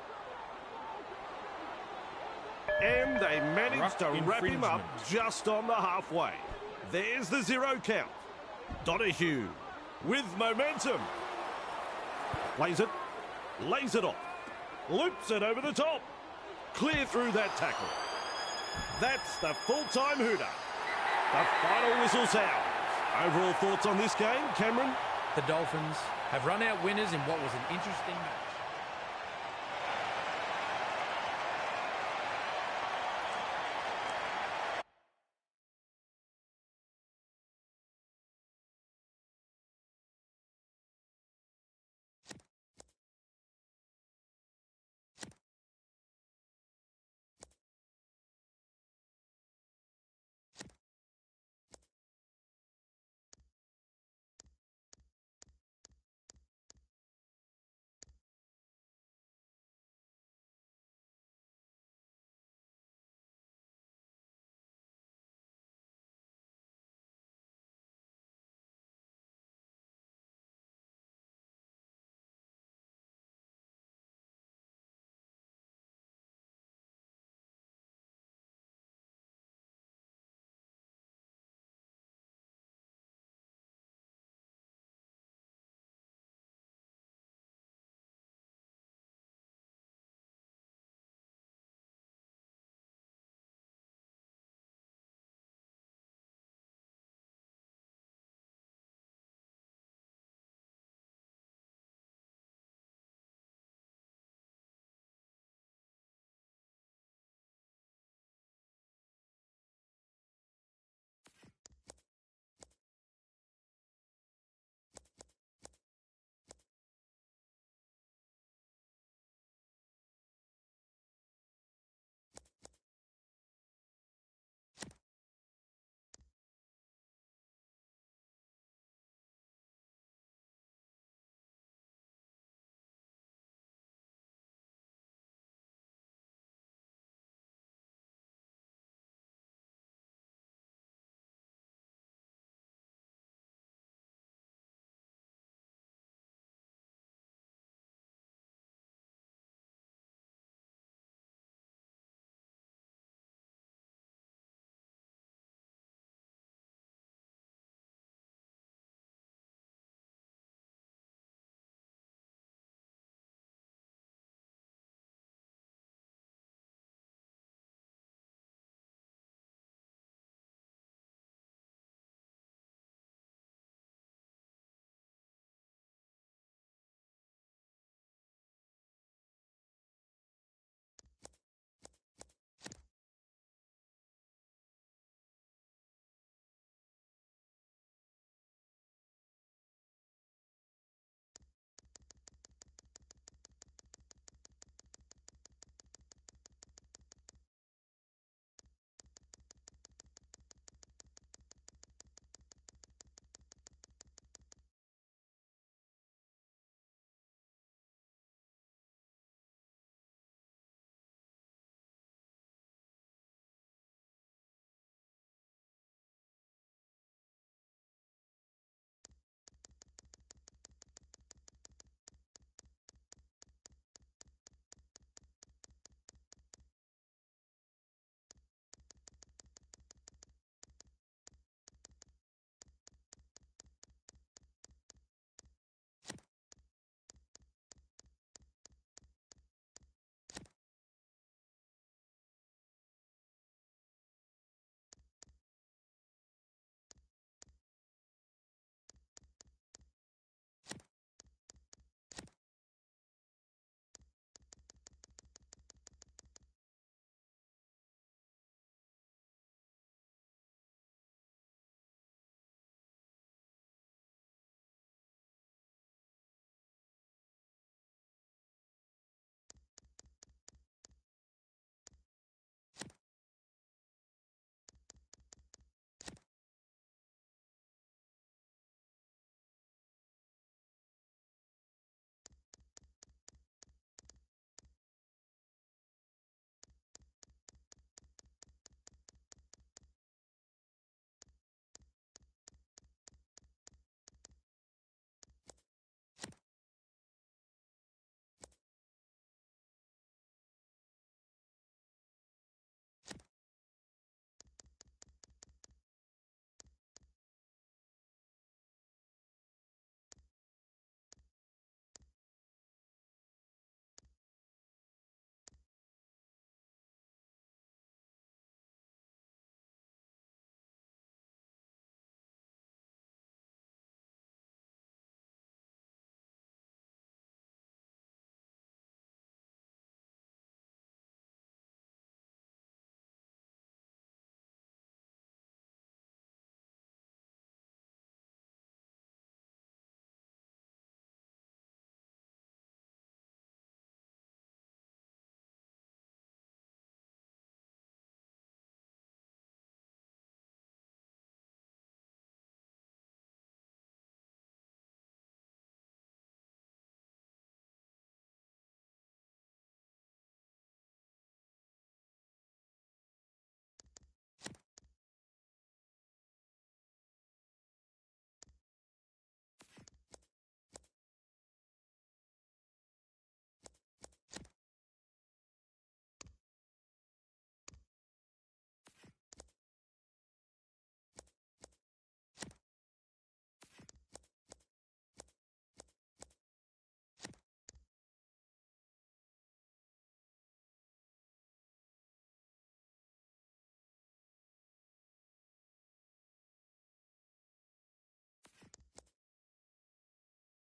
S1: And they managed to wrap him up just on the halfway. There's the 0 count. Donahue with momentum. Plays it. Lays it off. Loops it over the top. Clear through that tackle. That's the full-time hooter. The final whistle sounds. Overall thoughts on this game, Cameron?
S2: The Dolphins have run out winners in what was an interesting match.